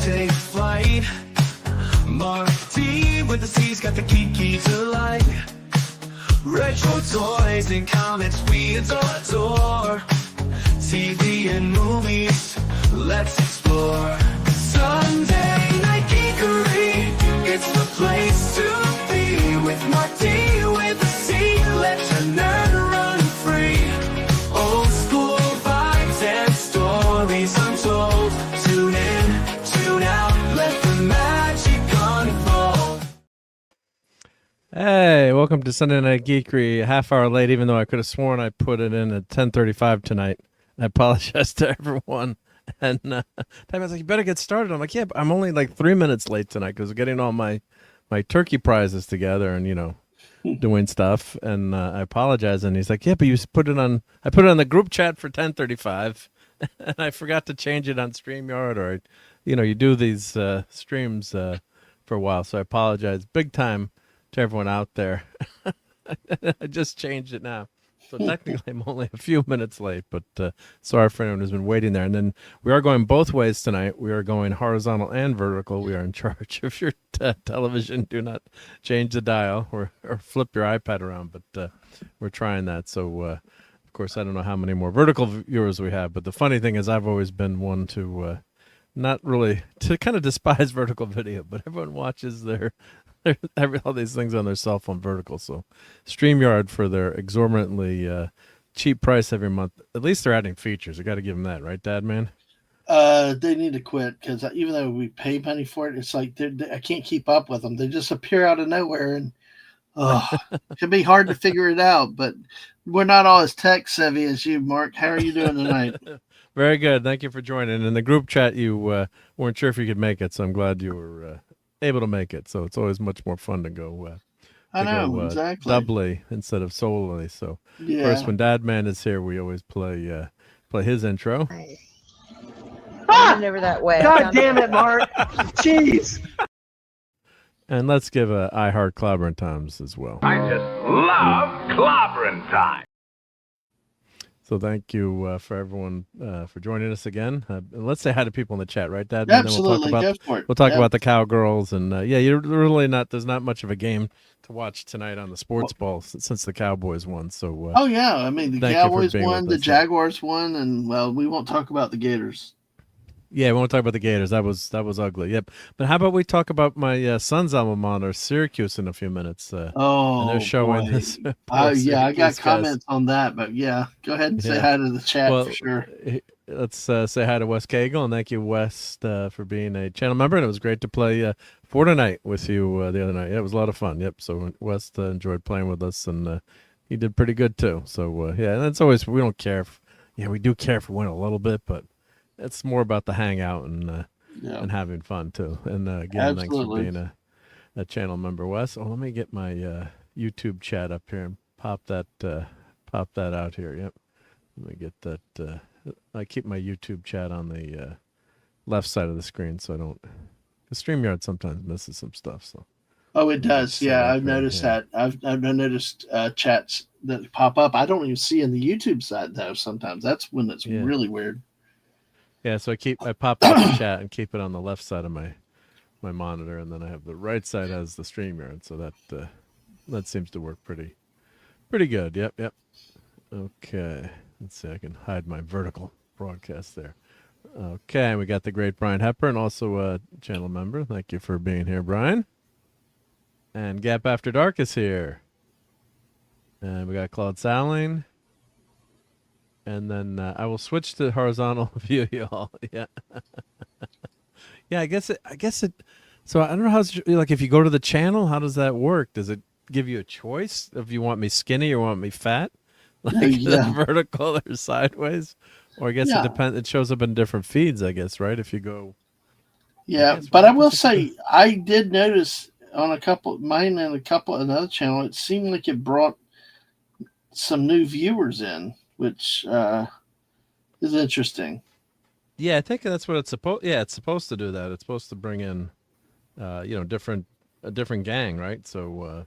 take flight. Marc D with the C's got the key to life. Retro toys and comics we adore. TV and movies, let's explore. Sunday Night Geekery, it's the place to be. With Marc D with the C, let your nerd run free. Old school vibes and stories untold. Tune in, tune out, let the magic unfold. Hey, welcome to Sunday Night Geekery. A half hour late, even though I could have sworn I put it in at 10:35 tonight. I apologize to everyone. And Time was like, you better get started. I'm like, yeah, but I'm only like 3 minutes late tonight because getting all my turkey prizes together and, you know, doing stuff. And I apologize. And he's like, yeah, but you put it on. I put it on the group chat for 10:35, and I forgot to change it on StreamYard. Or, you know, you do these streams for a while, so I apologize big time to everyone out there. I just changed it now. So technically I'm only a few minutes late, but sorry for anyone who's been waiting there. And then we are going both ways tonight. We are going horizontal and vertical. We are in charge of your television. Do not change the dial or flip your iPad around, but we're trying that. So, of course, I don't know how many more vertical viewers we have, but the funny thing is I've always been one to not really, to kind of despise vertical video, but everyone watches all these things on their cell phone vertical. So StreamYard, for their exorbitantly cheap price every month, at least they're adding features. I got to give them that, right, Dad, man? They need to quit because even though we pay money for it, it's like I can't keep up with them. They just appear out of nowhere, and it can be hard to figure it out. But we're not all as tech savvy as you, Mark. How are you doing tonight? Very good. Thank you for joining. In the group chat, you weren't sure if you could make it, so I'm glad you were able to make it. So it's always much more fun to go. I know, exactly. Doubly instead of solely. So Yeah. first, when Dad Man is here, we always play his intro. Never that way. God damn it, Mark. Jeez. And let's give I Heart Clobbering Times as well. I just love clobbering time. So thank you for everyone for joining us again. Let's say hi to people in the chat, right, Dad? And Absolutely. then we'll talk about the Cowgirls, and you're really not. There's not much of a game to watch tonight on the sports ball since the Cowboys won. So oh yeah, I mean the Cowboys won, the Jaguars won, and well, we won't talk about the Gators. Yeah, we won't talk about the Gators. That was ugly. Yep. But how about we talk about my son's alma mater, Syracuse, in a few minutes? And they're showing this. I got comments on that, but yeah, go ahead and say hi to the chat for sure. Let's say hi to Wes Cagle, and thank you, Wes, for being a channel member. And it was great to play Fortnite with you the other night. Yeah, it was a lot of fun. Yep. So Wes enjoyed playing with us, and he did pretty good too. So and that's always, we don't care if, we do care if we win a little bit, but it's more about the hangout and having fun too. And again, thanks for being a channel member, Wes. Oh, let me get my YouTube chat up here and pop that out here. Yep. Let me get that. I keep my YouTube chat on the left side of the screen, so I don't. The StreamYard sometimes misses some stuff. So. Oh, it does. Yeah, I've noticed that. I've noticed chats that pop up. I don't even see in the YouTube side though. Sometimes that's when it's really weird. Yeah, so I pop out the chat and keep it on the left side of my monitor, and then I have the right side as the StreamYard, so that seems to work pretty good. Yep. Okay, let's see. I can hide my vertical broadcast there. Okay, we got the great Brian Hepburn, also a channel member. Thank you for being here, Brian. And Gap After Dark is here, and we got Claude Saling. And then I will switch to horizontal view, y'all. Yeah, yeah. I guess it. So I don't know how. Like, if you go to the channel, how does that work? Does it give you a choice if you want me skinny or want me fat, like vertical or sideways? Or I guess it depends. It shows up in different feeds, I guess, right? If you go. Yeah, but I will say I did notice on a couple mine and another channel, it seemed like it brought some new viewers in, which is interesting. Yeah, I think that's what it's supposed. Yeah, it's supposed to do that. It's supposed to bring in, a different gang, right? So,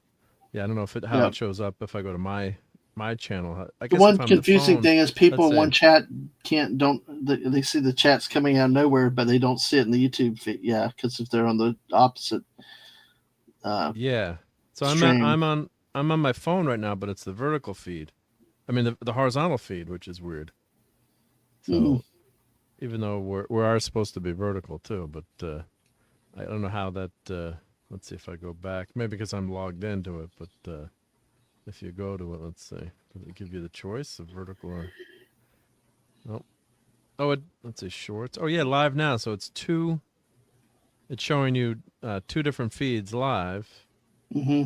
I don't know how it shows up if I go to my my channel. I The guess one if I'm the confusing phone, thing is people let's in one see. chat they see the chats coming out of nowhere, but they don't see it in the YouTube feed. Yeah, because if they're on the opposite Yeah. So stream. I'm on my phone right now, but it's the vertical feed. I mean the horizontal feed, which is weird. So even though we are supposed to be vertical too, but I don't know how that. Let's see if I go back. Maybe because I'm logged into it, but if you go to it, let's see. Does it give you the choice of vertical or? Nope. Oh, let's see shorts. Oh yeah, live now. So it's two. It's showing you two different feeds live, Mm-hmm.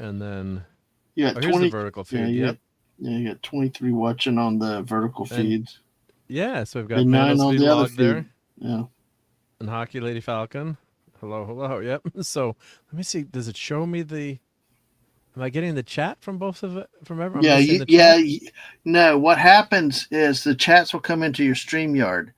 and then You got here's the 20. vertical Yeah, feed. Yep. you got 23 watching on the vertical And feeds. yeah, so we've got And 9 Manos on the other Vlog there, feed. Yeah. and Hockey Lady Falcon. Hello, hello. Yep. So let me see. Does it show me the? Am I getting the chat from both of it? From everyone? Yeah, I'm missing the chat? no. What happens is the chats will come into your StreamYard.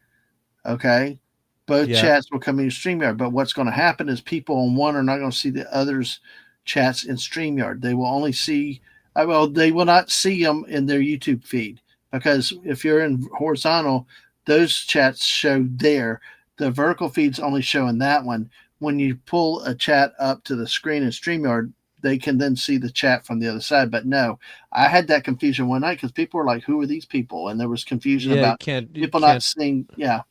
Okay, both Yeah. chats will come in your StreamYard. But what's going to happen is people on one are not going to see the others' chats in StreamYard. They will only see. They will not see them in their YouTube feed because if you're in horizontal, those chats show there. The vertical feed's only showing that one. When you pull a chat up to the screen in StreamYard, they can then see the chat from the other side. But no, I had that confusion one night because people were like, "Who are these people?" And there was confusion Yeah, you about can't. You people not can't. seeing. Yeah,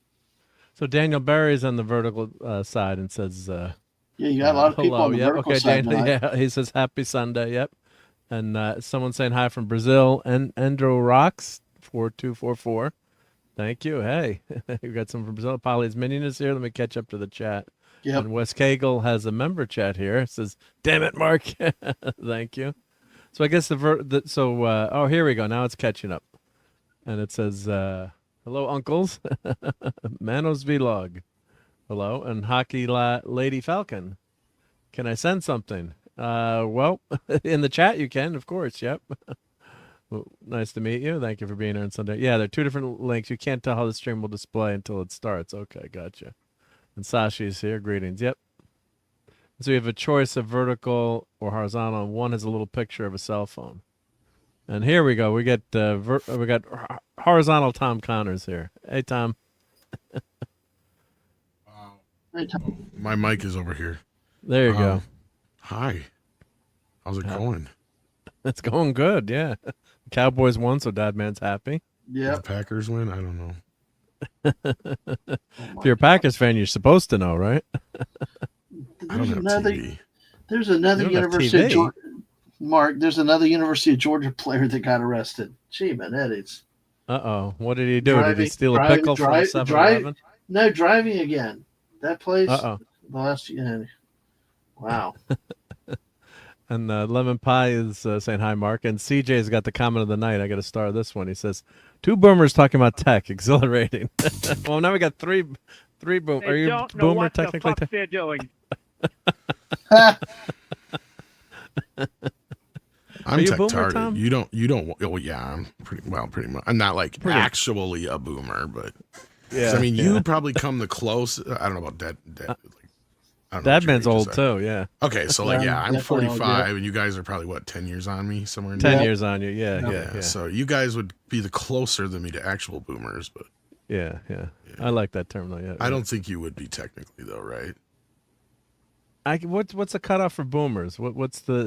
So Daniel Barry's on the vertical side and says, yeah, you got a lot of people hello. on the Yep. vertical Okay, side Daniel. tonight. Yeah, he says happy Sunday. Yep. And someone saying hi from Brazil. And Endro Rocks 4244. Thank you. Hey, we got some from Brazil. Polly's Minion is here. Let me catch up to the chat. Yep. And Wes Cagle has a member chat here. It says, "Damn it, Mark." Thank you. So I guess oh, here we go. Now it's catching up, and it says, "Hello, uncles." Manos Vlog. Hello, and Hockey Lady Falcon. Can I send something? Well, in the chat you can, of course. Yep. Well, nice to meet you. Thank you for being here on Sunday. Yeah, there are two different links. You can't tell how the stream will display until it starts. Okay, gotcha. And Sashi's here. Greetings. Yep. So you have a choice of vertical or horizontal. One has a little picture of a cell phone. And here we go. We got horizontal Tom Connors here. Hey, Tom. My mic is over here. There you go. Hi. How's it going? It's going good. Yeah. Cowboys won, so Dad Man's happy. Did Yep. the Packers win? I don't know. If you're a Packers fan, you're supposed to know, right? I don't have TV. There's another You don't have University of TV. Georgia. Mark, there's another University of Georgia player that got arrested. Gee, man, Eddie's. Uh-oh. What did he do? Did he steal a pickle from 7-Eleven? No, driving again. That place. Uh-oh. The last. Wow. And Lemon Pie is saying hi, Mark. And CJ's got the comment of the night. I got to start this one. He says, 2 boomers talking about tech. Exhilarating. Well, now we got three boom. Are you don't know boomer what the technically? fuck they're doing. I'm you a tech boomer, tarded. Tom? You don't. Oh yeah, I'm pretty much. I'm not like actually a boomer, but Yeah. I mean, you probably come the close. I don't know about that. I don't know Dad what your Man's ages old are. too. Yeah. Okay, so like Yeah, I'm definitely old, 45, and you guys are probably what 10 years on me, somewhere in 10 there. years on you. Yeah. So you guys would be the closer than me to actual boomers, but Yeah. I like that term though. Yeah. I don't think you would be technically though, right? What's the cutoff for boomers? What's the?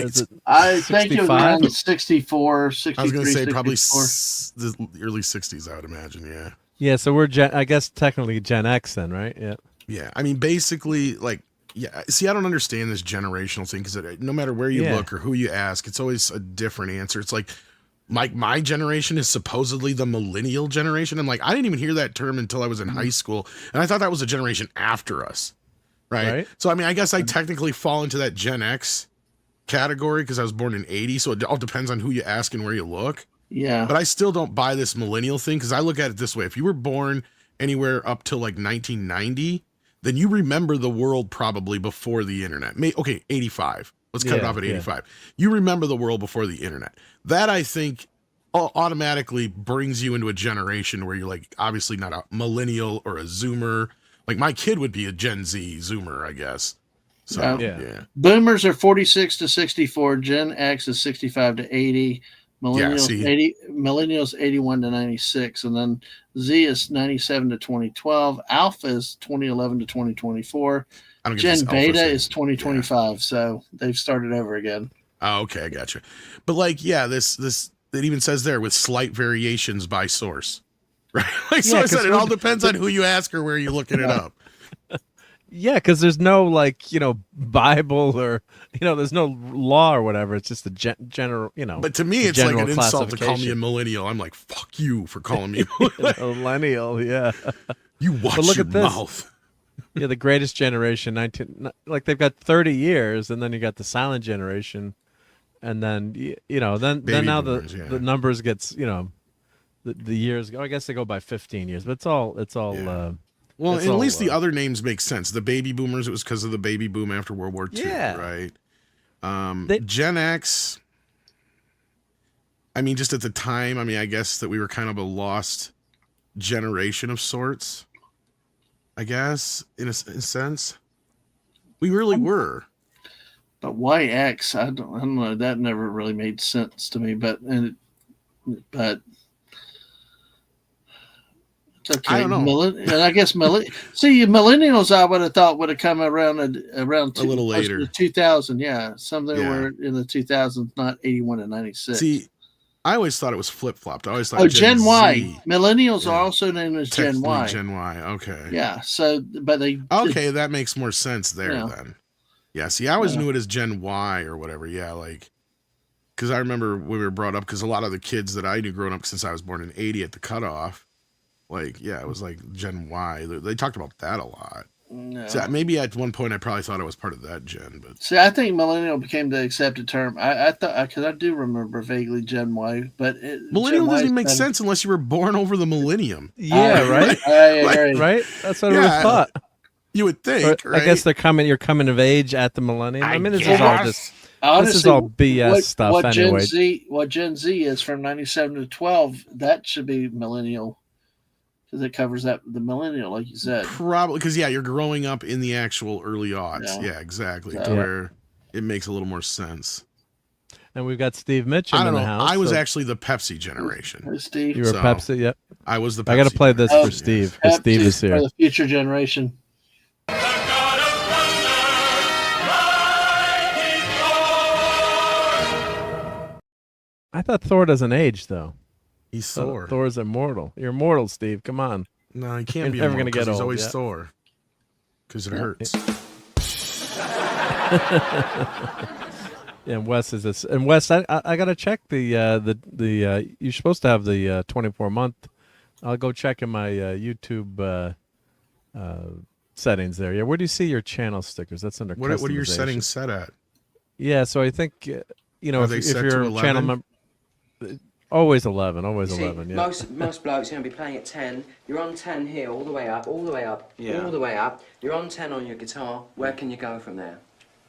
Is it I think it was 65? around 64, 63, I was gonna say probably 64. the early 60s, I would imagine. Yeah. Yeah. So we're I guess technically Gen X then, right? Yeah. Yeah, I mean, basically, like, yeah. See, I don't understand this generational thing because no matter where you Yeah. look or who you ask, it's always a different answer. It's like my generation is supposedly the millennial generation. I'm like, I didn't even hear that term until I was in high school, and I thought that was a generation after us, right? So, I mean, I guess I technically fall into that Gen X category because I was born in '80. So it all depends on who you ask and where you look. Yeah. But I still don't buy this millennial thing because I look at it this way: if you were born anywhere up till like 1990. Then you remember the world probably before the internet. 85. Let's cut it off at 85. You remember the world before the internet. That, I think, automatically brings you into a generation where you're like, obviously not a millennial or a Zoomer. Like my kid would be a Gen Z Zoomer, I guess. So, Yeah. Boomers are 46 to 64. Gen X is 65 to 80. Millennials 81 to 96, and then Z is 97 to 2012. Alpha is 2011 to 2024. I don't get Gen this alpha Beta thing. is 2025, so they've started over again. Oh, okay, I got you. But like, yeah, this it even says there with slight variations by source, right? Like, so I said, it all depends on who you ask or where you're looking it up. Yeah, because there's no Bible or there's no law or whatever. It's just a general But to me, it's like an insult to call me a millennial. I'm like, fuck you for calling me millennial. Yeah, you watch look your at this. mouth. Yeah, the greatest generation, they've got 30 years, and then you got the silent generation, and then then now boomers, the numbers gets the years go. I guess they go by 15 years, but it's all. Yeah. Well, at least the other names make sense. The baby boomers, it was because of the baby boom after World War II, right? Gen X, I mean, just at the time, I guess that we were kind of a lost generation of sorts, I guess, in a sense. We really were. But YX, I don't know. That never really made sense to me, but it's okay. I don't know. And I guess millennials, I would have thought would have come around a little later, 2000. Yeah, something were in the 2000s, not 81 and 96. See, I always thought it was flip flopped. I always thought Gen Y. Millennials are also known as Gen Y. Gen Y. Okay. Yeah. So, but that makes more sense there then. Yeah. See, I always knew it as Gen Y or whatever. Yeah, because I remember when we were brought up, because a lot of the kids that I knew growing up, since I was born in '80 at the cutoff. It was like Gen Y. They talked about that a lot. No. So maybe at one point I probably thought it was part of that gen, but see, I think millennial became the accepted term. I thought, because I do remember vaguely Gen Y, but millennial doesn't even make sense unless you were born over the millennium. Yeah, right. Right. That's what I would have thought. You would think. Right? I guess you're coming of age at the millennium. I mean, this is all just. Honestly, this is all BS stuff anyway. What Gen Z is from 97 to 12, that should be millennial. Because it covers the millennial, like you said. Probably, because, you're growing up in the actual early aughts. Yeah, exactly. To where it makes a little more sense. And we've got Steve Mitchum in the house. I was actually the Pepsi generation. Hey, Steve. You were Pepsi, yep. I was the Pepsi. I got to play this for Steve, because Steve is here. For the future generation. I thought Thor doesn't age, though. He's Thor. Thor's immortal. You're immortal, Steve. Come on. No, he can't be never going to get old. He's always Thor. Because it hurts. And Wes is this. And Wes, I got to check the you're supposed to have the 24-month. I'll go check in my YouTube settings there. Yeah, where do you see your channel stickers? That's under What are your settings set at? Yeah, so I think if you're a channel member. Always 11, always 11, yeah. Most blokes are going to be playing at 10. You're on 10 here, all the way up, all the way up, all the way up. You're on 10 on your guitar. Where can you go from there?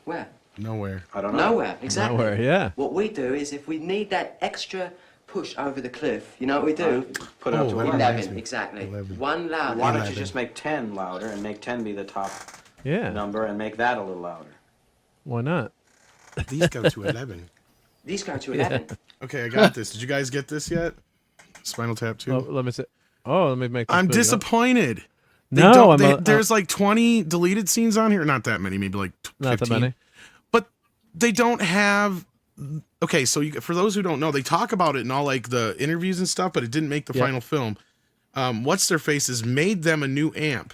Where? Nowhere. I don't know. Nowhere, exactly. Nowhere, yeah. What we do is if we need that extra push over the cliff, you know what we do? Put it up to 11, exactly. 11. One louder. Why don't you just make 10 louder and make 10 be the top number and make that a little louder? Why not? These go to 11. These go to 11. Okay, I got this. Did you guys get this yet? Spinal Tap 2? Well, let me see. Oh, let me make this I'm video. disappointed. There's like 20 deleted scenes on here. Not that many, maybe like 15. Not that many. But they don't have... Okay, so for those who don't know, they talk about it in all like the interviews and stuff, but it didn't make the final film. What's Their Faces made them a new amp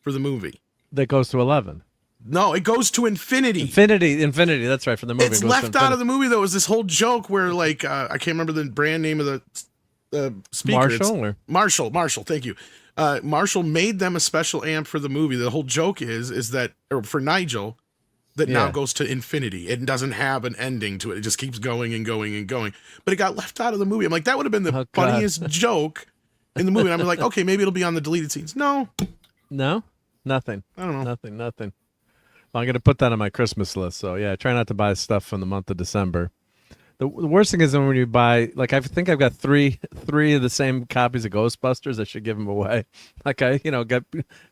for the movie. That goes to 11. No, it goes to infinity. Infinity. That's right, for the movie. It's left out of the movie, though. It was this whole joke where, like, I can't remember the brand name of the speaker. Marshall. Thank you. Marshall made them a special amp for the movie. The whole joke is that, or for Nigel, that now goes to infinity. It doesn't have an ending to it. It just keeps going and going and going. But it got left out of the movie. I'm like, that would have been the funniest joke in the movie. And I'm like, okay, maybe it'll be on the deleted scenes. No, nothing. I don't know. Nothing. I'm going to put that on my Christmas list. So, yeah, try not to buy stuff from the month of December. The worst thing is when you buy, like, I think I've got three of the same copies of Ghostbusters. I should give them away. Like, I get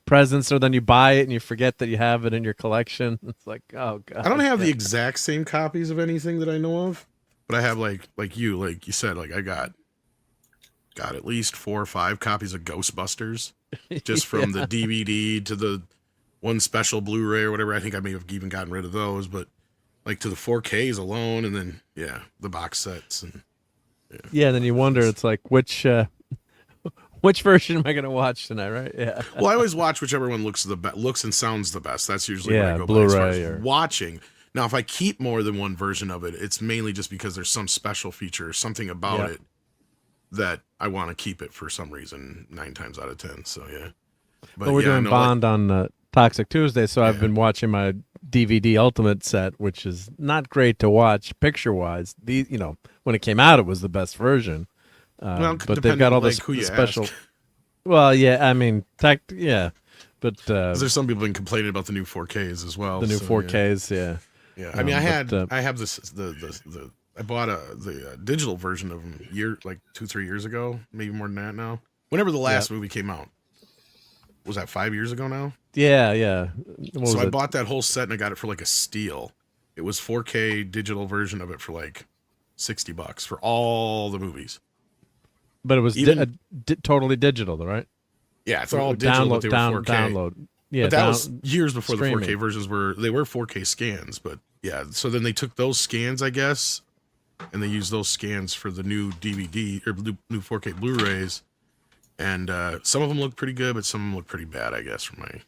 presents, so then you buy it and you forget that you have it in your collection. It's like, oh, God. I don't have the exact same copies of anything that I know of, But I have like you said, like I got at least 4 or 5 copies of Ghostbusters, just from the DVD to the one special Blu-ray or whatever. I think I may have even gotten rid of those, but like to the 4Ks alone, and then the box sets and then you wonder, it's like which version am I going to watch tonight, right? Yeah. Well, I always watch whichever one looks and sounds the best. That's usually what I go Blu-ray by as far as watching. Now, if I keep more than one version of it, it's mainly just because there's some special feature or something about it that I want to keep it for some reason 9 times out of 10. So, yeah. But we're doing Bond on Toxic Tuesday, so I've been watching my DVD Ultimate set, which is not great to watch picture-wise. When it came out, it was the best version. But they've got all the special... Ask. Well, yeah, I mean, but... there's some people been complaining about the new 4Ks as well. The new 4Ks, Yeah, I mean, I have this I bought the digital version of them 2-3 years ago, maybe more than that now. Whenever the last movie came out, was that 5 years ago now? Yeah. So I bought that whole set and I got it for like a steal. It was 4K digital version of it for like $60 for all the movies. But it was totally digital, though, right? Yeah, it's all digital. But they were 4K. Download. Yeah, but that was years before streaming. The 4K versions were 4K scans. But yeah, so then they took those scans, I guess, and they used those scans for the new DVD or new 4K Blu-rays. And some of them look pretty good, but some of them look pretty bad, I guess, from my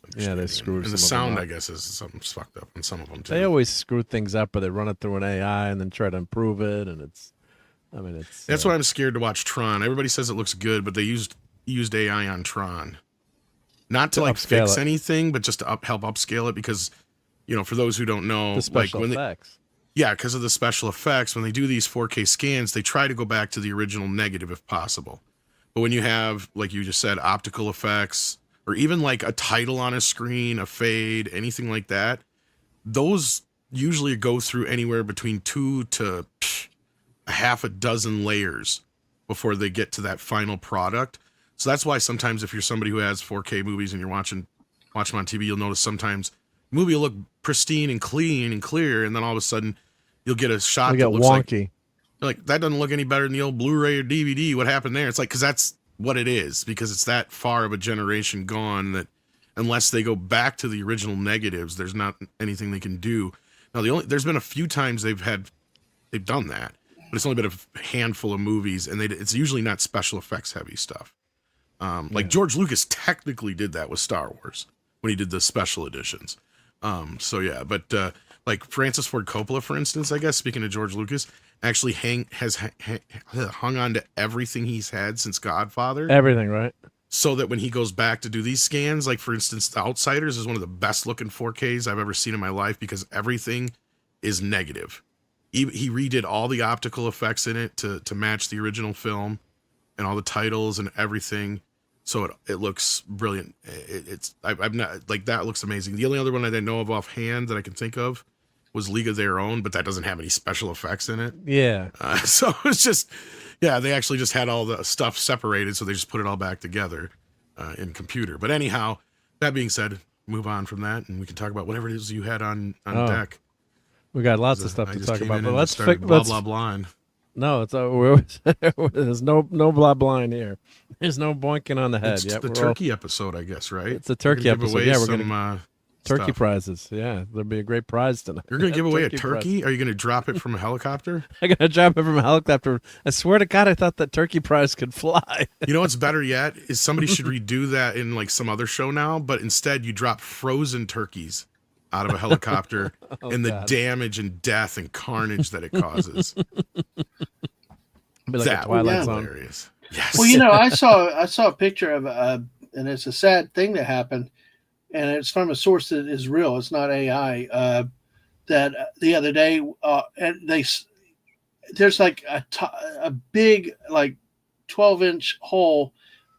understanding. Yeah, they screwed. And the sound, I guess, is something's fucked up on some of them too. They always screw things up, but they run it through an AI and then try to improve it, and that's why I'm scared to watch Tron. Everybody says it looks good, but they used AI on Tron, not to like fix anything, but just to help upscale it because, for those who don't know, the special effects. Because of the special effects, when they do these 4K scans, they try to go back to the original negative if possible. But when you have, like you just said, optical effects, or even like a title on a screen, a fade, anything like that, those usually go through anywhere between 2 to a half a dozen layers before they get to that final product. So that's why sometimes if you're somebody who has 4K movies and you're watching them on TV, you'll notice sometimes the movie will look pristine and clean and clear, and then all of a sudden you'll get a shot that looks wonky. Like that doesn't look any better than the old Blu-ray or DVD. What happened there? It's like, because that's what it is, because it's that far of a generation gone that unless they go back to the original negatives, there's not anything they can do. Now there's been a few times they've done that, but it's only been a handful of movies, and it's usually not special effects heavy stuff. George Lucas technically did that with Star Wars when he did the special editions. But like Francis Ford Coppola, for instance, I guess, speaking of George Lucas, actually has hung on to everything he's had since Godfather. Everything, right? So that when he goes back to do these scans, like for instance, The Outsiders is one of the best looking 4Ks I've ever seen in my life because everything is negative. He redid all the optical effects in it to match the original film and all the titles and everything. So it looks brilliant. I'm not like that looks amazing. The only other one that I know of offhand that I can think of was League of Their Own, but that doesn't have any special effects in it. Yeah. So it's just, they actually just had all the stuff separated, so they just put it all back together in computer. But anyhow, that being said, move on from that, and we can talk about whatever it is you had on deck. We got lots of stuff to talk about, but let's blah blah. No, it's there's no blah blah in here. There's no boinking on the head. It's the turkey episode, I guess, right? It's a turkey episode. Yeah, we're gonna turkey stuff. Prizes. Yeah, there'll be a great prize tonight. You're gonna give away a turkey? Are you gonna drop it from a helicopter? I'm gonna drop it from a helicopter. I swear to God, I thought that turkey prize could fly. You know what's better yet is somebody should redo that in like some other show now, but instead you drop frozen turkeys out of a helicopter and the damage and death and carnage that it causes. Be like that a Twilight Zone. Hilarious. Yes. Well, I saw a picture of and it's a sad thing that happened, and it's from a source that is real. It's not AI. That the other day, and there's like a big like 12-inch hole,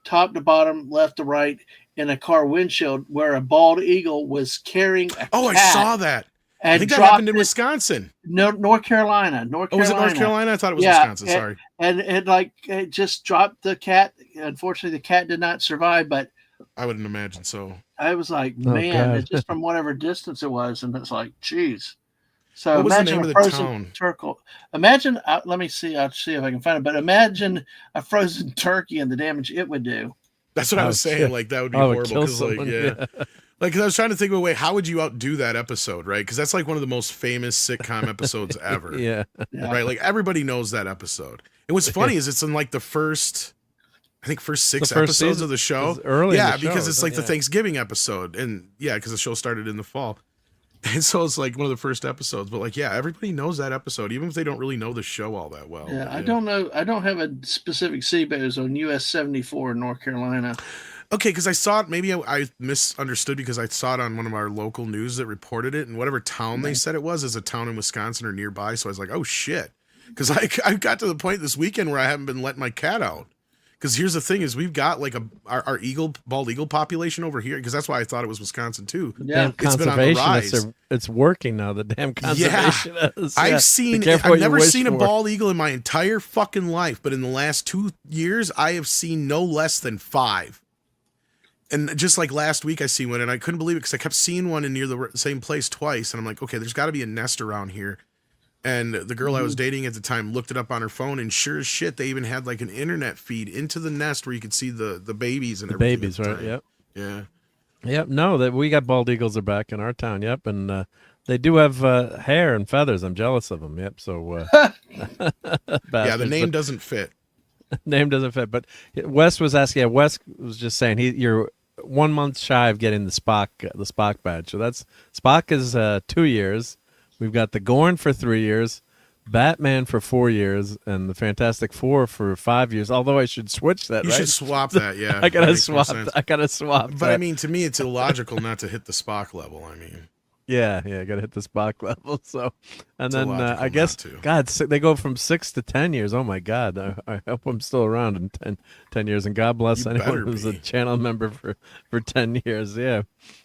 top to bottom, left to right, in a car windshield where a bald eagle was carrying a cat. I saw that. I think that happened in Wisconsin. No, North Carolina. Oh, was it North Carolina? I thought it was Wisconsin. Sorry. And it just dropped the cat. Unfortunately, the cat did not survive, but I wouldn't imagine so. I was like, man, it's just from whatever distance it was, and it's like, geez. So what was the imagine name a of the frozen town? turkey. Imagine, let me see. I'll see if I can find it. But imagine a frozen turkey and the damage it would do. That's what I was saying. Shit. Like that would be Oh, it horrible. kills Because like, someone, yeah. Like, cause I was trying to think of a way, how would you outdo that episode, right? Because that's like one of the most famous sitcom episodes ever. Yeah. Right? Like everybody knows that episode. And what's funny is it's in like the first, I think first six episodes of the show. Early in the show, because it's like the yeah. Thanksgiving episode. And yeah, because the show started in the fall. And so it's like one of the first episodes. But like, yeah, everybody knows that episode, even if they don't really know the show all that well. Yeah, But, I don't know. I don't have a specific city, but it was on US 74 in North Carolina. Okay, because I saw it, maybe I misunderstood because I saw it on one of our local news that reported it, and whatever town they said it was is a town in Wisconsin or nearby. So I was like, oh shit, because I got to the point this weekend where I haven't been letting my cat out. Because here's the thing: is we've got like our bald eagle population over here. Because that's why I thought it was Wisconsin too. Yeah, it's been on the rise. It's working now. The damn conservationists. Yeah. I've never seen a bald eagle in my entire fucking life, but in the last 2 years, I have seen no less than 5. And just like last week, I seen one, and I couldn't believe it because I kept seeing one in near the same place twice, and I'm like, okay, there's got to be a nest around here. And the girl I was dating at the time looked it up on her phone, and sure as shit, they even had like an internet feed into the nest where you could see the babies and everything. Babies, right? Yep. Yeah. Yep. No, that we got bald eagles are back in our town. Yep, and they do have hair and feathers. I'm jealous of them. Yep. So. Yeah, the name doesn't fit. Name doesn't fit, but Wes was asking. Yeah, Wes was just saying you're 1 month shy of getting the Spock badge. So that's Spock is 2 years. We've got the Gorn for 3 years, Batman for 4 years, and the Fantastic Four for 5 years. Although I should switch that. You right? should swap that. Yeah, I gotta swap. But that. I mean, to me, it's illogical not to hit the Spock level. I mean. Yeah, I gotta hit the Spock level. So, and then I guess to. God, they go from 6 to 10 years. Oh my God, I hope I'm still around in 10 years. And God bless anyone who's a channel member for 10 years. Yeah,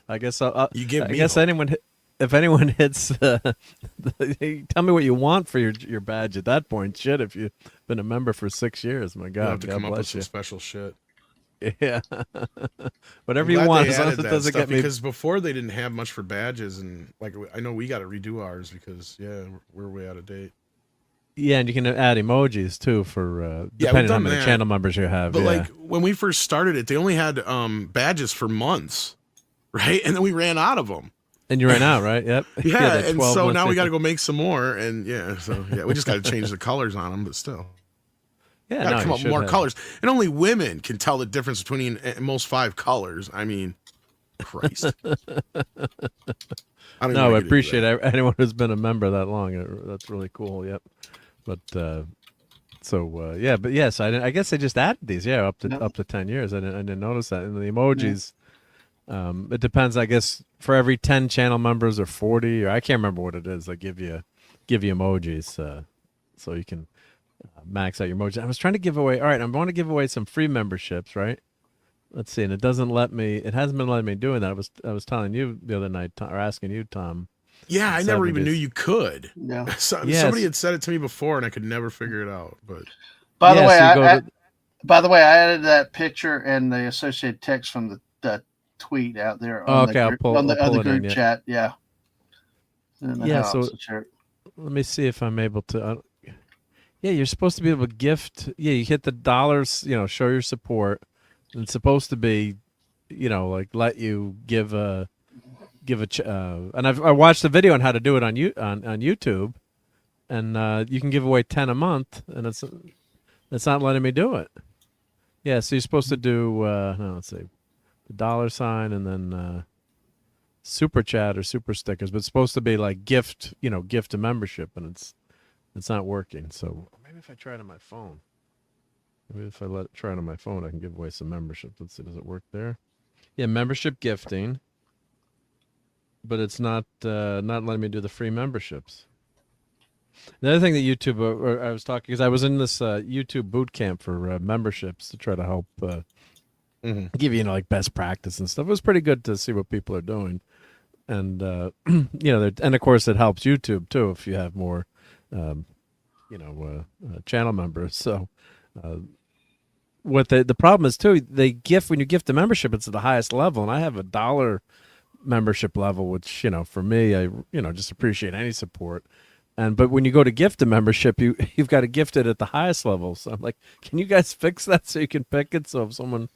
I guess you give me. I guess hope. if anyone hits, tell me what you want for your badge at that point. Shit, if you've been a member for 6 years, my God, You'll have to God come up with bless some you. special shit. Yeah, whatever you want, as long as it doesn't get me. Because before they didn't have much for badges, and like I know we got to redo ours because we're way out of date. Yeah, and you can add emojis too for depending on how many channel members you have. But like when we first started it, they only had badges for months, right? And then we ran out of them. And you ran out, right? Yep. Yeah, and so now we got to go make some more, and we just got to change the colors on them, but still. Yeah, come up with more colors, and only women can tell the difference between most 5 colors. I mean, Christ. I appreciate anyone who's been a member that long. That's really cool. Yep. But but yes, I guess they just added these. Yeah, up to 10 years. I didn't notice that. And the emojis, it depends. I guess for every 10 channel members or 40, or I can't remember what it is. They give you emojis, so you can. Max out your emojis. I was trying to give away. All right, I want to give away some free memberships, right? Let's see, and it doesn't let me. It hasn't been letting me doing that. I was telling you the other night, or asking you, Tom. Yeah, I never even knew you could. Yeah. Somebody had said it to me before, and I could never figure it out. But by the way, I added that picture and the associated text from the tweet out there on the group chat. Yeah. So let me see if I'm able to. Yeah, you're supposed to be able to gift. Yeah, you hit the dollars. Show your support. And it's supposed to be, like let you give a. And I watched the video on how to do it on YouTube, and you can give away 10 a month, and it's not letting me do it. Yeah, so you're supposed to do. Let's see, the $sign and then super chat or super stickers, but it's supposed to be like gift a membership, and it's not working. So maybe if I try it on my phone. Maybe if I try it on my phone, I can give away some memberships. Let's see, does it work there? Yeah, membership gifting. But it's not letting me do the free memberships. The other thing that YouTube, I was talking, because I was in this YouTube boot camp for memberships to try to help give you like best practice and stuff. It was pretty good to see what people are doing, and and of course it helps YouTube too if you have more. Channel members. So, what the problem is too, when you gift the membership, it's at the highest level, and I have $1 membership level, which, for me, I, just appreciate any support. But when you go to gift a membership, you've got to gift it at the highest level. So I'm like, can you guys fix that so you can pick it? So if someone,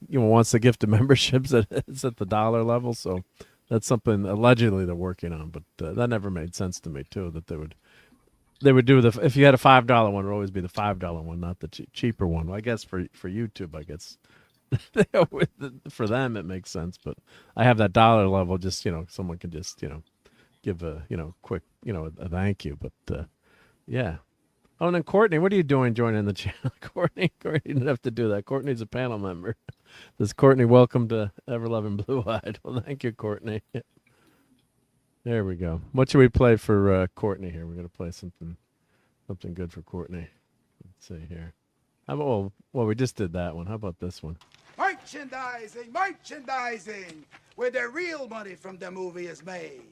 wants to gift a membership, it's at the dollar level. So that's something allegedly they're working on. But that never made sense to me too, that they would do if you had a $5 one, it would always be the $5 one, not the cheaper one. Well, I guess for YouTube, I guess for them it makes sense. But I have that dollar level, just someone can just give a quick a thank you. But yeah. Oh, and then Courtney, what are you doing joining the channel? Courtney didn't have to do that. Courtney's a panel member. This Courtney, welcome to Ever Loving Blue Eyed. Well, thank you, Courtney. There we go. What should we play for Courtney here? We're gonna play something good for Courtney. Let's see here. How about, well, we just did that one. How about this one? Merchandising, where the real money from the movie is made.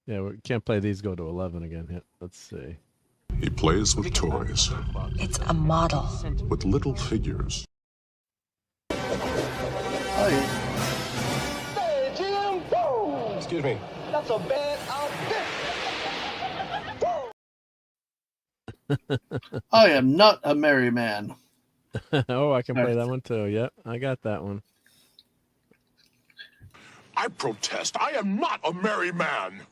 Yeah, we can't play these. Go to 11 again. Yeah, let's see. He plays with toys. It's a model. With little figures. Oh, yeah. Hey, Jim! Whoa! Excuse me. That's a bad outfit! I am not a merry man. Oh, I can play that one too. Yep, I got that one. I protest. I am not a merry man.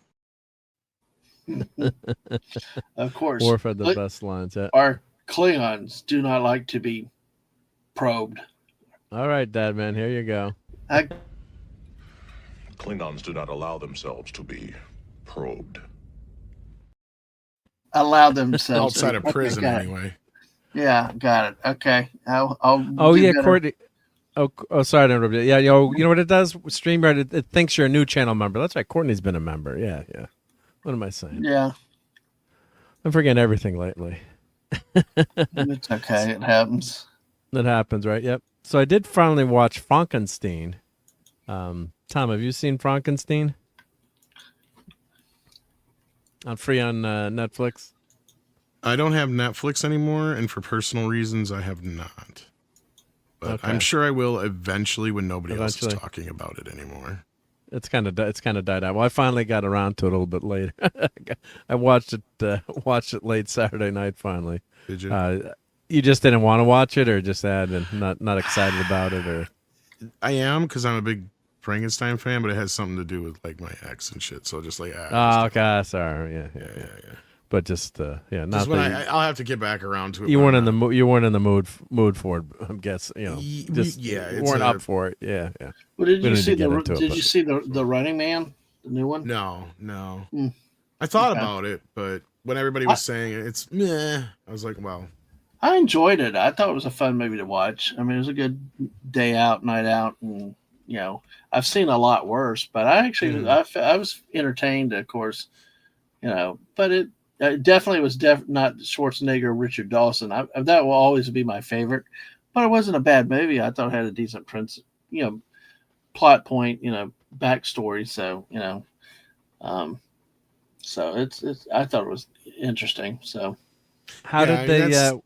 Of course. Worf had the best lines. Yeah. Our Klingons do not like to be probed. All right, Dad, man, here you go. Klingons do not allow themselves to be probed. Allow themselves Outside of prison, anyway. Yeah, got it. Okay. I'll oh yeah, better. Courtney. Oh, sorry to interrupt you. Yeah, you know what it does? StreamYard, it thinks you're a new channel member. That's right. Courtney's been a member. Yeah. What am I saying? Yeah. I'm forgetting everything lately. It's okay. It happens. That happens, right? Yep. So I did finally watch Frankenstein. Tom, have you seen Frankenstein? Free on Netflix? I don't have Netflix anymore, and for personal reasons, I have not. But Okay. I'm sure I will eventually when nobody else is talking about it anymore. It's kind of died out. Well, I finally got around to it a little bit later. I watched it late Saturday night. Finally, did you? You just didn't want to watch it, or just had and not excited about it, or? I am, because I'm a big Frankenstein fan, but it has something to do with like my ex and shit. So just like okay, sorry, yeah. But just not. Just when I'll have to get back around to it. You weren't in the mood. You weren't in the mood for it. I'm guessing. Just you weren't up for it. Yeah. Well, did you see the Running Man, the new one? No. I thought about it, but when everybody was saying it's meh, I was like, well. I enjoyed it. I thought it was a fun movie to watch. I mean, it was a good day out, night out, and I've seen a lot worse. But I actually, I was entertained, of course, But it definitely was not Schwarzenegger or Richard Dawson. That will always be my favorite. But it wasn't a bad movie. I thought it had a decent plot point, backstory. So so it's. I thought it was interesting. So how did they?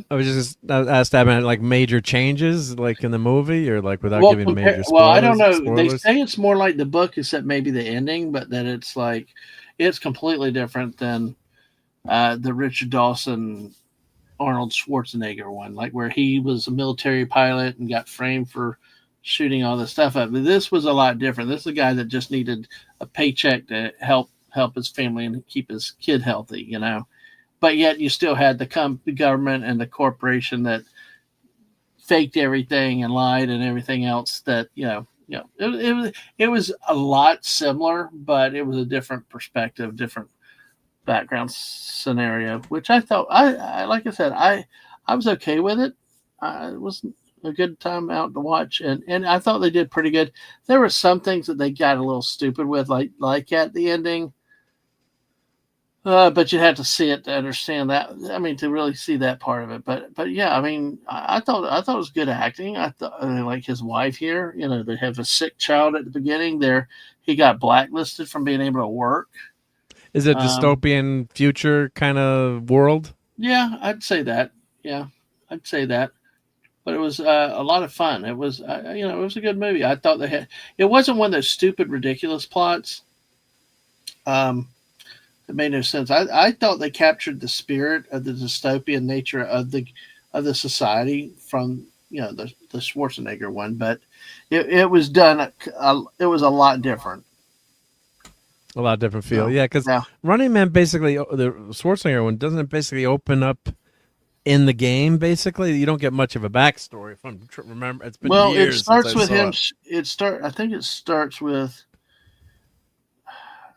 I was just asked about like major changes, like in the movie, or like without giving major spoilers. Well, I don't know. Spoilers? They say it's more like the book, except maybe the ending, but that it's like it's completely different than the Richard Dawson, Arnold Schwarzenegger one, like where he was a military pilot and got framed for shooting all this stuff up. But this was a lot different. This is a guy that just needed a paycheck to help his family and keep his kid healthy, But yet you still had the government and the corporation that faked everything and lied and everything else. That it was a lot similar, but it was a different perspective, different background scenario. Which I thought I like I said I was okay with it. It was a good time out to watch, and I thought they did pretty good. There were some things that they got a little stupid with, like at the ending. But you had to see it to understand that. I mean, to really see that part of it. But yeah, I mean, I thought it was good acting. I thought like his wife here. They have a sick child at the beginning. There, he got blacklisted from being able to work. Is it dystopian future kind of world? Yeah, I'd say that. Yeah, I'd say that. but it was a lot of fun. It was, it was a good movie. I thought it wasn't one of those stupid, ridiculous plots. It made no sense. I thought they captured the spirit of the dystopian nature of the society from the Schwarzenegger one, but it was done. It was a lot different. A lot different feel, yeah. Because Running Man basically, the Schwarzenegger one, doesn't it basically open up in the game? Basically, you don't get much of a backstory. If I remember, it's been years. It starts since with him. I think it starts with.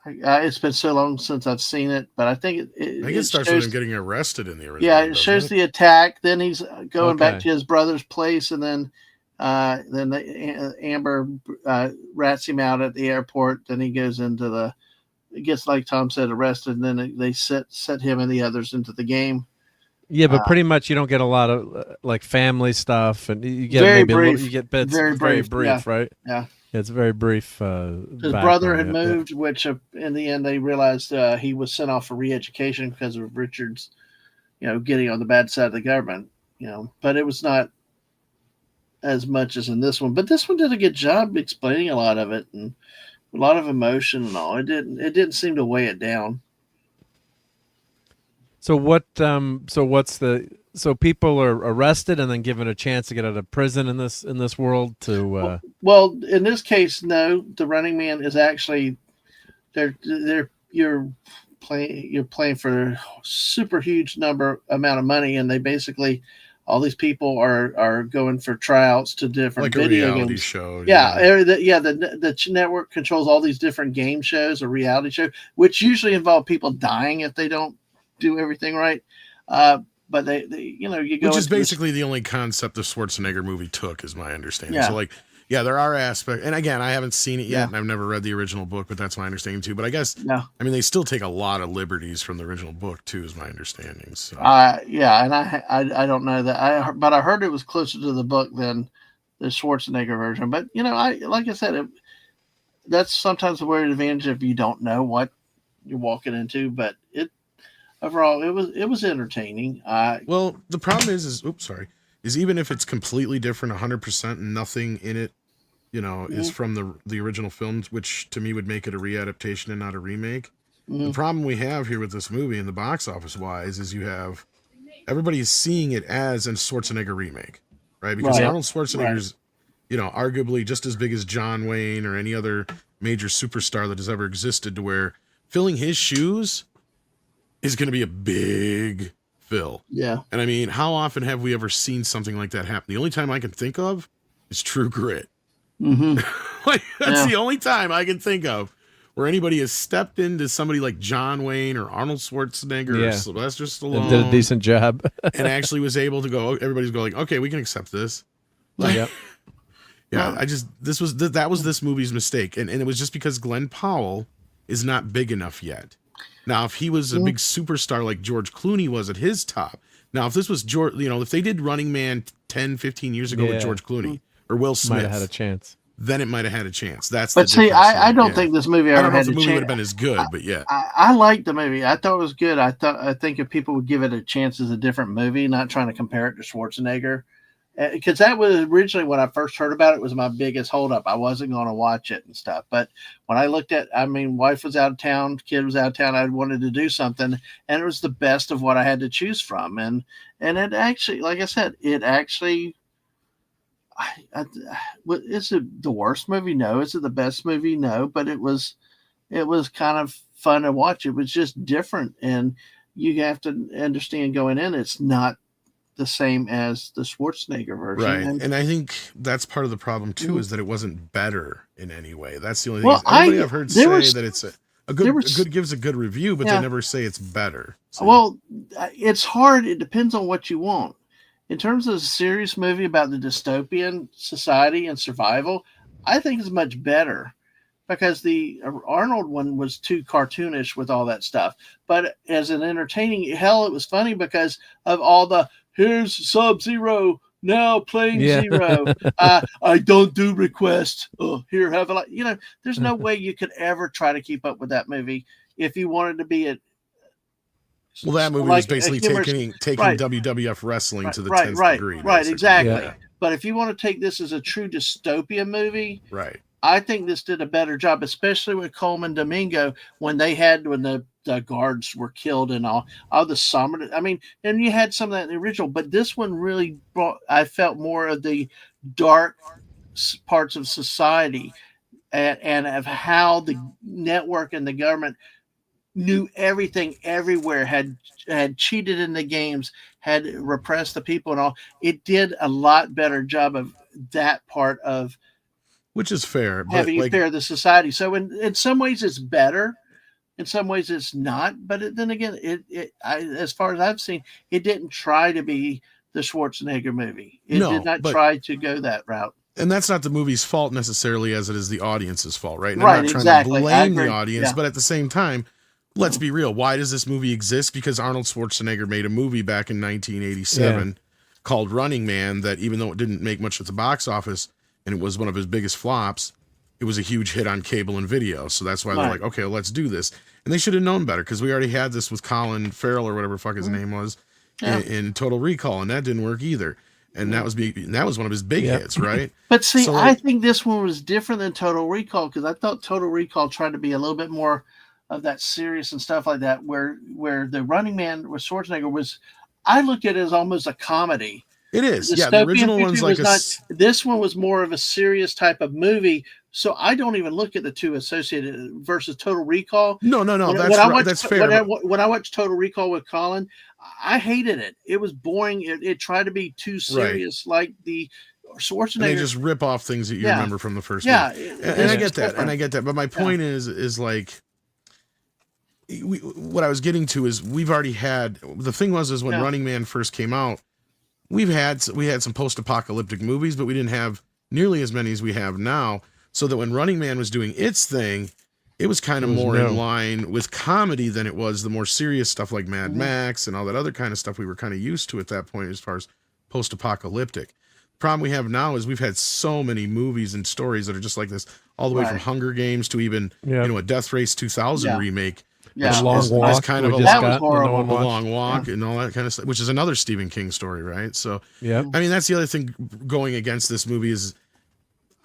It's been so long since I've seen it, but I think it starts with him getting arrested in the original. Yeah, it shows the attack. Then he's going back to his brother's place, and then Amber rats him out at the airport. Then he goes into it gets, like Tom said, arrested, and then they set him and the others into the game. Yeah, but pretty much you don't get a lot of like family stuff, and you get very maybe brief. You get bits very brief, right? Yeah. It's very brief. His brother had moved, which in the end they realized he was sent off for re-education because of Richard's, getting on the bad side of the government. But it was not as much as in this one. But this one did a good job explaining a lot of it and a lot of emotion and all. It didn't seem to weigh it down. So what? So people are arrested and then given a chance to get out of prison in this world to. Well, in this case, no. The Running Man is actually you're playing for a super huge amount of money, and they basically all these people are going for tryouts to different like video a reality games. show. The network controls all these different game shows or reality shows, which usually involve people dying if they don't do everything right. But they you go. Which is basically the only concept the Schwarzenegger movie took, is my understanding. So there are aspects, and again, I haven't seen it yet, and I've never read the original book, but that's my understanding too. But I guess, they still take a lot of liberties from the original book too, is my understanding. So, and I don't know that, but I heard it was closer to the book than the Schwarzenegger version. But like I said, that's sometimes a weird advantage if you don't know what you're walking into. But overall, it was entertaining. Well, the problem is even if it's completely different, 100%, and nothing in it, is from the original films, which to me would make it a readaptation and not a remake. The problem we have here with this movie, in the box office wise, is you have everybody is seeing it as a Schwarzenegger remake, right? Because Arnold Schwarzenegger's, arguably just as big as John Wayne or any other major superstar that has ever existed, to where filling his shoes is going to be a big fill. Yeah. And how often have we ever seen something like that happen? The only time I can think of is True Grit. That's the only time I can think of where anybody has stepped into somebody like John Wayne or Arnold Schwarzenegger or Sylvester Stallone and did a decent job and actually was able to go, everybody's going, okay, we can accept this. That was this movie's mistake. And it was just because Glenn Powell is not big enough yet. Now, if he was a big superstar like George Clooney was at his top. Now, if this was George, if they did Running Man 10, 15 years ago with George Clooney or Will Smith, might have had a chance. Then it might have had a chance. But see, I don't think this movie ever had a chance. The movie would have been as good, but I liked the movie. I thought it was good. I think if people would give it a chance as a different movie, not trying to compare it to Schwarzenegger, because that was originally when I first heard about it, was my biggest holdup. I wasn't going to watch it and stuff. But when I looked at, wife was out of town, kid was out of town, I wanted to do something, and it was the best of what I had to choose from. And it actually, like I said, is it the worst movie? No. Is it the best movie? No. But it was kind of fun to watch. It was just different, and you have to understand going in, it's not the same as the Schwarzenegger version. Right. And I think that's part of the problem too, is that it wasn't better in any way. That's the only thing. Everybody I've heard say that it's a good gives a good review, but they never say it's better. So. Well, it's hard. It depends on what you want. In terms of a serious movie about the dystopian society and survival, I think it's much better, because the Arnold one was too cartoonish with all that stuff. But as an entertaining, it was funny because of all the, here's Sub-Zero, now playing Zero. I don't do requests. Oh, here, have a lot. There's no way you could ever try to keep up with that movie if you wanted to be a. Well, that movie was basically taking WWF wrestling to the 10th degree. Right, exactly. Yeah. But if you want to take this as a true dystopia movie, right, I think this did a better job, especially with Coleman Domingo when the guards were killed and all the summer. I mean, and you had some of that in the original, but this one really brought. I felt more of the dark parts of society and of how the network and the government knew everything everywhere, had cheated in the games, had repressed the people and all. It did a lot better job of that part of, which is fair, but having it fair of the society. So in some ways it's better, in some ways it's not. But then again, as far as I've seen, it didn't try to be the Schwarzenegger movie. It did not try to go that route. And that's not the movie's fault necessarily, as it is the audience's fault, right? And right, I'm not trying to blame the audience, but at the same time, let's be real. Why does this movie exist? Because Arnold Schwarzenegger made a movie back in 1987 called Running Man that, even though it didn't make much at the box office and it was one of his biggest flops, it was a huge hit on cable and video. So that's why they're like, okay, well, let's do this. And they should have known better, because we already had this with Colin Farrell or whatever the fuck his name was in Total Recall, and that didn't work either. And that was one of his big hits, right? But see, so, I think this one was different than Total Recall, because I thought Total Recall tried to be a little bit more of that serious and stuff like that, where the Running Man with Schwarzenegger was, I looked at it as almost a comedy. It is, the original one's like this one was more of a serious type of movie, so I don't even look at the two associated versus Total Recall. No, that's fair. When I watched Total Recall with Colin, I hated it. It was boring. It tried to be too serious, like the Schwarzenegger. And they just rip off things that you remember from the first movie. And I get that. But my point is like, what I was getting to is we've already had, the thing was when Running Man first came out, we had some post-apocalyptic movies, but we didn't have nearly as many as we have now. So that when Running Man was doing its thing, it was kind of more in line with comedy than it was the more serious stuff like Mad Max and all that other kind of stuff we were kind of used to at that point as far as post-apocalyptic. The problem we have now is we've had so many movies and stories that are just like this, all the way from Hunger Games to even a Death Race 2000 remake. Yeah, Long Walk, kind of a long walk and all that kind of stuff, which is another Stephen King story, right? So, I mean, that's the other thing going against this movie is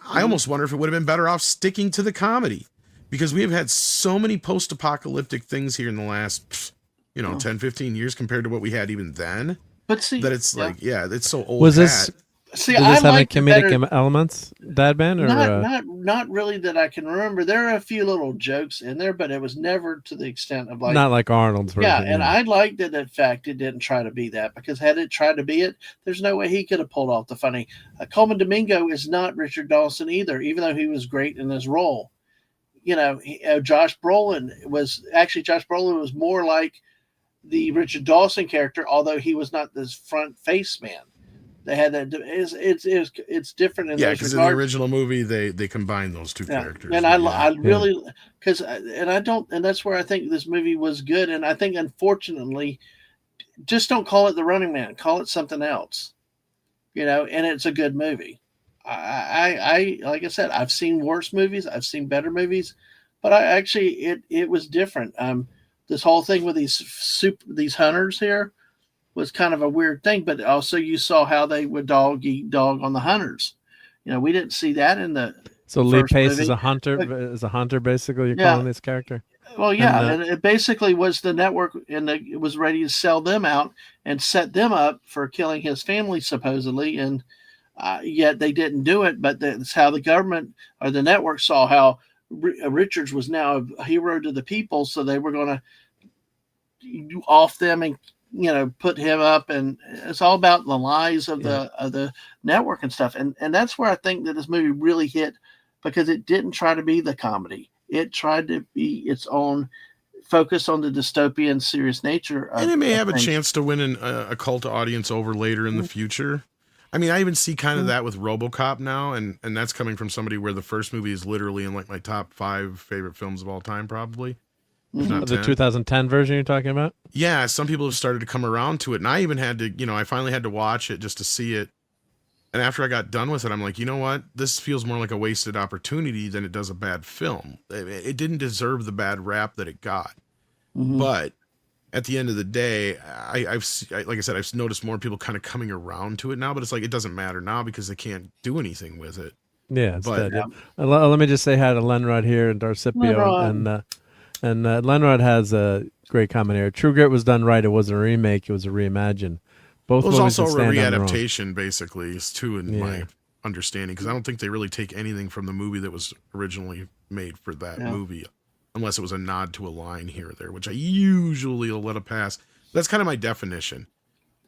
I almost wonder if it would have been better off sticking to the comedy, because we have had so many post-apocalyptic things here in the last, 10, 15 years compared to what we had even then. But see, that it's like, it's so old. Was this? Does this have any comedic elements, Dad Man? Or not really that I can remember. There are a few little jokes in there, but it was never to the extent of like, not like Arnold's version. Yeah, and I liked it. In fact, it didn't try to be that, because had it tried to be it, there's no way he could have pulled off the funny. Coleman Domingo is not Richard Dawson either, even though he was great in his role. Josh Brolin was more like the Richard Dawson character, although he was not this front face man. They had that. It's different in because in the original movie they combined those two characters. And I really, and that's where I think this movie was good. And I think, unfortunately, just don't call it The Running Man. Call it something else. And it's a good movie. I like I said, I've seen worse movies. I've seen better movies, but it was different. This whole thing with these hunters here was kind of a weird thing, but also you saw how they would dog eat dog on the hunters. We didn't see that in the. So Lee Pace movie. Is a hunter, basically. You're calling this character. Well, and it basically was the network, and it was ready to sell them out and set them up for killing his family supposedly, and yet they didn't do it. But that's how the government or the network saw how Richards was now a hero to the people, so they were going to off them and put him up, and it's all about the lies of the network and stuff. And that's where I think that this movie really hit, because it didn't try to be the comedy. It tried to be its own, focus on the dystopian serious nature. And it may have a chance to win a cult audience over later in the future. I mean, I even see kind of that with RoboCop now, and that's coming from somebody where the first movie is literally in like my top 5 favorite films of all time, probably. The 2010 version you're talking about? Yeah, some people have started to come around to it, and I even had to, I finally had to watch it just to see it. And after I got done with it, I'm like, you know what? This feels more like a wasted opportunity than it does a bad film. It didn't deserve the bad rap that it got. But at the end of the day, like I said, I've noticed more people kind of coming around to it now, but it's like, it doesn't matter now because they can't do anything with it. Yeah, it's dead. Yeah. Let me just say hi to Lenrod here and Darcipio, and Lenrod has a great comment here. True Grit was done right. It wasn't a remake. It was a reimagine. Both. It was also a readaptation, basically, is too, in my understanding, because I don't think they really take anything from the movie that was originally made for that movie, unless it was a nod to a line here or there, which I usually will let it pass. That's kind of my definition.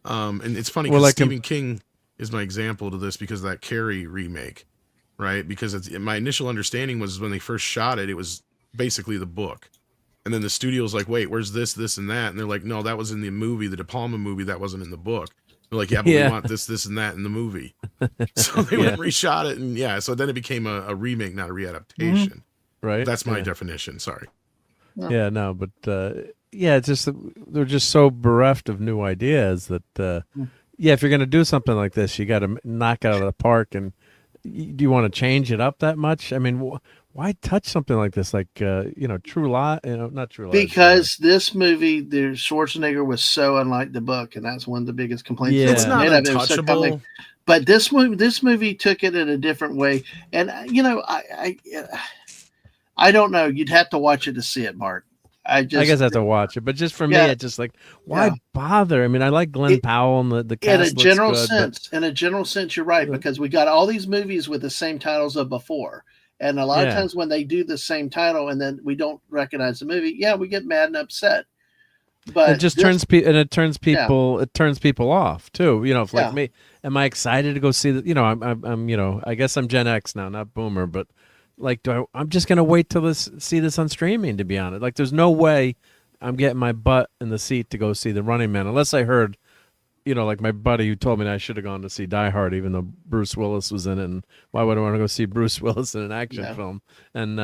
And it's funny because Stephen King is my example to this because of that Carrie remake, right? Because my initial understanding was when they first shot it, it was basically the book. And then the studio's like, wait, where's this, and that? And they're like, no, that was in the movie, the De Palma movie, that wasn't in the book. They're like, yeah, but we want this, and that in the movie. So they went and reshot it, and so then it became a remake, not a readaptation. Right. That's my definition. Sorry. Yeah, no, but it's just they're just so bereft of new ideas that if you're gonna do something like this, you got to knock it out of the park. And do you want to change it up that much? I mean, why touch something like this? Like True Lies, not True Lies. Because this movie, the Schwarzenegger was so unlike the book, and that's one of the biggest complaints. Yeah. It's not untouchable. But this movie took it in a different way, and I don't know. You'd have to watch it to see it, Mark. I guess I have to watch it, but just for me, it's just like, why bother? I mean, I like Glenn Powell and the cast. In a general sense, you're right, because we got all these movies with the same titles of before, and a lot of times when they do the same title and then we don't recognize the movie, we get mad and upset. But it just turns people off too. If like me, am I excited to go see the? I'm I guess I'm Gen X now, not Boomer, but. Like, I'm just going to wait till see this on streaming, to be honest. Like, there's no way I'm getting my butt in the seat to go see The Running Man, unless I heard, like my buddy who told me that I should have gone to see Die Hard, even though Bruce Willis was in it. And why would I want to go see Bruce Willis in an action film? And,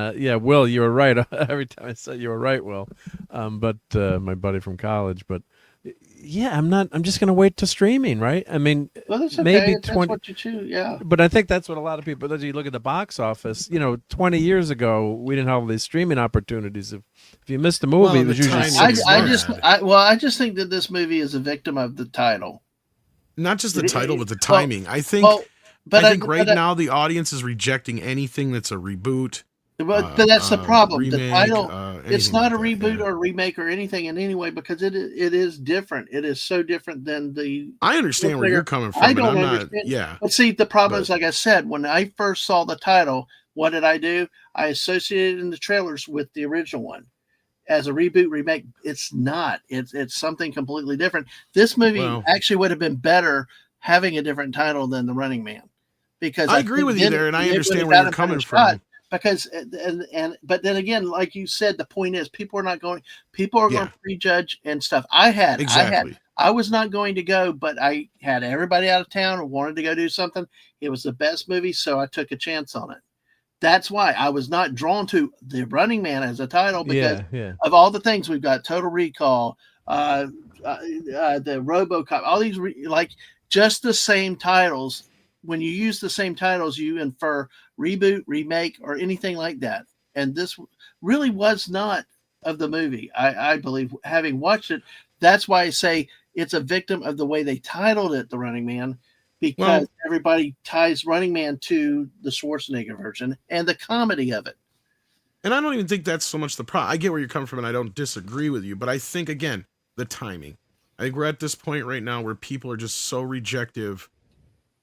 Will, you were right. Every time I said you were right, Will. But my buddy from college. But, I'm just going to wait to streaming, right? I mean, that's okay. Maybe that's what you choose, But I think that's what a lot of people, as you look at the box office, 20 years ago, we didn't have all these streaming opportunities. If you missed a movie, it was usually I just think that this movie is a victim of the title. Not just the title, but the timing. I think right now the audience is rejecting anything that's a reboot. But that's the problem. Remake, the title, it's not a reboot or a remake or anything in any way, because it is different. It is so different than the. I understand where you're coming from. I don't understand. But see, the problem is, like I said, when I first saw the title, what did I do? I associated in the trailers with the original one as a reboot, remake. It's not. It's something completely different. This movie actually would have been better having a different title than The Running Man, because I agree with you there, and I understand where you're coming from. Because but then again, like you said, the point is people are going to prejudge and stuff. I was not going to go, but I had everybody out of town who wanted to go do something. It was the best movie, so I took a chance on it. That's why I was not drawn to The Running Man as a title, because of all the things we've got: Total Recall, the RoboCop, all these just the same titles. When you use the same titles, you infer reboot, remake, or anything like that. And this really was not of the movie. I believe, having watched it, that's why I say it's a victim of the way they titled it, The Running Man, because everybody ties Running Man to the Schwarzenegger version and the comedy of it. And I don't even think that's so much the problem. I get where you're coming from, and I don't disagree with you. But I think, again, the timing. I think we're at this point right now where people are just so rejective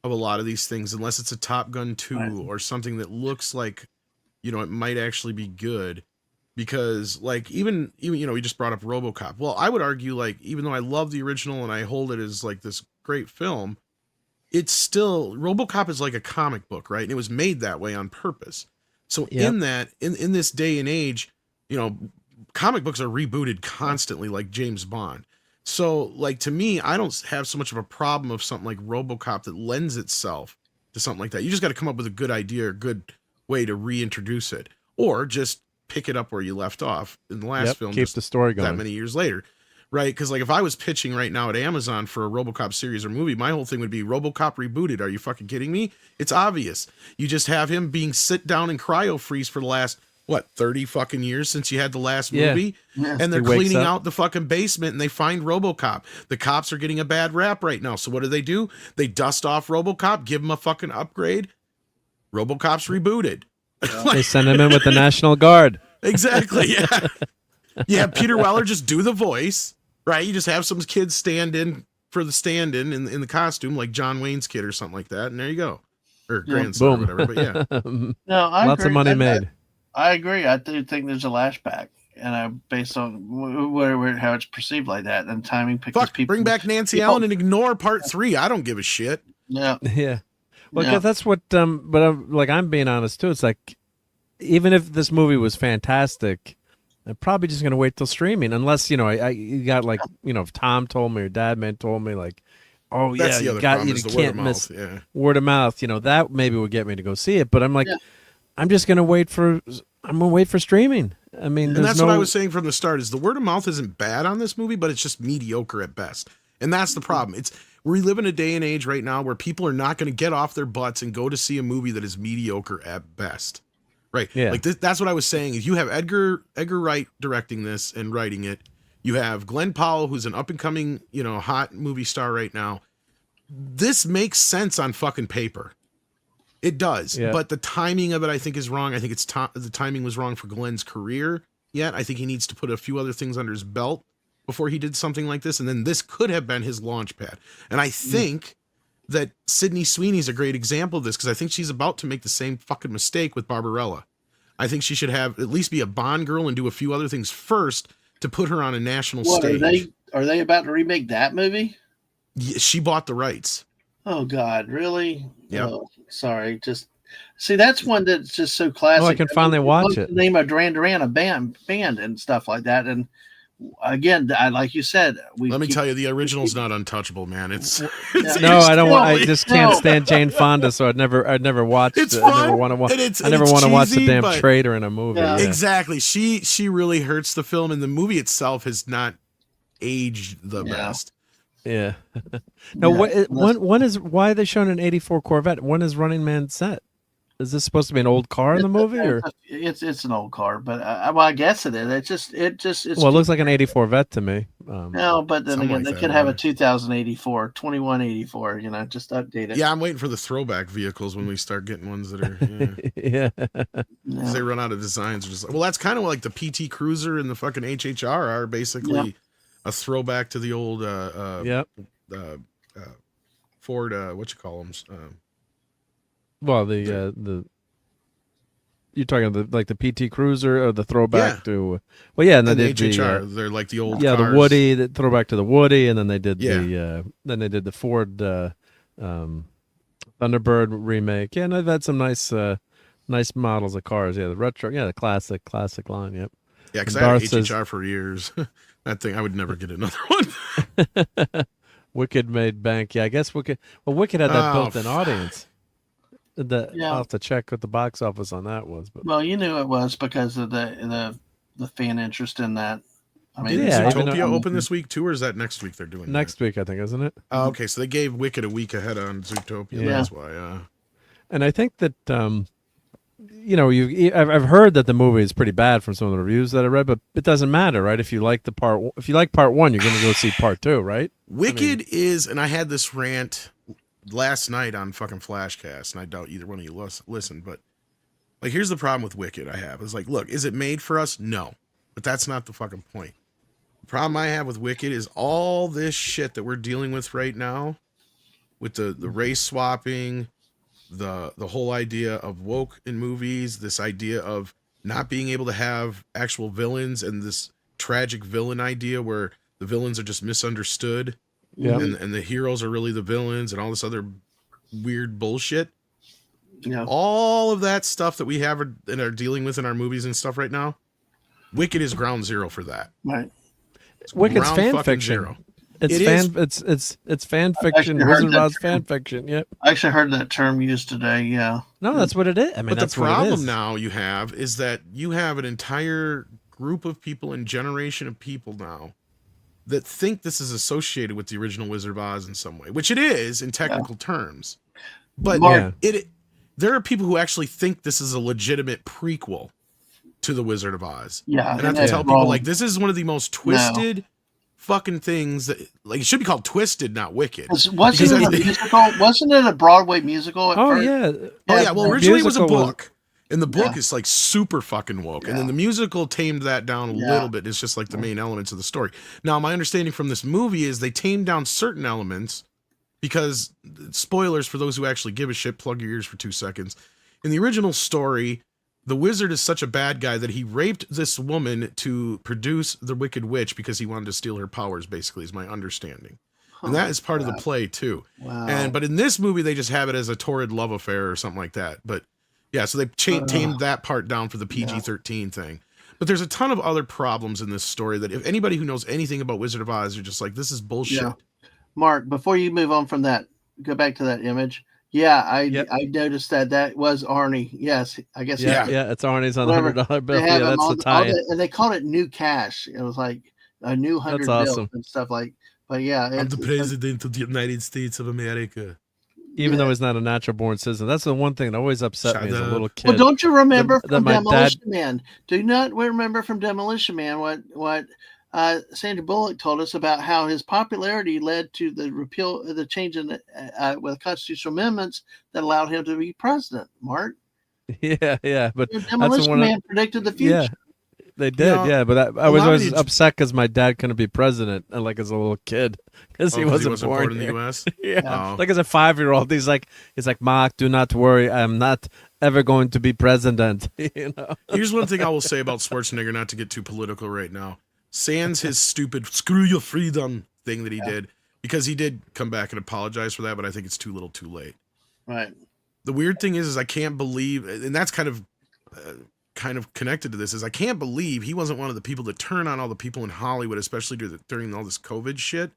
of a lot of these things, unless it's a Top Gun 2 or something that looks like, it might actually be good. Because even we just brought up RoboCop. Well, I would argue, even though I love the original and I hold it as this great film, it's still, RoboCop is like a comic book, right? And it was made that way on purpose. So in this day and age, comic books are rebooted constantly, like James Bond. So, to me, I don't have so much of a problem of something like RoboCop that lends itself to something like that. You just got to come up with a good idea or good way to reintroduce it, or just pick it up where you left off in the last film. Keep the story going that many years later, right? Because if I was pitching right now at Amazon for a RoboCop series or movie, my whole thing would be RoboCop rebooted. Are you fucking kidding me? It's obvious. You just have him being sit down and cryo freeze for the last what, 30 fucking years since you had the last movie? Yeah. And they're He wakes cleaning up. out the fucking basement and they find RoboCop. The cops are getting a bad rap right now. So what do? They dust off RoboCop, give him a fucking upgrade. RoboCop's rebooted. They send him in with the National Guard. Exactly, yeah. You have Peter Weller just do the voice, right? You just have some kids stand in for the stand-in in the costume, like John Wayne's kid or something like that, and there you go. Or grandson Boom. or whatever, but yeah. No, I Lots agree. of money made. I agree. I do think there's a lashback, and based on how it's perceived like that, and timing. Fuck, bring back Nancy Allen and ignore part 3. I don't give a shit. Yeah. Yeah. Well, Yeah. 'cause that's what. But I'm being honest too. It's like, even if this movie was fantastic, I'm probably just gonna wait till streaming, unless you got like if Tom told me or Dad Man told me like, oh That's yeah, the you other got problem you is the can't word of miss mouth, yeah. word of mouth. That maybe would get me to go see it. But I'm like, I'm just gonna wait for streaming. I mean, And that's what I was saying from the start, is the word of mouth isn't bad on this movie, but it's just mediocre at best. And that's the problem. We live in a day and age right now where people are not going to get off their butts and go to see a movie that is mediocre at best. Right. Yeah. Like that's what I was saying, is you have Edgar Wright directing this and writing it. You have Glenn Powell, who's an up and coming, hot movie star right now. This makes sense on fucking paper. It does. Yeah. But the timing of it, I think, is wrong. I think the timing was wrong for Glenn's career yet. I think he needs to put a few other things under his belt before he did something like this. And then this could have been his launch pad. And I think that Sydney Sweeney's a great example of this, because I think she's about to make the same fucking mistake with Barbarella. I think she should have at least be a Bond girl and do a few other things first to put her on a national stage. Are they about to remake that movie? Yeah, she bought the rights. Oh God, really? Yeah. Oh, sorry. Just see, that's one that's just so classic. I can finally watch it. The name of Duran Duran, a band and stuff like that. And again, like you said, Let me tell you, the original's not untouchable, man. It's no, I don't want. I just can't stand Jane Fonda, so I'd never watched. It's it. fun. I never want to watch. And I never want to watch the cheesy, damn but- traitor in a movie. Yeah. Yeah. Exactly. She really hurts the film, and the movie itself has not aged the best. Yeah. No. Why are they showing an '84 Corvette? When is Running Man set? Is this supposed to be an old car in the movie, or it's an old car? But I guess it is. It's it looks like an '84 Vet to me. no, but then Something again, like they that, could have a yeah. 2084, 2184. Just update it. Yeah, I'm waiting for the throwback vehicles when we start getting ones that are. Yeah. Yeah. 'Cause they run out of designs. Well, that's kind of like the PT Cruiser and the fucking HHR are basically a throwback to the old Yep. Ford. What you call them? Well, the you're talking the PT Cruiser or the throwback to and And they the did HHR. the They're like the old. the cars. Woody, the throwback to the Woody, and then they did Yeah. the Ford Thunderbird remake. Yeah, and they've had some nice models of cars. Yeah, the retro, the classic line. Yep. Yeah, because And I had Darth says- HHR for years. That thing, I would never get another one. Wicked made bank. Yeah, I guess Wicked. Well, Wicked had that Oh, built-in audience. I'll have to check what the box office on that was. But Well, you knew it was because of the fan interest in that. I mean, Yeah, even Zootopia though- open this week too, or is that next week they're doing next week, I think, isn't it? that? Oh, okay, so they gave Wicked a week ahead on Zootopia. Yeah. That's why. And I think that I've heard that the movie is pretty bad from some of the reviews that I read, but it doesn't matter, right? If you like part one, you're going to go see part two, right? Wicked is, and I had this rant last night on fucking Flashcast, and I doubt either one of you listen, but like, here's the problem with Wicked I have. It's like, look, is it made for us? No. But that's not the fucking point. The problem I have with Wicked is all this shit that we're dealing with right now, with the race swapping, the whole idea of woke in movies, this idea of not being able to have actual villains, and this tragic villain idea where the villains are just misunderstood. Yeah. And the heroes are really the villains, and all this other weird bullshit. Yeah. All of that stuff that we have and are dealing with in our movies and stuff right now, Wicked is ground zero for that. Right. Wicked's Ground fan fucking fiction. zero. It's It fan. is- It's fan fiction. actually heard Wizard of that Oz term. fan fiction. Yep. I actually heard that term used today. Yeah. No, that's what it is. I mean, But the that's what it problem is. now you have is that you have an entire group of people and generation of people now that think this is associated with the original Wizard of Oz in some way, which it is in technical terms. But Mark- there are people who actually think this is a legitimate prequel to the Wizard of Oz. Yeah, and I have to tell people like this is one of the most twisted fucking things that like it should be called Twisted, not Wicked. Wasn't it a musical? Wasn't it a Broadway musical? At first? Yeah. Well, originally it was a book. And the book is like super fucking woke. And then the musical tamed that down a little bit. It's just like the main elements of the story. Now, my understanding from this movie is they tamed down certain elements because, spoilers for those who actually give a shit, plug your ears for 2 seconds. In the original story, the wizard is such a bad guy that he raped this woman to produce the Wicked Witch because he wanted to steal her powers, basically, is my understanding. And that is part of the play, too. Wow. But in this movie, they just have it as a torrid love affair or something like that. But yeah, so they tamed that part down for the PG-13 thing. But there's a ton of other problems in this story that if anybody who knows anything about Wizard of Oz, you're just like, this is bullshit. Yeah. Mark, before you move on from that, go back to that image. Yeah, I noticed that was Arnie. Yes, I guess. Yeah, it's Arnie's on the $100 bill. Yeah, that's the tie-in. And they called it new cash. It was like a new $100 bill and stuff like. But yeah, I'm the president of the United States of America. Even though he's not a natural born citizen. That's the one thing that always upset me as a little kid. Well, don't you remember from Demolition Man? Do you not remember from Demolition Man what Sandra Bullock told us about how his popularity led to the change in with constitutional amendments that allowed him to be president, Mark? Yeah. But Demolition Man predicted the future. Yeah. They did, but I was always upset because my dad couldn't be president, like as a little kid, because he wasn't born in the U.S. Like as a 5-year-old, he's like, Mark, do not worry, I am not ever going to be president. Here's one thing I will say about Schwarzenegger, not to get too political right now. Sans his stupid "screw your freedom" thing that he did, because he did come back and apologize for that, but I think it's too little, too late. Right. The weird thing is I can't believe, and that's kind of connected to this, is I can't believe he wasn't one of the people that turn on all the people in Hollywood, especially during all this COVID shit,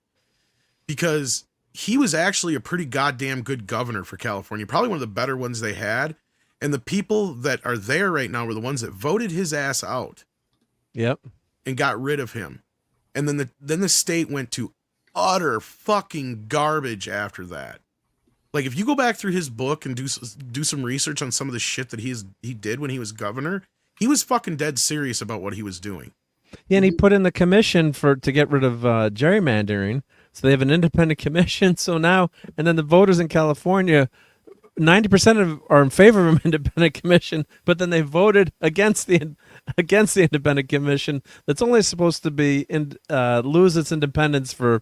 because he was actually a pretty goddamn good governor for California, probably one of the better ones they had, and the people that are there right now were the ones that voted his ass out. Yep. And got rid of him. And then the state went to utter fucking garbage after that. Like, if you go back through his book and do some research on some of the shit that he did when he was governor, he was fucking dead serious about what he was doing. Yeah, and he put in the commission to get rid of gerrymandering. So they have an independent commission. So now, and then the voters in California, 90% are in favor of an independent commission, but then they voted against the independent commission that's only supposed to be lose its independence for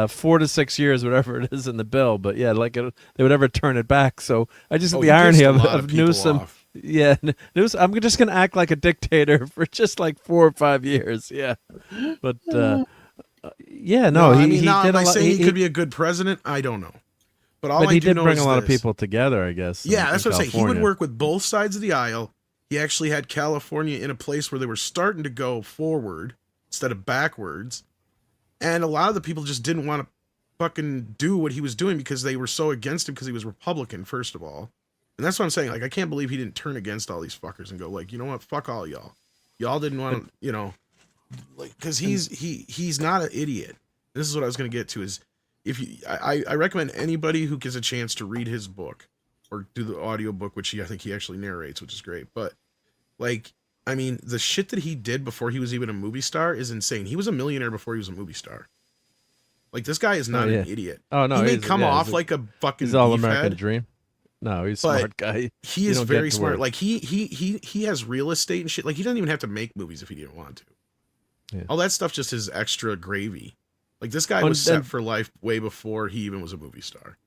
4 to 6 years, whatever it is in the bill. But yeah, like they would ever turn it back. So I just the irony of Newsom. Off. Yeah, Newsom. I'm just gonna act like a dictator for just like 4 or 5 years. Yeah, but yeah, no, he did am I saying he could be a good president? I don't know. But he did bring a lot of people together, I guess. Yeah, that's what I'm saying. He would work with both sides of the aisle. He actually had California in a place where they were starting to go forward instead of backwards. And a lot of the people just didn't want to fucking do what he was doing because they were so against him because he was Republican, first of all. And that's what I'm saying. Like, I can't believe he didn't turn against all these fuckers and go, like, you know what? Fuck all y'all. Y'all didn't want to, like, because he's not an idiot. This is what I was going to get to is, I recommend anybody who gets a chance to read his book or do the audio book, which I think he actually narrates, which is great. But like, I mean, the shit that he did before he was even a movie star is insane. He was a millionaire before he was a movie star. Like, this guy is not an idiot. Oh no, he may come off like a fucking he's all American dream. No, he's a smart guy. He is very smart. Like he has real estate and shit. Like, he doesn't even have to make movies if he didn't want to. Yeah. All that stuff just is extra gravy. Like, this guy was set for life way before he even was a movie star.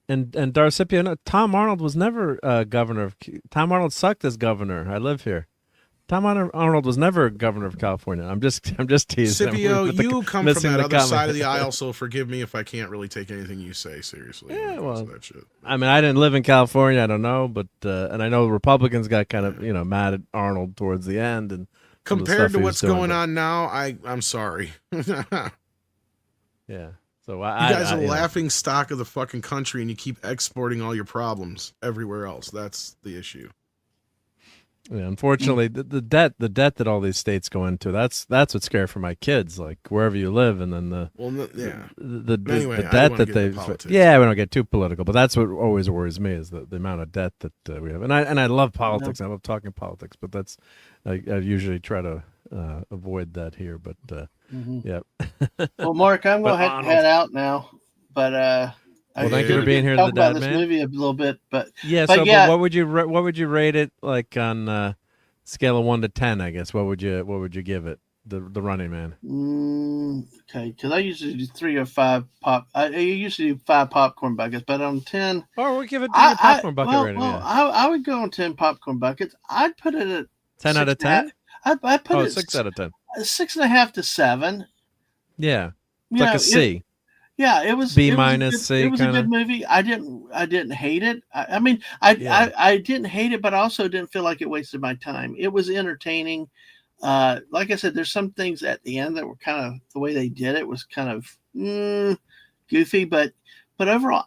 And Darcipio, Tom Arnold was never governor. Tom Arnold sucked as governor. I live here. Tom Arnold was never governor of California. I'm just teasing. Scipio, you come from that other side of the aisle, so forgive me if I can't really take anything you say seriously. Yeah, well, that shit. I mean, I didn't live in California. I don't know, but and I know the Republicans got kind of mad at Arnold towards the end. And compared to what's going on now, I'm sorry. Yeah. So you guys are laughing stock of the fucking country, and you keep exporting all your problems everywhere else. That's the issue. Yeah, unfortunately, the debt that all these states go into, that's what's scary for my kids. Like wherever you live, and then the Anyway, the I debt don't wanna that get they into politics. yeah, we don't get too political, but that's what always worries me is the amount of debt that we have. And I love politics. I love talking politics, but that's I usually try to avoid that here. But yeah. Well, Mark, I'm But gonna head out now, but well, thank you for being here. Talk To the about Dad this Man. movie a little bit, but But what would you rate it like on scale of 1 to 10? I guess what would you give it? The Running Man. Okay, because I usually do 3 or 5 pop. I usually do 5 popcorn buckets, but on 10, or we give it your popcorn bucket rating. Well, I would go on 10 popcorn buckets. I'd put it at 10 out of 10. I put it 6 out of 10. 6.5 to 7. Yeah, it's like a C. Yeah, it was B minus C. It was a good movie. I didn't hate it. I mean, I didn't hate it, but I also didn't feel like it wasted my time. It was entertaining. Like I said, there's some things at the end that were kind of the way they did it was kind of goofy, but overall,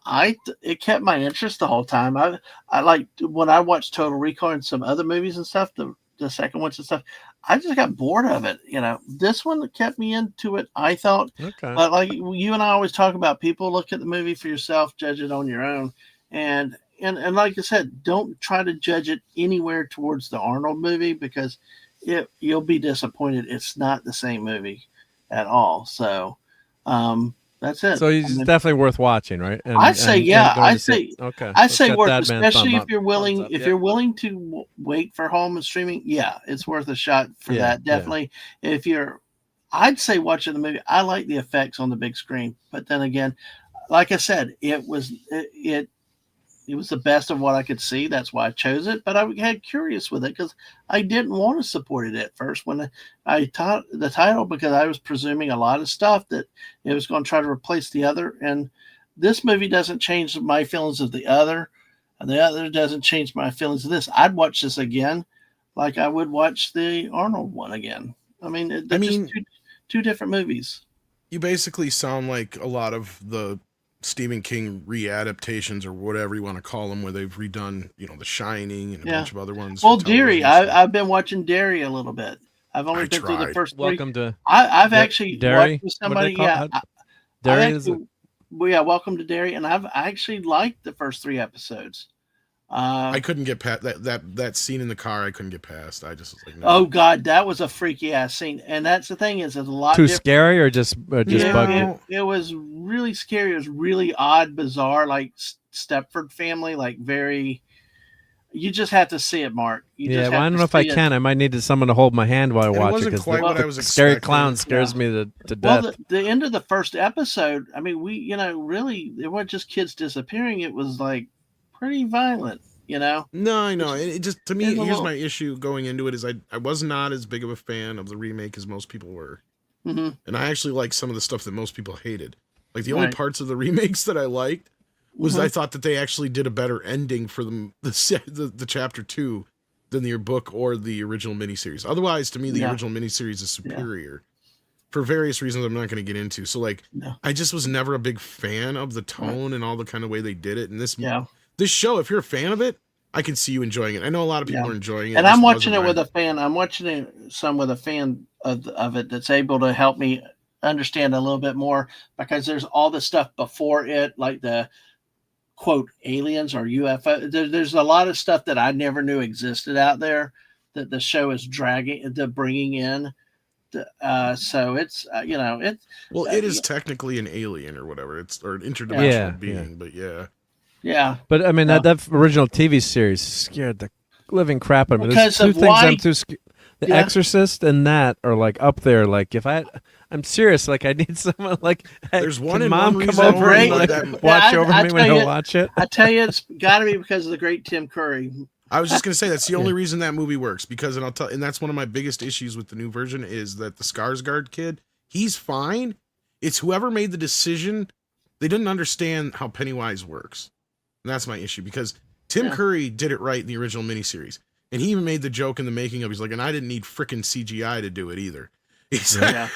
it kept my interest the whole time. I liked when I watched Total Recall and some other movies and stuff. The second ones and stuff, I just got bored of it. This one kept me into it. I thought, but like you and I always talk about, people look at the movie for yourself, judge it on your own, and like I said, don't try to judge it anywhere towards the Arnold movie because you'll be disappointed. It's not the same movie at all. So, that's it. So it's definitely worth watching, right? I say worth, especially if you're willing. If you're willing to wait for home and streaming, it's worth a shot for that. Definitely. Yeah. I'd say watching the movie. I like the effects on the big screen, but then again, like I said, it was the best of what I could see. That's why I chose it. But I had curious with it because I didn't want to support it at first when I taught the title, because I was presuming a lot of stuff that it was going to try to replace the other. And this movie doesn't change my feelings of the other, and the other doesn't change my feelings of this. I'd watch this again like I would watch the Arnold one again. I mean, they're just two different movies. You basically sound like a lot of the Stephen King readaptations or whatever you want to call them, where they've redone, The Shining and a bunch of other ones. Well, Derry, I've been watching Derry a little bit. I've only been through the first 3. Welcome to. I've actually Derry watched with somebody. Derry Welcome to Derry, and I actually liked the first 3 episodes. I couldn't get past that scene in the car. I couldn't get past. I just was like, no. Oh God, that was a freaky ass scene, and that's the thing is, it's a lot too different. Scary or just buggy. It was really scary. It was really odd, bizarre, like Stepford Family, like very. You just have to see it, Mark. I don't know if I can. I might need someone to hold my hand while I watch it, because the scary clown scares me to death. Well, the end of the first episode, I mean, really, it wasn't just kids disappearing. It was like pretty violent, No, I know. It just, to me, here's my issue going into it is I was not as big of a fan of the remake as most people were. Mm-hmm. And I actually like some of the stuff that most people hated. Like the only parts of the remakes that I liked was I thought that they actually did a better ending for the chapter 2 than the book or the original miniseries. Otherwise, to me, the original miniseries is superior for various reasons I'm not going to get into. So I just was never a big fan of the tone and all the kind of way they did it. And this show, if you're a fan of it, I can see you enjoying it. I know a lot of people are enjoying it. And I'm watching it with a fan. I'm watching it with a fan of it that's able to help me understand a little bit more, because there's all the stuff before it, like the quote aliens or UFO. There's a lot of stuff that I never knew existed out there that the show is bringing in. So it's it is technically an alien or whatever. It's or an interdimensional being, but yeah. But I mean that original TV series scared the living crap out of me. Because There's 2 things I'm too scared. The Yeah. Exorcist and that are like up there. Like if I'm serious. Like I need someone like. Hey, there's one can in Mom one come reason over and only like, that- watch over I me when tell I you- watch it. I tell you, it's got to be because of the great Tim Curry. I was just gonna say that's the only reason that movie works, because and that's one of my biggest issues with the new version is that the Skarsgård kid, he's fine. It's whoever made the decision, they didn't understand how Pennywise works. And that's my issue, because Tim Curry did it right in the original miniseries. And he even made the joke in the making of, he's like, and I didn't need frickin' CGI to do it either. He's and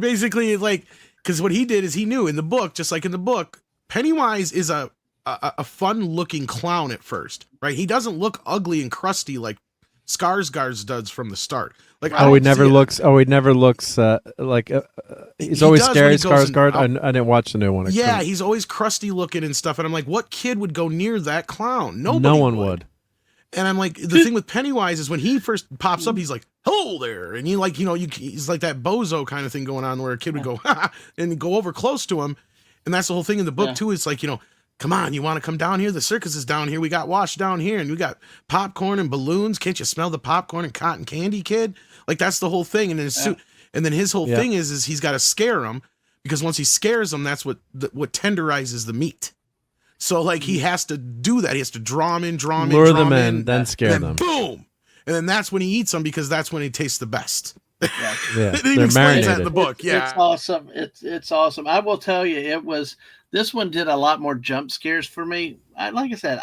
basically like, because what he did is he knew in the book, just like in the book, Pennywise is a fun looking clown at first, right? He doesn't look ugly and crusty like Skarsgård does from the start. Like, he never looks. He never looks like he's always scary. Skarsgård. I didn't watch the new one. Yeah, he's always crusty looking and stuff. And I'm like, what kid would go near that clown? Nobody. No one would. And I'm like, the thing with Pennywise is when he first pops up, he's like, "Hello there," and he's like that bozo kind of thing going on where a kid would go, "Ha," and go over close to him, and that's the whole thing in the book too. It's like, come on, you want to come down here? The circus is down here. We got washed down here, and we got popcorn and balloons. Can't you smell the popcorn and cotton candy, kid? Like, that's the whole thing. And then his whole thing is he's got to scare him, because once he scares them, that's what tenderizes the meat. So like he has to do that. He has to draw them in, lure them in, then scare them. Boom, and then that's when he eats them, because that's when he tastes the best. Yeah, he explains that in the book. It's awesome. It's awesome. I will tell you, this one did a lot more jump scares for me. Like I said,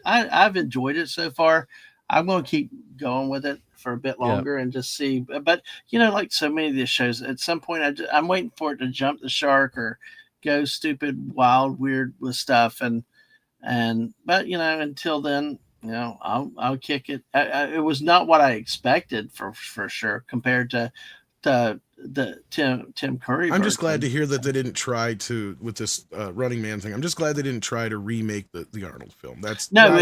I've enjoyed it so far. I'm going to keep going with it for a bit longer and just see. But like so many of these shows, at some point I'm waiting for it to jump the shark or go stupid, wild, weird with stuff. But until then, I'll kick it. It was not what I expected for sure compared to the Tim Curry. I'm just glad to hear that they didn't try to, with this Running Man thing. I'm just glad they didn't try to remake the Arnold film. I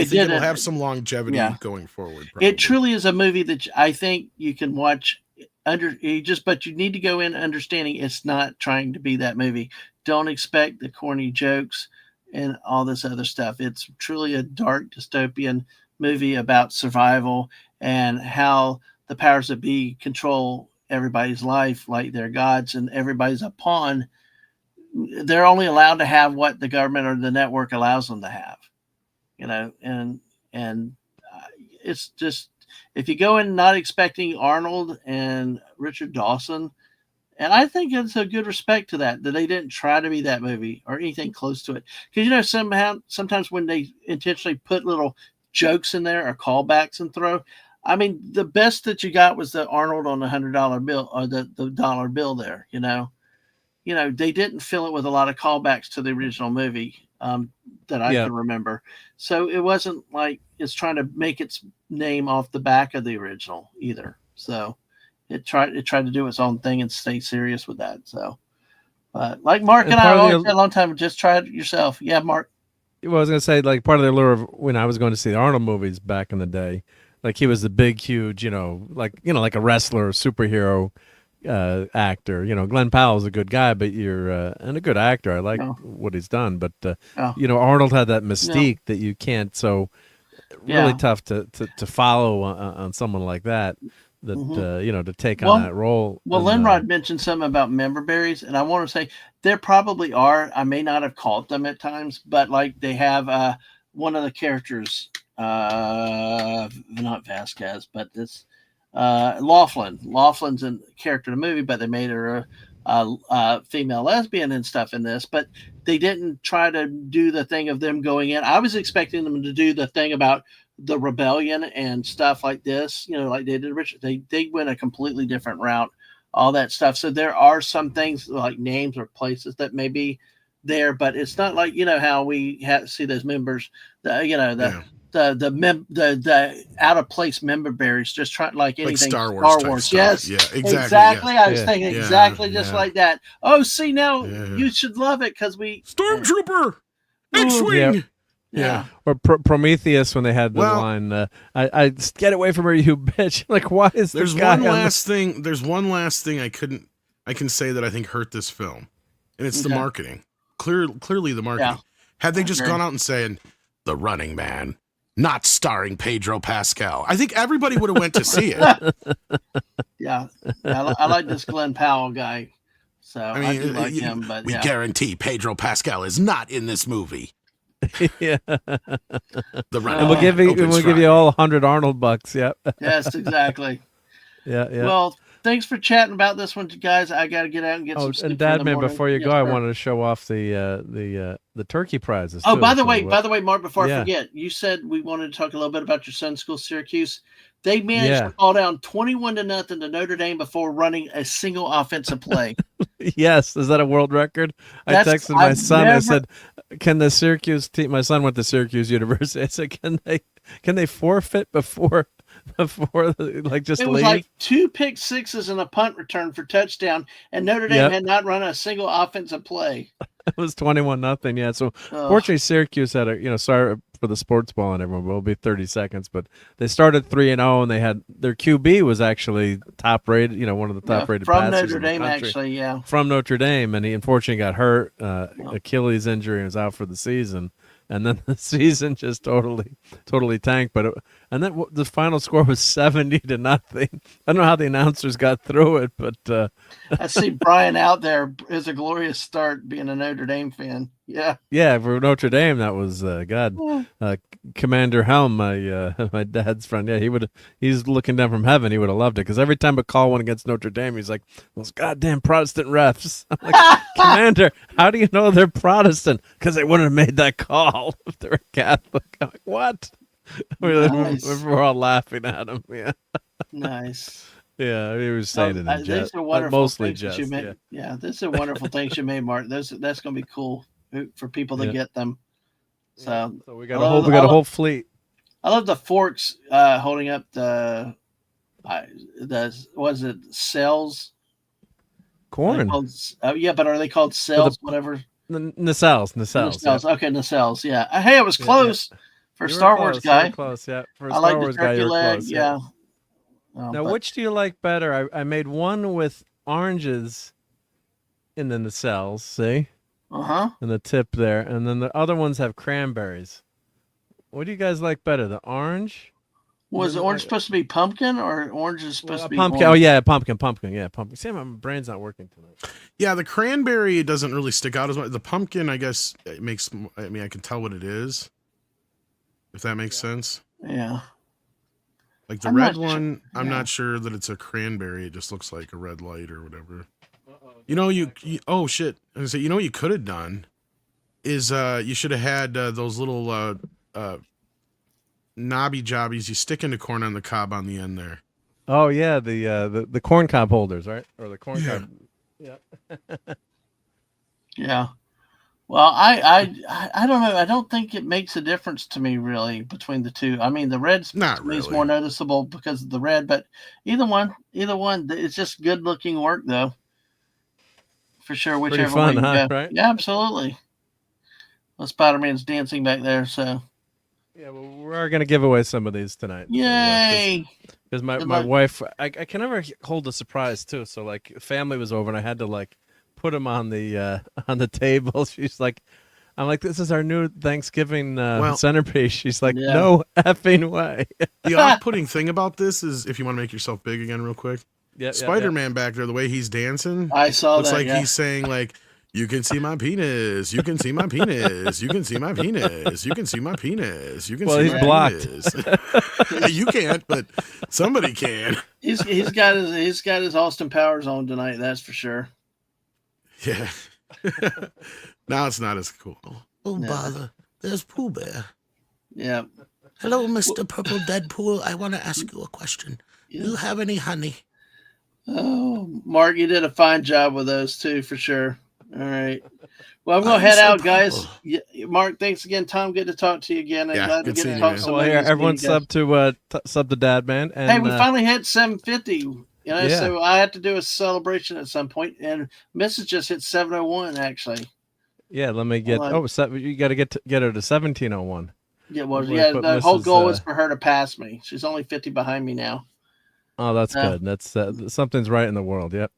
think it'll have some longevity going forward. Probably. It truly is a movie that I think you can watch but you need to go in understanding it's not trying to be that movie. Don't expect the corny jokes and all this other stuff. It's truly a dark dystopian movie about survival and how the powers that be control everybody's life like they're gods, and everybody's a pawn. They're only allowed to have what the government or the network allows them to have, and it's just, if you go in not expecting Arnold and Richard Dawson, and I think it's a good respect to that they didn't try to be that movie or anything close to it. Because, sometimes when they intentionally put little jokes in there or callbacks and throw, I mean, the best that you got was the Arnold on the $100 bill or the dollar bill there, they didn't fill it with a lot of callbacks to the original movie that I can remember. So it wasn't like it's trying to make its name off the back of the original either. So it tried to do its own thing and stay serious with that. So, but like Mark and I always said a long time, just try it yourself. Yeah, Mark. Well, I was gonna say, like, part of the allure of when I was going to see the Arnold movies back in the day, like he was the big, huge, like a wrestler, superhero actor. Glenn Powell's a good guy, but and a good actor. I like what he's done, but Arnold had that mystique that you can't. So really tough to follow on someone like that. To take on that role. Well, Linrod mentioned something about member berries, and I want to say there probably are. I may not have caught them at times, but like they have one of the characters, not Vasquez, but this Laughlin. Laughlin's a character in the movie, but they made her a female lesbian and stuff in this. But they didn't try to do the thing of them going in. I was expecting them to do the thing about the rebellion and stuff like this, like they did Richard. They went a completely different route, all that stuff. So there are some things like names or places that may be there, but it's not like how we see those members, the out of place member berries, just trying like anything like Star Wars. Yes, yeah, exactly. I was thinking exactly just like that. Oh, see now you should love it because we Stormtrooper, X-wing. Yeah. Or Prometheus when they had the line, I get away from her, you bitch. Like, why is there's one last thing? There's one last thing I can say that I think hurt this film, and it's the marketing. Clearly the marketing. Yeah. Had they just gone out and saying The Running Man, not starring Pedro Pascal, I think everybody would have went to see it. Yeah, I like this Glenn Powell guy, so I do like him. But we guarantee Pedro Pascal is not in this movie. Yeah, the Running and we'll give you all 100 Arnold bucks. Yep. Yes, exactly. Yeah. Well, thanks for chatting about this one, guys. I got to get out and get some sleep. And Dad, man, before you go, I wanted to show off the turkey prizes. Oh, by the way, Mark, before I forget, you said we wanted to talk a little bit about your son's school, Syracuse. They managed to fall down 21-0 to Notre Dame before running a single offensive play. Yes, is that a world record? I texted my son. I said, "Can the Syracuse team?" My son went to Syracuse University. I said, "Can they forfeit before before just it was leave. like 2 pick sixes and a punt return for touchdown, and Notre Dame had not run a single offensive play. It was 21-0. Yeah. So fortunately, Syracuse had sorry for the sports ball and everyone, but it'll be 30 seconds. But they started 3-0, and they had their QB was actually top rated. One of the top rated from passers Notre in the Dame, country. actually, yeah, from Notre Dame, and he unfortunately got hurt, Achilles injury, and was out for the season. And then the season just totally tanked. But and then the final score was 70-0. I don't know how the announcers got through it, but I see Brian out there. Is a glorious start being a Notre Dame fan. Yeah, yeah, for Notre Dame that was Commander Helm, my dad's friend. Yeah, he's looking down from heaven. He would have loved it because every time a call went against Notre Dame, he's like, those goddamn Protestant refs. I'm like, Commander, how do you know they're Protestant? Because they wouldn't have made that call if they were Catholic. I'm like, what? Nice. We're all laughing at him. Yeah, nice. Yeah, he was saying it in jest, these are wonderful mostly things jest. you made. Yeah, these are wonderful things you made, Mark. That's going to be cool for people to get them. So we got a whole fleet. I love the forks holding up the was it cells? Corn. Yeah, but are they called cells? Whatever. Nacelles. Nacelles. Okay, nacelles. Yeah. Hey, it was close for a Star Wars guy. Close. Yeah. For a I Star like Wars the turkey guy, leg. close, Yeah. Now, which do you like better? I made one with oranges in the nacelles. See. And the tip there, and then the other ones have cranberries. What do you guys like better, the orange? Was the orange supposed to be pumpkin, or orange is supposed to be pumpkin? orange? Oh yeah, pumpkin. Yeah, pumpkin. See, my brain's not working tonight. Yeah, the cranberry doesn't really stick out as much. The pumpkin, I guess, it makes. I mean, I can tell what it is. If that makes sense. Yeah. Like the red one, I'm not sure that it's a cranberry. It just looks like a red light or whatever. You oh shit! I was gonna say, what you could have done is you should have had those little knobby jobbies you stick into corn on the cob on the end there. Oh yeah, the corn cob holders, right? Or the corn cob. Yeah. Yeah. Well, I don't know. I don't think it makes a difference to me really between the two. I mean, the red's not really. Is more noticeable because of the red, but either one, it's just good looking work though. For sure, whichever fun, way you huh? go. Right? Yeah, absolutely. Well, Spider-Man's dancing back there, so. Yeah, well, we're gonna give away some of these tonight. Yay! Because my wife, I can never hold a surprise too. So like, family was over and I had to put them on the table. She's like, I'm like, this is our new Thanksgiving centerpiece. She's like, no effing way. The off-putting thing about this is, if you want to make yourself big again real quick. Yeah, Spider-Man back there, the way he's dancing, I saw looks that. like he's saying you can see my penis, you can see my penis, you can see my penis, you can see my penis, you can see my blocked. penis. You can't, but somebody can. He's got his Austin Powers on tonight. That's for sure. Yeah. Now it's not as cool. Oh bother! There's Pooh Bear. Yeah. Hello, Mr. Purple Deadpool. I want to ask you a question. Do you have any honey? Oh, Mark, you did a fine job with those too, for sure. All right. Well, I'm going to head out, guys. Yeah, Mark, thanks again. Tom, good to talk to you again. I'm glad to get to talk to somebody. Well, here, everyone sub to Dad Man. And, hey, we finally hit 750. So I had to do a celebration at some point, and Mrs. just hit 701 actually. Yeah, let me get. You got to get her to 1701. Yeah, well, the whole goal is for her to pass me. She's only 50 behind me now. Oh, that's good. That's something's right in the world. Yep.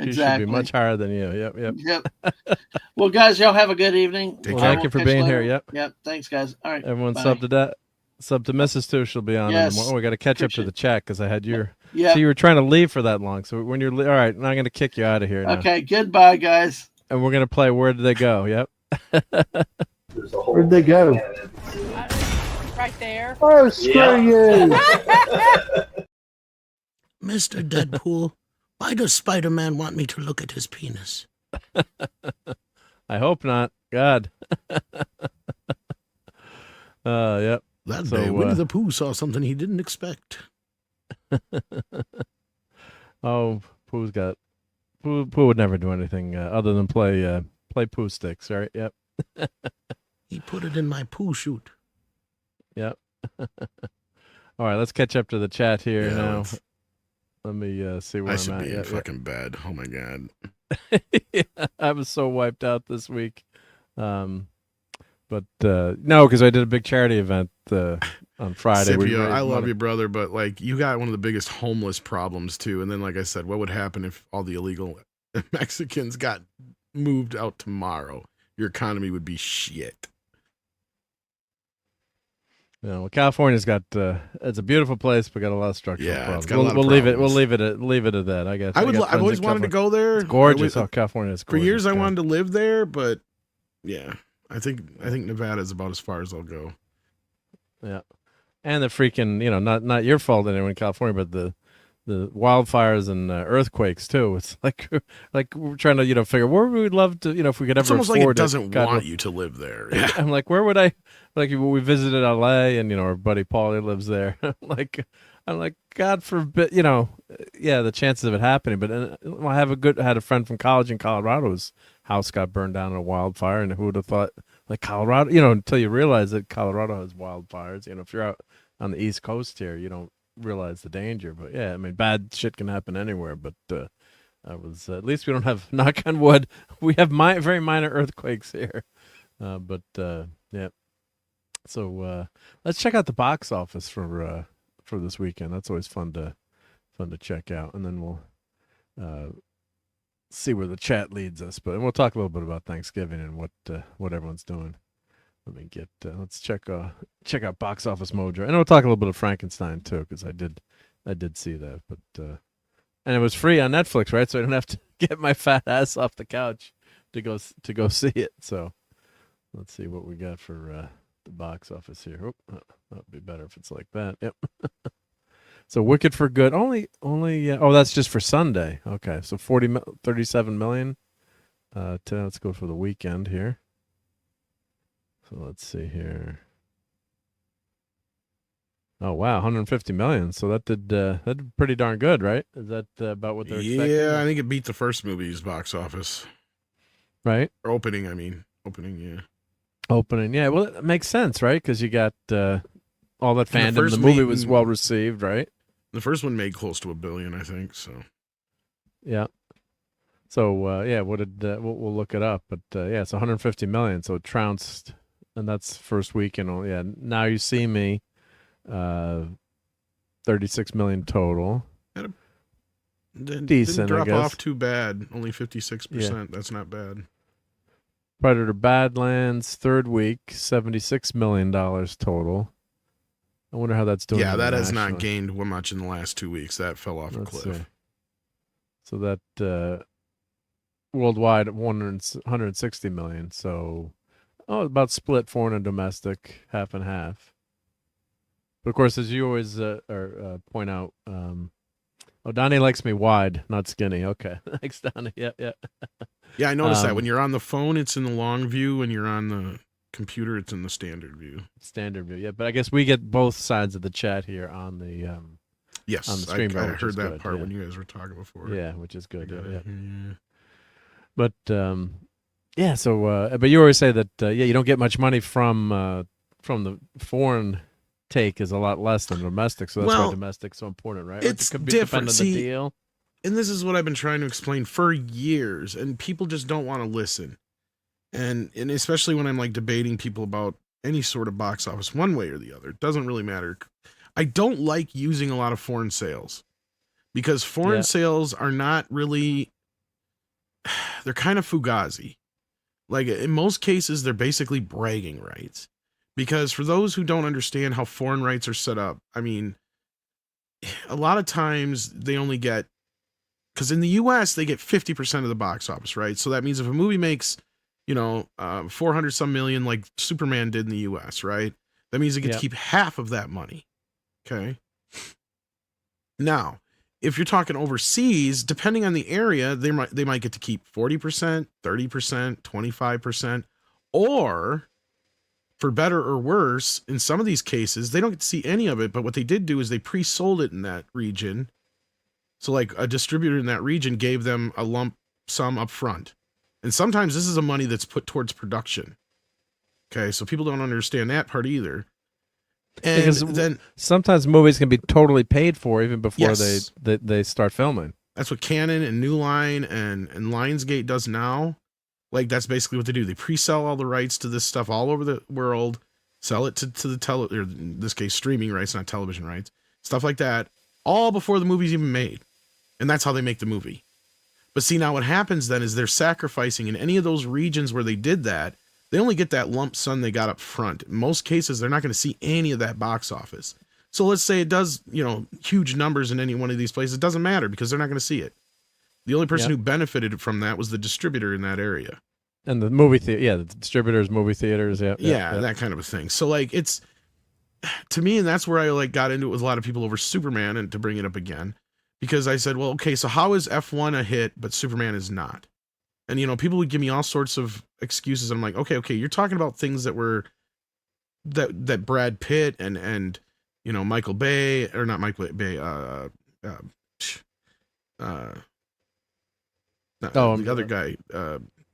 She should be much higher than you. Yep. Well, guys, y'all have a good evening. Thank you for being here. Yep. Thanks, guys. All right. Everyone sub to that. Sub to Mrs. too. She'll be on in the morning. We got to catch up to the chat because I had your. Yeah. So you were trying to leave for that long. So when you're all right, now I'm going to kick you out of here. Now. Okay. Goodbye, guys. And we're going to play Where Did They Go? Yep. Where'd they go? Right there. Oh, screw you. Mr. Deadpool, why does Spider-Man want me to look at his penis? I hope not. God. Yep. That day, Winnie the Pooh saw something he didn't expect. Oh, Pooh would never do anything other than play Pooh sticks, right? Yep. He put it in my Pooh chute. Yep. All right, let's catch up to the chat here Yeah, now. Let me see where I I'm should at. be in fucking bed. Oh my god. Yeah, I was so wiped out this week. But no, because I did a big charity event on Friday. Scipio, I love you, brother, but like you got one of the biggest homeless problems too. And then, like I said, what would happen if all the illegal Mexicans got moved out tomorrow? Your economy would be shit. Yeah, well, California's got it's a beautiful place, but got a lot of structural problems. It's got a lot of we'll problems. leave it at that. I guess. I've always wanted to go there. It's gorgeous. California is gorgeous. For years, I wanted to live there, but yeah, I think Nevada is about as far as I'll go. Yeah, and the freaking not your fault anyway in California, but the wildfires and earthquakes too. It's like we're trying to figure where we would love to if we could ever. It's almost afford like it doesn't want you to live there. Yeah. I'm like, where would I? Like we visited LA and our buddy Paulie lives there. I'm like, God forbid, yeah, the chances of it happening. But I had a friend from college in Colorado. His house got burned down in a wildfire, and who would have thought like Colorado? Until you realize that Colorado has wildfires. If you're out on the East Coast here, you don't realize the danger. But yeah, I mean, bad shit can happen anywhere. But I was at least we don't have, knock on wood, we have very minor earthquakes here. But yeah. So let's check out the box office for this weekend. That's always fun to check out, and then we'll see where the chat leads us. But we'll talk a little bit about Thanksgiving and what everyone's doing. Let me get let's check out Box Office Mojo, and we'll talk a little bit of Frankenstein too, because I did see that. But and it was free on Netflix, right? So I don't have to get my fat ass off the couch to go see it. So let's see what we got for the box office here. That'd be better if it's like that. Yep. So Wicked for Good only oh, that's just for Sunday. Okay, so 37 million. Let's go for the weekend here. So let's see here. Oh wow, 150 million. So that did pretty darn good, right? Is that about what they're expecting? Yeah, I think it beat the first movie's box office. Right? Or opening, yeah. Opening, yeah. Well, it makes sense, right? Because you got all that fandom. The movie was well received, right? The first one made close to $1 billion, I think. So, yeah. So, yeah. What did we'll look it up? But yeah, it's 150 million. So it trounced, and that's first weekend. Yeah. Now You See Me, 36 million total. Decent. Didn't drop I guess. off too bad. Only 56%. Yeah. That's not bad. Predator Badlands, third week, $76 million total. I wonder how that's doing. Yeah, that has not gained much in the last 2 weeks. That fell off a cliff. See. So that worldwide, 160 million. So, about split foreign and domestic, half and half. But of course, as you always point out, Donnie likes me wide, not skinny. Okay, thanks, Donnie. Yeah. Yeah, I noticed that. When you're on the phone, it's in the long view. When you're on the computer, it's in the standard view. Standard view, yeah. But I guess we get both sides of the chat here on the yes, on the stream. I heard that part when you guys were talking before. Yeah, which is good. Yeah. But yeah. So, but you always say that you don't get much money from the foreign take is a lot less than domestic. So that's why domestic's so important, right? It's different. See, the deal. And this is what I've been trying to explain for years, and people just don't want to listen. And especially when I'm like debating people about any sort of box office one way or the other, it doesn't really matter. I don't like using a lot of foreign sales because foreign sales are not really, they're kind of fugazi. Like in most cases, they're basically bragging rights. Because for those who don't understand how foreign rights are set up, I mean, a lot of times they only get, because in the US, they get 50% of the box office, right? So that means if a movie makes, 400 some million like Superman did in the US, right? That means they get to keep half of that money. Okay. Now, if you're talking overseas, depending on the area, they might get to keep 40%, 30%, 25%, or for better or worse, in some of these cases, they don't get to see any of it, but what they did do is they pre-sold it in that region. So like a distributor in that region gave them a lump sum up front. And sometimes this is a money that's put towards production. Okay, so people don't understand that part either. And because then sometimes movies can be totally paid for even before Yes. they start filming. That's what Canon and New Line and Lionsgate does now. Like, that's basically what they do. They pre-sell all the rights to this stuff all over the world, sell it to the or in this case, streaming rights, not television rights, stuff like that, all before the movie's even made. And that's how they make the movie. But see, now what happens then is they're sacrificing in any of those regions where they did that, they only get that lump sum they got up front. In most cases, they're not going to see any of that box office. So let's say it does, huge numbers in any one of these places. It doesn't matter because they're not going to see it. The only person who benefited from that was the distributor in that area. And the movie theater, the distributors, movie theaters, yeah, that kind of a thing. So like it's, to me, and that's where I like got into it with a lot of people over Superman, and to bring it up again, because I said, well, okay, so how is F1 a hit, but Superman is not? And, people would give me all sorts of excuses. I'm like, okay, you're talking about things that were, that Brad Pitt and Michael Bay, or not Michael Bay, the other guy,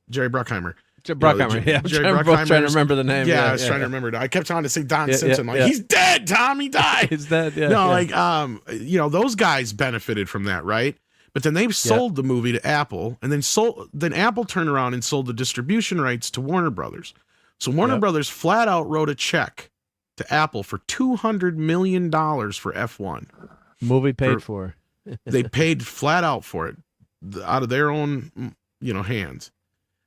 Jerry Bruckheimer. Bruckheimer, I'm trying to remember the name. Yeah, I was trying to remember it. I kept trying to say Don Simpson. He's dead, Tom. He died. He's dead. Yeah. No, those guys benefited from that, right? But then they've sold the movie to Apple, and then Apple turned around and sold the distribution rights to Warner Brothers. So Warner Brothers flat out wrote a check to Apple for $200 million for F1. Movie paid for. They paid flat out for it out of their own, hands.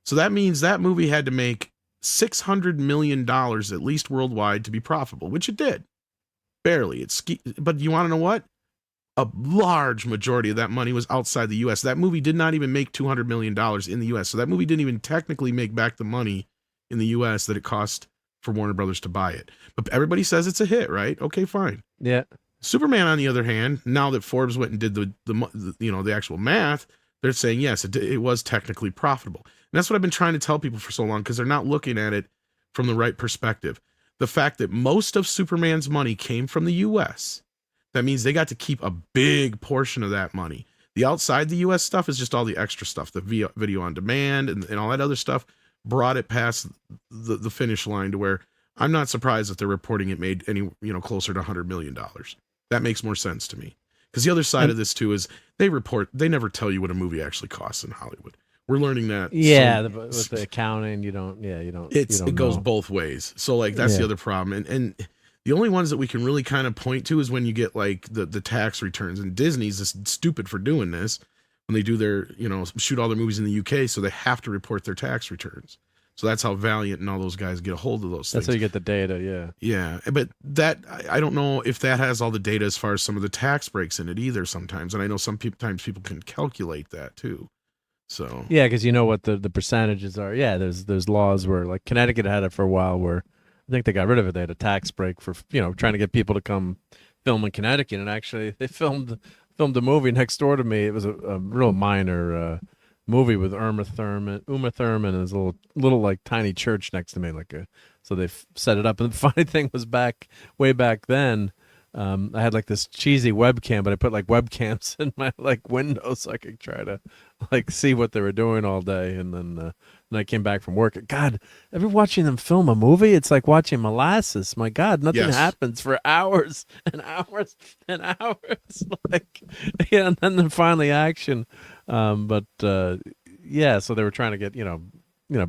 So that means that movie had to make $600 million at least worldwide to be profitable, which it did. Barely. But you want to know what? A large majority of that money was outside the U.S. That movie did not even make $200 million in the U.S. So that movie didn't even technically make back the money in the U.S. that it cost for Warner Brothers to buy it. But everybody says it's a hit, right? Okay, fine. Yeah. Superman, on the other hand, now that Forbes went and did the actual math, they're saying, yes, it was technically profitable. And that's what I've been trying to tell people for so long, because they're not looking at it from the right perspective. The fact that most of Superman's money came from the U.S., that means they got to keep a big portion of that money. The outside the U.S. stuff is just all the extra stuff, the video on demand and all that other stuff brought it past the finish line to where I'm not surprised that they're reporting it made any, closer to $100 million. That makes more sense to me. Because the other side of this too is they never tell you what a movie actually costs in Hollywood. We're learning that. Yeah, with the accounting, you don't. It goes both ways. So like that's the other problem. And the only ones that we can really kind of point to is when you get like the tax returns. And Disney's just stupid for doing this when they do their, shoot all their movies in the UK, so they have to report their tax returns. So that's how Valiant and all those guys get a hold of those things. That's how you get the data, yeah. Yeah, but that, I don't know if that has all the data as far as some of the tax breaks in it either sometimes. And I know sometimes people can calculate that too. So yeah, because you know what the percentages are. Yeah, there's laws where, like, Connecticut had it for a while where I think they got rid of it. They had a tax break for, trying to get people to come film in Connecticut. And actually they filmed a movie next door to me. It was a real minor movie with Uma Thurman and his little like tiny church next to me, so they set it up. And the funny thing was way back then, I had like this cheesy webcam, but I put like webcams in my like window so I could try to like see what they were doing all day. And then I came back from work. God, ever watching them film a movie? It's like watching molasses. My God, nothing happens for hours and hours and hours. And then finally action. So they were trying to get,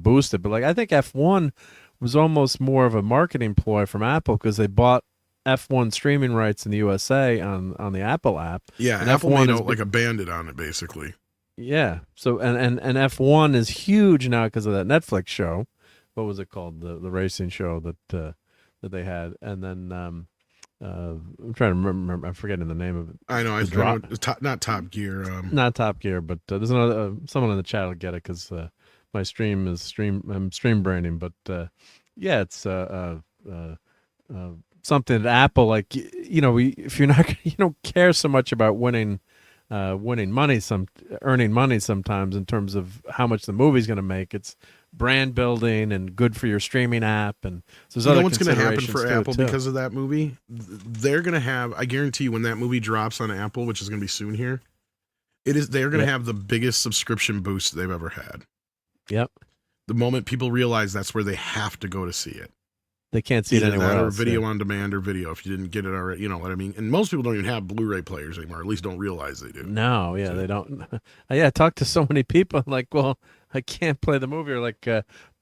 boosted. But like, I think F1 was almost more of a marketing ploy from Apple because they bought F1 streaming rights in the USA on the Apple app. Yeah, and Apple made like a bandit on it, basically. Yeah. So and F1 is huge now because of that Netflix show. What was it called? The racing show that they had. And then I'm trying to remember. I'm forgetting the name of it. I know. Not Top Gear. Not Top Gear, but there's another someone in the chat will get it because my I'm stream braining. But yeah, it's something that Apple, like, if you're not, you don't care so much about winning money, earning money sometimes in terms of how much the movie's going to make. It's brand building and good for your streaming app. And so there's other what's going to happen for Apple too. Because of that movie? They're going to have, I guarantee you, when that movie drops on Apple, which is going to be soon here, they're going to have the biggest subscription boost they've ever had. Yep. The moment people realize that's where they have to go to see it. They can't see it Either anywhere that or else. video on demand or video if you didn't get it already. You know what I mean? And most people don't even have Blu-ray players anymore. At least don't realize they do. No, yeah, they don't. I talked to so many people. like, well, I can't play the movie. Or like,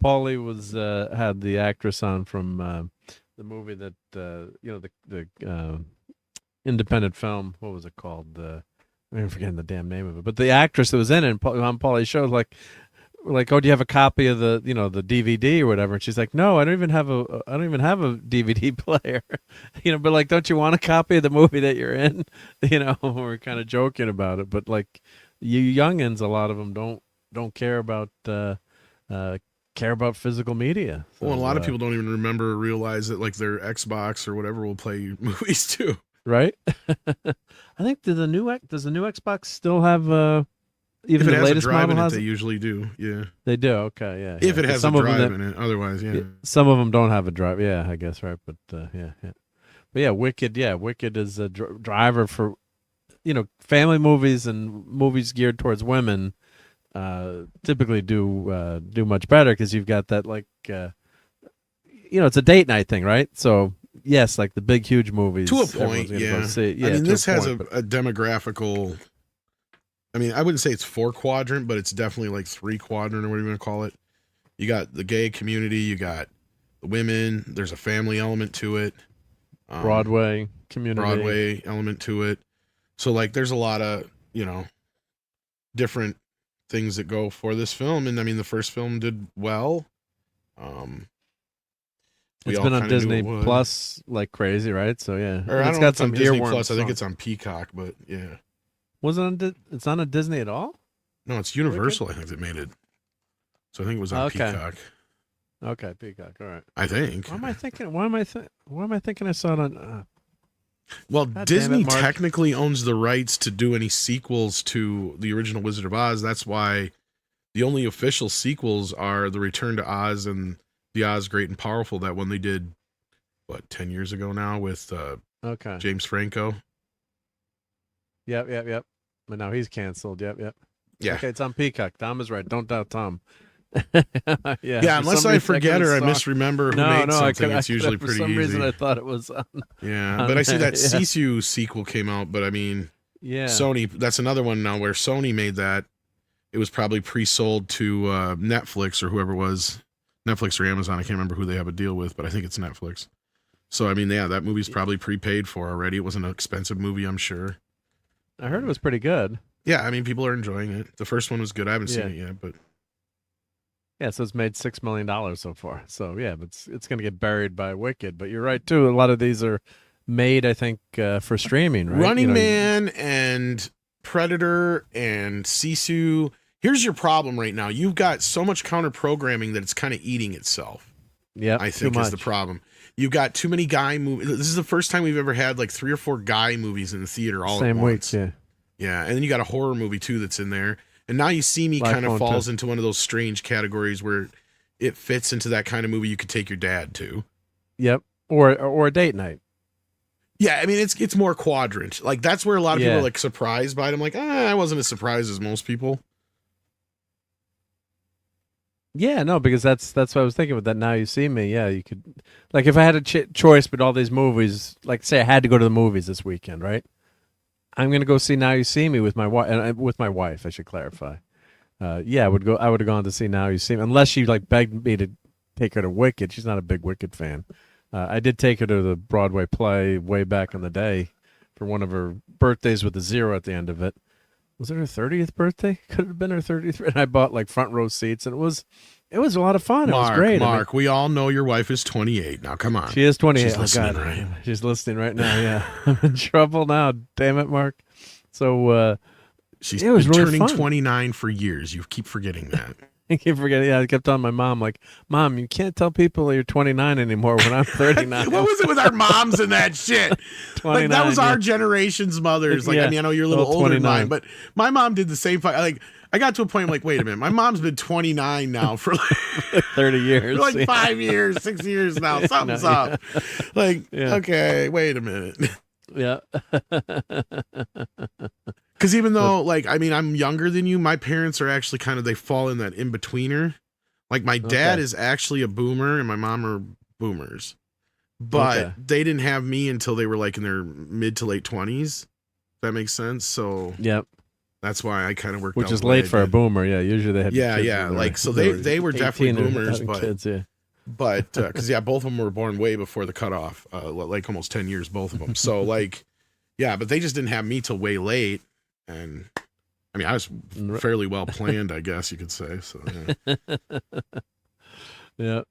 Paulie was had the actress on from the movie that the independent film. What was it called? I'm forgetting the damn name of it. But the actress that was in it on Paulie's show, like, oh, do you have a copy of the the DVD or whatever? And she's like, no, I don't even have a DVD player. But like, don't you want a copy of the movie that you're in? We're kind of joking about it, but like, you youngins, a lot of them don't care about physical media. So, well, a lot of people don't even remember or realize that like their Xbox or whatever will play movies too. Right? I think does the new Xbox still have even if it the has latest a drive model in it, has they usually do. Yeah, they do. Okay, yeah. If it has a drive in it, otherwise, yeah. Some of them don't have a drive. Yeah, I guess right. But yeah. But yeah, Wicked. Yeah, Wicked is a driver for family movies and movies geared towards women. Typically do much better because you've got that like it's a date night thing, right? So yes, like the big huge movies to a point. Yeah. I mean, this has a demographical. I mean, I wouldn't say it's 4 quadrant, but it's definitely like 3 quadrant or whatever you want to call it. You got the gay community, you got the women. There's a family element to it. Broadway community, element to it. So like, there's a lot of different things that go for this film, and I mean, the first film did well. It's been on Disney Plus like crazy, right? So yeah, or it's got some Disney earworms. Plus. I think it's on Peacock, but yeah. Was it on? It's not on Disney at all? No, it's Universal. Wicked? I think that made it. So I think it was on Peacock. Okay, Peacock. All right. I think. Why am I thinking I saw it on? Well, God Disney damn it, Mark. technically owns the rights to do any sequels to the original Wizard of Oz. That's why the only official sequels are The Return to Oz and The Oz Great and Powerful. That one they did, 10 years ago now with James Franco. Yep. But now he's canceled. Yep. Yeah. Okay, it's on Peacock. Tom is right. Don't doubt Tom. Yeah, unless I forget or I misremember who made something, it's usually pretty easy. For some reason, I thought it was on. Yeah, but I see that Sisu sequel came out, but I mean, Sony, that's another one now where Sony made that. It was probably pre-sold to Netflix or whoever it was, Netflix or Amazon. I can't remember who they have a deal with, but I think it's Netflix. So, I mean, yeah, that movie's probably prepaid for already. It wasn't an expensive movie, I'm sure. I heard it was pretty good. Yeah, I mean, people are enjoying it. The first one was good. I haven't seen it yet, but... Yeah, so it's made $6 million so far. So, yeah, but it's going to get buried by Wicked. But you're right, too. A lot of these are made, I think, for streaming, right? Running Man and Predator and Sisu. Here's your problem right now. You've got so much counter-programming that it's kind of eating itself. Yeah, I think is the problem. You've got too many guy movies. This is the first time we've ever had like 3 or 4 guy movies in the theater all at once. Same week, yeah. Yeah, and then you got a horror movie, too, that's in there. And Now You See Me kind of falls into one of those strange categories where it fits into that kind of movie you could take your dad to. Yep. Or a date night. Yeah, I mean, it's more quadrant. Like, that's where a lot of people are, like, surprised by it. I'm like, I wasn't as surprised as most people. Yeah, no, because that's what I was thinking with that Now You See Me. Yeah, you could... Like, if I had a choice with all these movies, like, say I had to go to the movies this weekend, right? I'm gonna go see Now You See Me with my wife. And with my wife, I should clarify. Yeah, I would have gone to see Now You See Me, unless she like begged me to take her to Wicked. She's not a big Wicked fan. I did take her to the Broadway play way back in the day for one of her birthdays with a 0 at the end of it. Was it her 30th birthday? Could have been her 30th. And I bought like front row seats, and it was a lot of fun. It was great. Mark, we all know your wife is 28. Now, come on. She is 28. She's listening, right? She's listening right now, yeah. I'm in trouble now. Damn it, Mark. So she's been really turning fun. 29 for years. You keep forgetting that. I keep forgetting. Yeah, I kept telling my mom, like, Mom, you can't tell people you're 29 anymore when I'm 39. What was it with our moms and that shit? Like, that was our generation's mothers. Like, I mean, I know you're a little older than mine, but my mom did the same. Like, I got to a point, I'm like, wait a minute. My mom's been 29 now for like 30 years. For like 5 years, 6 years now. Something's up. Like, okay, wait a minute. Yeah. Because even though, like, I mean, I'm younger than you, my parents are actually kind of, they fall in that in-betweener. Like, my dad is actually a boomer, and my mom are boomers, but they didn't have me until they were like in their mid to late 20s. If that makes sense. So yep. That's why I kind of worked. Which is late for a boomer. Yeah, usually they had. Yeah. Like so, they were definitely boomers, but kids, yeah. But because both of them were born way before the cutoff, like almost 10 years, both of them. So like, yeah, but they just didn't have me till way late, and I mean I was fairly well planned, I guess you could say. So yeah. Yeah.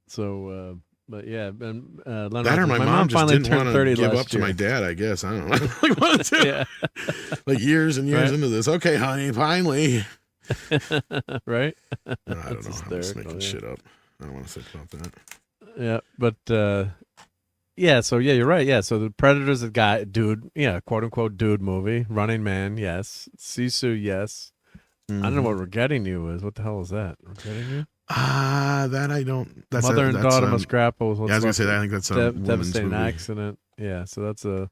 So. But yeah, and that or my mom just didn't want to give up to my dad. I guess I don't know. Like, wanted to, like years and years into this. Okay, honey, finally. Right? No, I don't know. I'm just making shit up. I don't want to think about that. Yeah, but yeah. So yeah, you're right. Yeah, so the Predator's a guy, dude. Yeah, quote unquote dude movie. Running Man, yes. Sisu, yes. I don't know what We're Getting You is. What the hell is that? We're Getting You. That I don't. That's Mother and daughter must grapple with I was gonna say that. I think that's a devastating movie. accident. Yeah, so that's a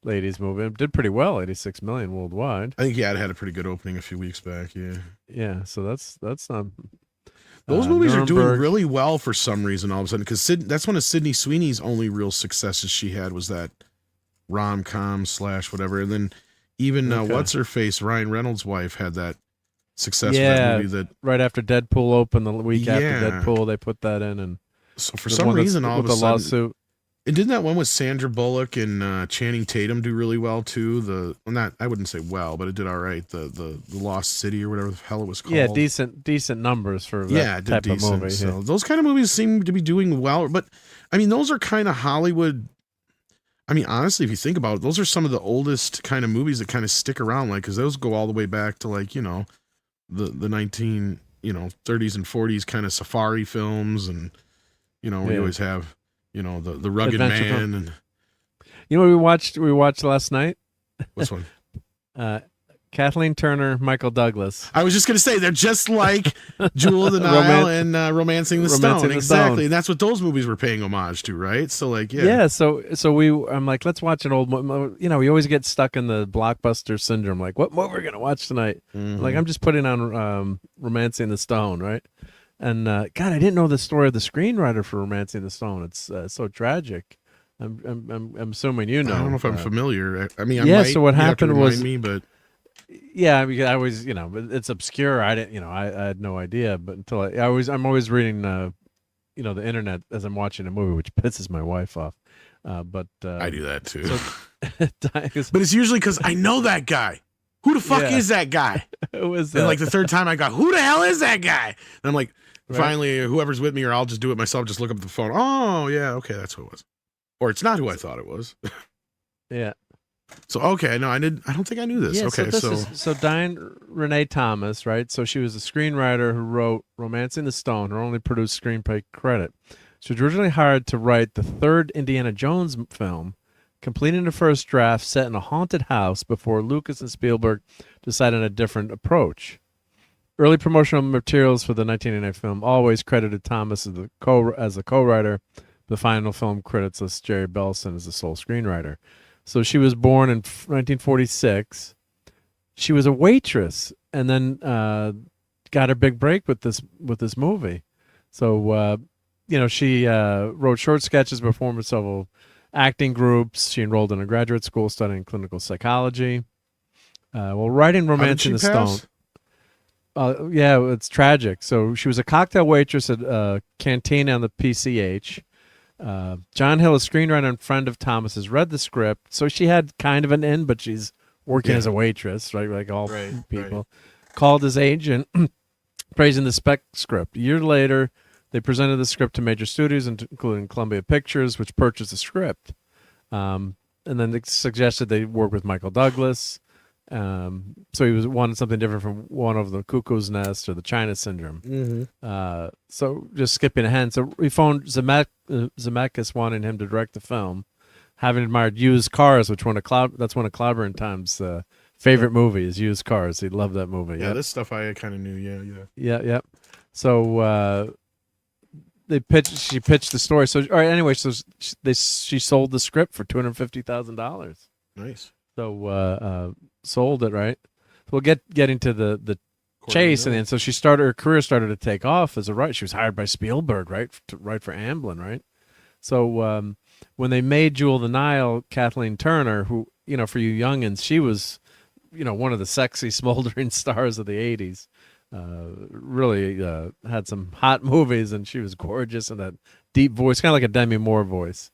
ladies' movie. It did pretty well, 86 million worldwide. I think it had a pretty good opening a few weeks back. Yeah. Yeah, so that's not. Those movies are doing really well for some reason all of a sudden because that's one of Sydney Sweeney's only real successes she had was that rom-com / whatever, and then even what's her face Ryan Reynolds' wife had that. Success with that movie that right after Deadpool opened the week after Deadpool they put that in, and so for some reason all of a sudden lawsuit. And didn't that one with Sandra Bullock and Channing Tatum do really well too? I wouldn't say well, but it did all right. The Lost City or whatever the hell it was called. Yeah, decent numbers for that type of movie. So those kind of movies seem to be doing well, but I mean those are kind of Hollywood. I mean, honestly, if you think about it, those are some of the oldest kind of movies that kind of stick around, like because those go all the way back to like the 30s and 40s kind of safari films, and we always have the rugged Adventure man film. and what we watched last night. Which one? Kathleen Turner, Michael Douglas. I was just gonna say they're just like Jewel of the Nile and Romancing the Stone. Exactly, and that's what those movies were paying homage to, right? So like So I'm like, let's watch an old movie. We always get stuck in the blockbuster syndrome. Like, what movie we're gonna watch tonight? Like, I'm just putting on Romancing the Stone, right? And God, I didn't know the story of the screenwriter for Romancing the Stone. It's so tragic. I'm assuming you know. I don't know if I'm familiar. I mean, so what happened was but. Yeah, I mean, I always, it's obscure. I didn't, I had no idea. But until I'm always reading, the internet as I'm watching a movie, which pisses my wife off. But I do that too. So, but it's usually because I know that guy. Who the fuck is that guy? Who is that? And like the third time I got, who the hell is that guy? And I'm like, finally, whoever's with me, or I'll just do it myself. Just look up the phone. Oh yeah, okay, that's who it was. Or it's not who I thought it was. Yeah. So okay, no, I don't think I knew this. Yeah, okay, so Diane Renee Thomas, right? So she was a screenwriter who wrote *Romancing the Stone*, her only produced screenplay credit. She was originally hired to write the third Indiana Jones film, completing the first draft set in a haunted house before Lucas and Spielberg decided on a different approach. Early promotional materials for the 1989 film always credited Thomas as the co-writer. The final film credits lists Jerry Belson as the sole screenwriter. So she was born in 1946. She was a waitress, and then got her big break with this movie. So she wrote short sketches, performed with several acting groups. She enrolled in a graduate school studying clinical psychology. While writing *Romancing the Stone*, it's tragic. So she was a cocktail waitress at a cantina on the PCH. John Hill, a screenwriter and friend of Thomas, has read the script, so she had kind of an in, but she's working as a waitress, right? Like all people. Called his agent, praising the spec script. A year later, they presented the script to major studios, including Columbia Pictures, which purchased the script. And then they suggested they work with Michael Douglas. So he wanted something different from One of the Cuckoo's Nest or the China Syndrome. So just skipping ahead. So we phoned Zemeckis wanting him to direct the film, having admired Used Cars, that's one of Clobber Time's favorite movies, Used Cars. He loved that movie. Yeah, this stuff I kind of knew. Yeah. So she pitched the story. So all right, anyway, so she sold the script for $250,000. Nice. So sold it, right? We'll get into the chase, and then so her career started to take off as a writer. She was hired by Spielberg, right, to write for Amblin, right? So when they made Jewel of the Nile, Kathleen Turner, who, for you youngins, she was, one of the sexy, smoldering stars of the 80s. Really had some hot movies, and she was gorgeous and that deep voice, kind of like a Demi Moore voice.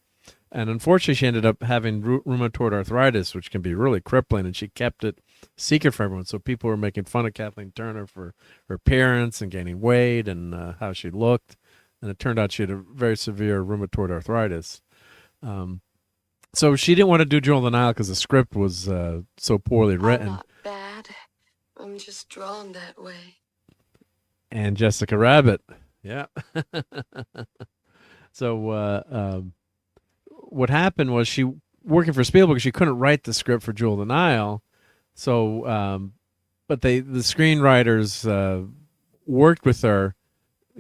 And unfortunately, she ended up having rheumatoid arthritis, which can be really crippling, and she kept it secret from everyone. So people were making fun of Kathleen Turner for her appearance and gaining weight and how she looked. And it turned out she had a very severe rheumatoid arthritis. So she didn't want to do Jewel of the Nile because the script was so poorly written. I'm not bad. I'm just drawn that way. And Jessica Rabbit. Yeah. So what happened was she, working for Spielberg, she couldn't write the script for Jewel of the Nile. So, but the screenwriters worked with her,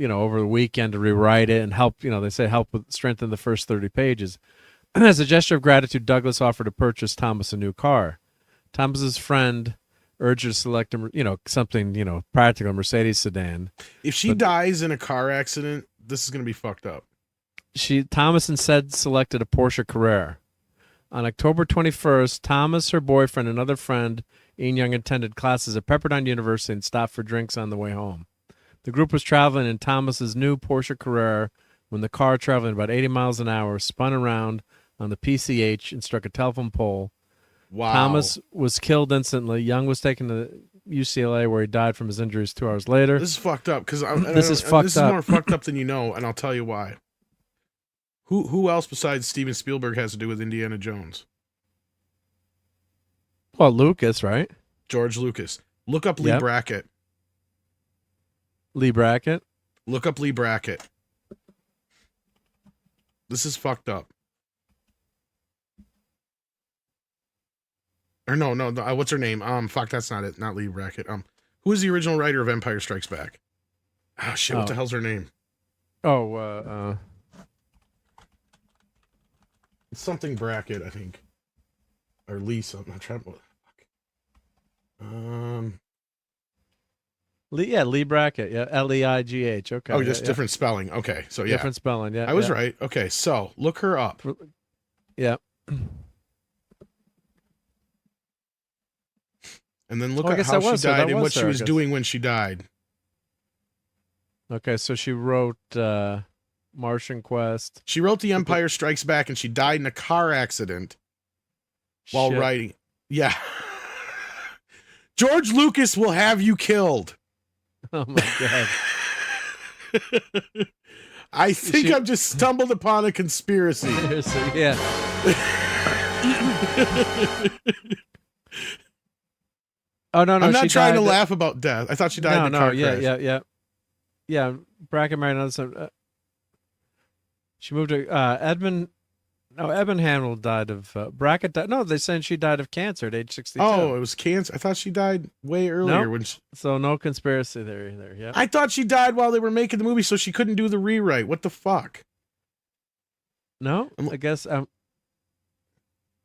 over the weekend to rewrite it and help, they say help strengthen the first 30 pages. As a gesture of gratitude, Douglas offered to purchase Thomas a new car. Thomas's friend urged her to select something, practical, Mercedes sedan. If she dies in a car accident, this is going to be fucked up. Thomas instead selected a Porsche Carrera. On October 21st, Thomas, her boyfriend, and another friend, Ian Young, attended classes at Pepperdine University and stopped for drinks on the way home. The group was traveling in Thomas's new Porsche Carrera when the car, traveling about 80 miles an hour, spun around on the PCH and struck a telephone pole. Wow. Thomas was killed instantly. Young was taken to UCLA, where he died from his injuries 2 hours later. This is fucked up because this is more fucked up than you know, and I'll tell you why. Who else besides Steven Spielberg has to do with Indiana Jones? Well, Lucas, right? George Lucas. Look up Lee Brackett. Lee Brackett? Look up Lee Brackett. This is fucked up. Or no, what's her name? Fuck, that's not it. Not Lee Brackett. Who is the original writer of Empire Strikes Back? Oh shit, what the hell's her name? It's something Brackett, I think. Or Lee something. I'm trying to Lee Brackett. Yeah, Leigh. Okay. Oh, just different spelling. Okay, so yeah. Different spelling, yeah. I was right. Okay, so look her up. Yeah. And then look at how she died and what she was doing when she died. Okay, so she wrote Martian Quest. She wrote The Empire Strikes Back, and she died in a car accident while writing. Yeah. George Lucas will have you killed. Oh, my God. I think I've just stumbled upon a conspiracy. Yeah. Oh, no. I'm not trying to laugh about death. I thought she died in a car crash. Yeah. Brackett married another son. She moved to Edmund Hamill died of Brackett. No, they're saying she died of cancer at age 62. Oh, it was cancer. I thought she died way earlier. Nope. So no conspiracy theory there. Yeah. I thought she died while they were making the movie, so she couldn't do the rewrite. What the fuck? No, I guess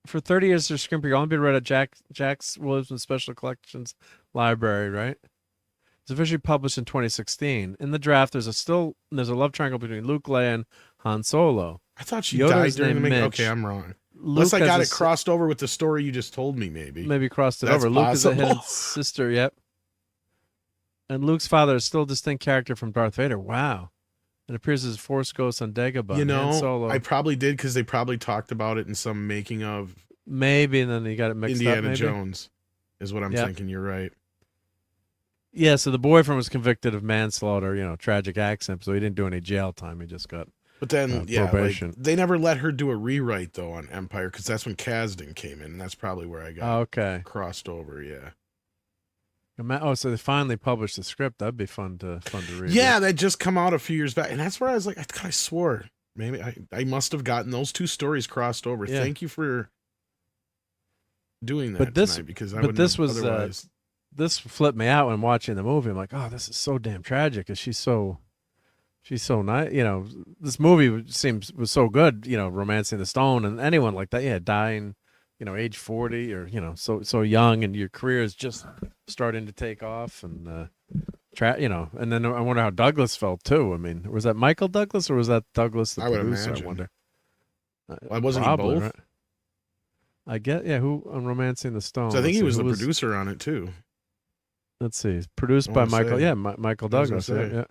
for 30 years, their screenplay only been read at Jack's Williamson Special Collections Library, right? It's officially published in 2016. In the draft, there's a love triangle between Luke, Leia, and Han Solo. I thought she died during the making. Okay, I'm wrong. Unless I got it crossed over with the story you just told me, maybe. Maybe crossed it over. Luke is a hidden sister, yep. And Luke's father is still a distinct character from Darth Vader. Wow. It appears as Force Ghost on Dagobah. You know, Solo. I probably did because they probably talked about it in some making of. Maybe, and then you got it mixed up. Indiana Jones is what I'm thinking. You're right. Yeah, so the boyfriend was convicted of manslaughter, tragic accident, so he didn't do any jail time. He just got probation. Like, they never let her do a rewrite, though, on Empire, because that's when Kasdan came in, and that's probably where I got crossed over, yeah. Oh, so they finally published the script. That'd be fun to read. Yeah, that just come out a few years back, and that's where I was like, I swore. Maybe I must have gotten those two stories crossed over. Yeah. Thank you for doing that tonight, because I wouldn't have otherwise... This flipped me out when watching the movie. I'm like, oh, this is so damn tragic. Cause she's so nice. This movie was so good. Romancing the Stone, and anyone like that, yeah, dying, age 40 or so young, and your career is just starting to take off, and and then I wonder how Douglas felt too. I mean, was that Michael Douglas or was that Douglas the producer? I wonder. Why wasn't Probably, he both? right? I get, yeah. Who on Romancing the Stone? So I think Let's he see, was who the producer on it too. Let's see. It's produced I by wanna Michael. say. Yeah, Michael I was gonna Douglas.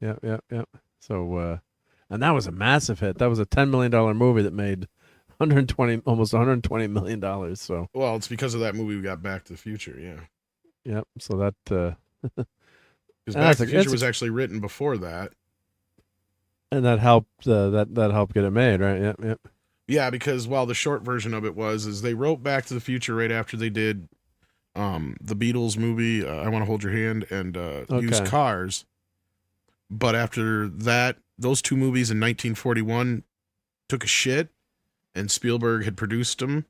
Yeah, say. yeah. So, and that was a massive hit. That was a $10 million movie that made almost $120 million. So, Well, it's because of that movie we got Back to the Future. Yeah. yep. So that. Because Back to the Future was actually written before that. And that helped. That helped get it made, right? Yep. Yeah, because the short version of it is they wrote Back to the Future right after they did the Beatles movie, I Want to Hold Your Hand, and Used Cars. But after that, those two movies in 1941 took a shit, and Spielberg had produced them.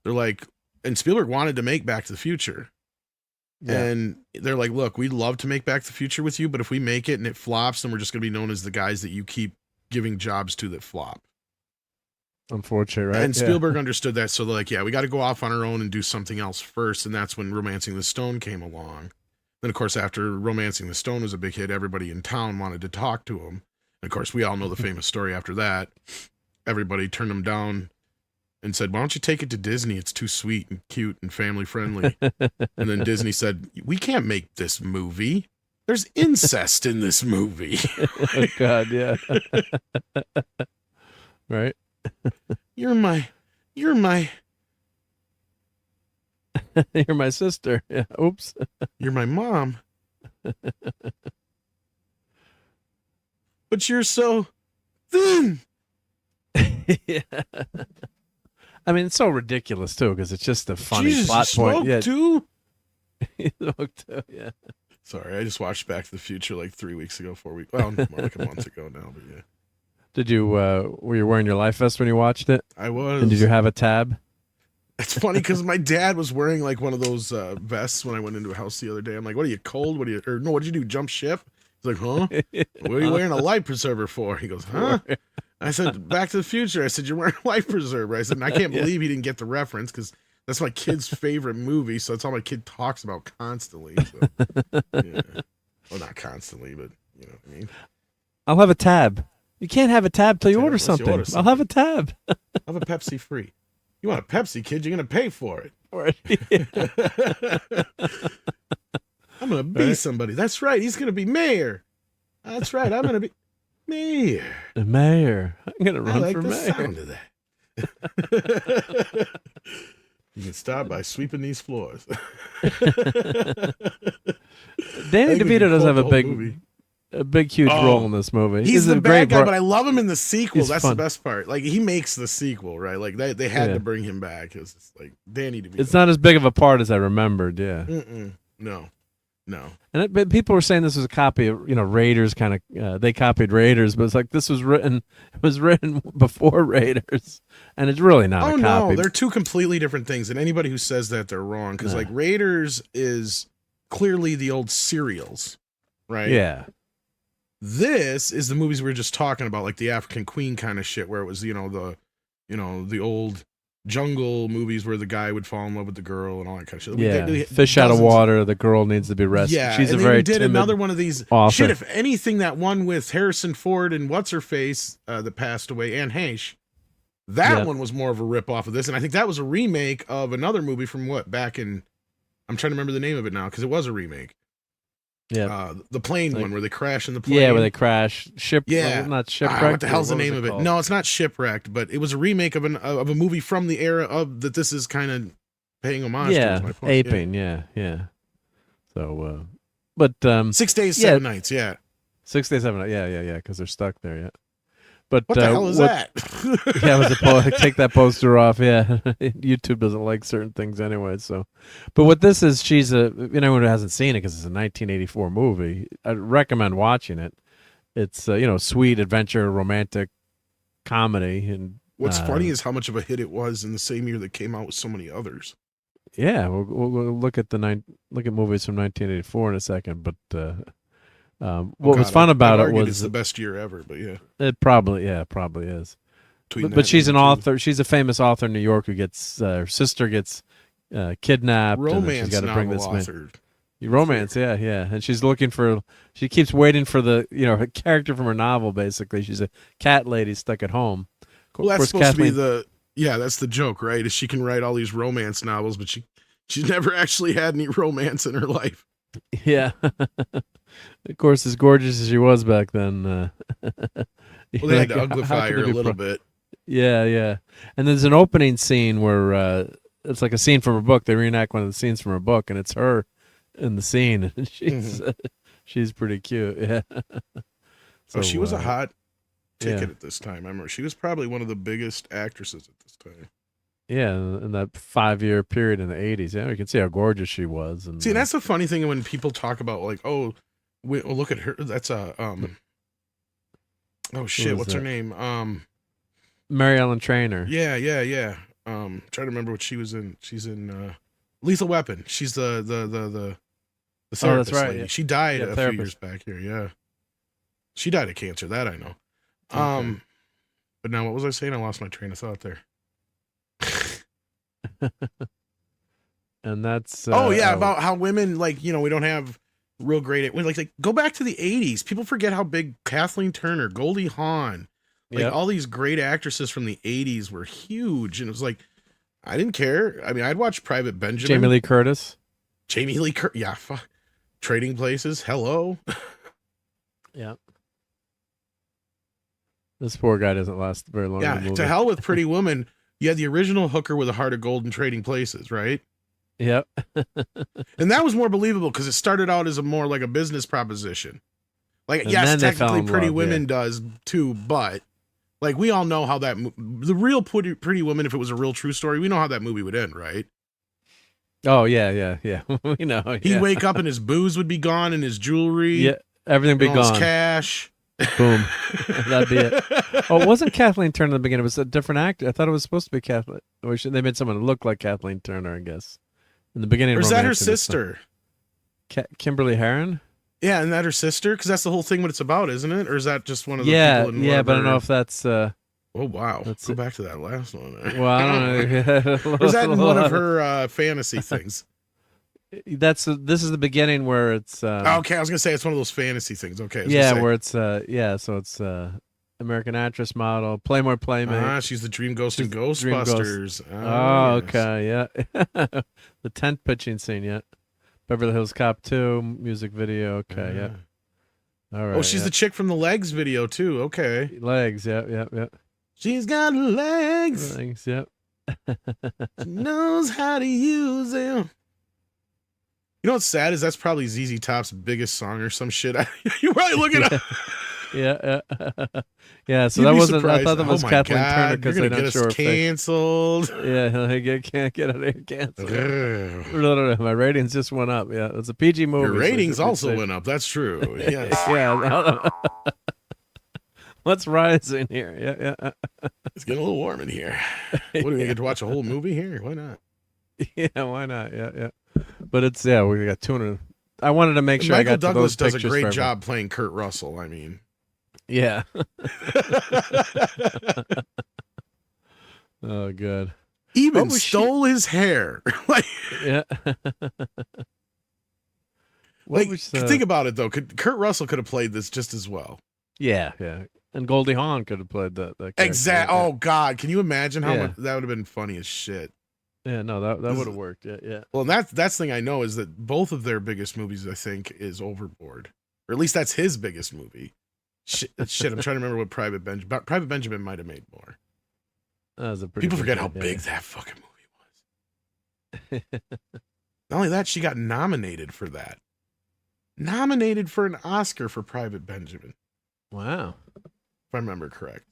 They're like, and Spielberg wanted to make Back to the Future. Yeah. And they're like, look, we'd love to make Back to the Future with you, but if we make it and it flops, then we're just going to be known as the guys that you keep giving jobs to that flop. Unfortunate, right? And Spielberg understood that, so they're like, yeah, we got to go off on our own and do something else first, and that's when Romancing the Stone came along. Then, of course, after Romancing the Stone was a big hit, everybody in town wanted to talk to him. And, of course, we all know the famous story after that. Everybody turned him down and said, why don't you take it to Disney? It's too sweet and cute and family-friendly. And then Disney said, we can't make this movie. There's incest in this movie. Oh, God, yeah. Right? You're my You're my sister. Yeah. Oops. You're my mom. But you're so thin. Yeah. I mean, it's so ridiculous too, because it's just a funny Jesus, plot you point. smoked Yeah, too? you smoked too. Yeah. Sorry, I just watched Back to the Future like 3 weeks ago, 4 weeks. Well, more like a month ago now, but yeah. Did you were you wearing your life vest when you watched it? I was. And did you have a tab? It's funny because my dad was wearing like one of those vests when I went into a house the other day. I'm like, what are you, cold? What did you do, jump ship? He's like, huh? What are you wearing a life preserver for? He goes, huh? I said, Back to the Future. I said, you're wearing a life preserver. I said, and I can't believe he didn't get the reference because that's my kid's favorite movie. So that's all my kid talks about constantly. So, yeah. Well, not constantly, but you know what I mean. I'll have a tab. You can't have a tab till you order something. I'll have a tab. I'll have a Pepsi free. You want a Pepsi, kid? You're gonna pay for it. I'm gonna be somebody. That's right. He's gonna be mayor. That's right. I'm gonna be mayor. The mayor. I'm gonna run I like for the mayor. sound of that. You can start by sweeping these floors. Danny DeVito does have a big, huge role in this movie. He's the a bad great guy, but I love him in the sequel. He's That's fun. the best part. Like he makes the sequel, right? Like they had to bring him back because it's like Danny DeVito. It's not as big of a part as I remembered. Yeah. No. And but people were saying this was a copy of Raiders kind of. They copied Raiders, but it's like this was written. It was written before Raiders, and it's really not a copy. No, they're two completely different things. And anybody who says that, they're wrong. Because like Raiders is clearly the old serials, right? Yeah. This is the movies we were just talking about, like the African Queen kind of shit, where it was the old jungle movies where the guy would fall in love with the girl and all that kind of shit. Yeah, fish out of water. The girl needs to be rescued. Yeah, she's and a very did timid another one of these. author. Shit, if anything, that one with Harrison Ford and what's her face that passed away, Anne Heche. That one was more of a rip off of this, and I think that was a remake of another movie from back in. I'm trying to remember the name of it now because it was a remake. Yeah, the plane one where they crash in the plane. Yeah, where they crash. Yeah, not shipwrecked. What the hell's the name of it? No, it's not Shipwrecked, but it was a remake of a movie from the era of that. This is kind of paying homage to. Is my point. Aping. Yeah. So, but 6 days, 7 nights. Yeah, 6 days, 7 nights. Yeah. Because they're stuck there. Yeah. But what the hell is that? Yeah, it was take that poster off. Yeah, YouTube doesn't like certain things anyway. So, but what this is, she's anyone who hasn't seen it because it's a 1984 movie. I'd recommend watching it. It's sweet adventure, romantic comedy, and what's funny is how much of a hit it was in the same year that came out with so many others. Yeah, we'll look at movies from 1984 in a second, but. What was fun about it was it's the best year ever, but yeah, it probably is. But she's an author. She's a famous author in New York who gets her sister gets kidnapped. Romance and she's got to bring this man. Romance, yeah, and she's looking for. She keeps waiting for the her character from her novel. Basically, she's a cat lady stuck at home. Of Well, that's supposed to be that's the joke, right? Is she can write all these romance novels, but she's never actually had any romance in her life. Yeah. Of course, as gorgeous as she was back then. Well, they had to uglify her a little bit. Yeah, yeah. And there's an opening scene where it's like a scene from her book. They reenact one of the scenes from her book, and it's her in the scene. And she's pretty cute. Yeah. So she was a hot ticket at this time. I remember she was probably one of the biggest actresses at this time. Yeah, in that 5-year period in the 80s. Yeah, you can see how gorgeous she was. And see, that's the funny thing when people talk about like, oh, look at her. That's a oh shit, what's her name? Mary Ellen Trainor. Yeah. Trying to remember what she was in. She's in Lethal Weapon. She's the therapist that's right, lady. yeah. She died Yeah, a few years back here. Yeah, she died of cancer. That I know. Okay. But now what was I saying? I lost my train of thought there. And that's about how women we don't have real great like go back to the 80s. People forget how big Kathleen Turner, Goldie Hawn, all these great actresses from the 80s were huge, and it was like I didn't care. I mean, I'd watch Private Benjamin. Jamie Lee Curtis. Yeah, fuck. Trading Places. Hello. Yeah. This poor guy doesn't last very long. Yeah, to hell with Pretty Woman. You had the original hooker with a heart of gold in Trading Places, right? Yep. And that was more believable because it started out as more like a business proposition. Like, And yes, then they fell technically in Pretty love, Women does too, but like we all know how the real Pretty Woman, if it was a real true story, we know how that movie would end, right? Oh, yeah. We know. He'd wake up and his booze would be gone and his jewelry. Yeah, everything would be and all his gone. Cash. Boom. That'd be it. Oh, it wasn't Kathleen Turner in the beginning. It was a different actor. I thought it was supposed to be Kathleen. Or they made someone look like Kathleen Turner, I guess. In the beginning. Or is that her sister? Kimberly Herron? Yeah, isn't that her sister? Because that's the whole thing what it's about, isn't it? Or is that just one of the people in Yeah, but I don't know if that's... oh, wow. Go back to that last one. Well, I don't know. Or is that in one of her fantasy things? This is the beginning where it's okay, I was gonna say it's one of those fantasy things. Okay, where it's so it's American actress, model, Playmore Playmate. She's the Dream Ghost in Ghostbusters. Okay, yeah. The tent pitching scene, yeah. Beverly Hills Cop 2 music video. Okay, yeah. All right. Oh, she's the chick from the Legs video too. Okay, Legs, yeah. She's got legs. Legs, yeah. She knows how to use them. You know what's sad is that's probably ZZ Top's biggest song or some shit. You probably look it up. Yeah. So that wasn't. Surprised. I thought that was Kathleen Turner because they're not get sure us canceled. Can't get out of here canceled. No. My ratings just went up. Yeah, it's a PG movie. Your ratings also went up. That's true. Yes. Yeah. What's rising here? Yeah. It's getting a little warm in here. What do we get to watch a whole movie here? Why not? Yeah, why not? Yeah. But it's we got 200. I wanted to make sure Michael I got Douglas to those does a great job playing Kurt Russell. I mean, yeah. Oh, good. Even stole his hair. Yeah. Think about it though. Kurt Russell could have played this just as well. Yeah. And Goldie Hawn could have played that. Exactly. Oh God, can you imagine how much that would have been funny as shit? Yeah, no, that would have worked. Yeah. Well, that's the thing I know is that both of their biggest movies, I think, is Overboard, or at least that's his biggest movie. Shit, I'm trying to remember what Private Benjamin might have made more. That was a pretty. People forget how big that fucking movie was. Not only that, she got nominated for that. Nominated for an Oscar for Private Benjamin. Wow. If I remember correct.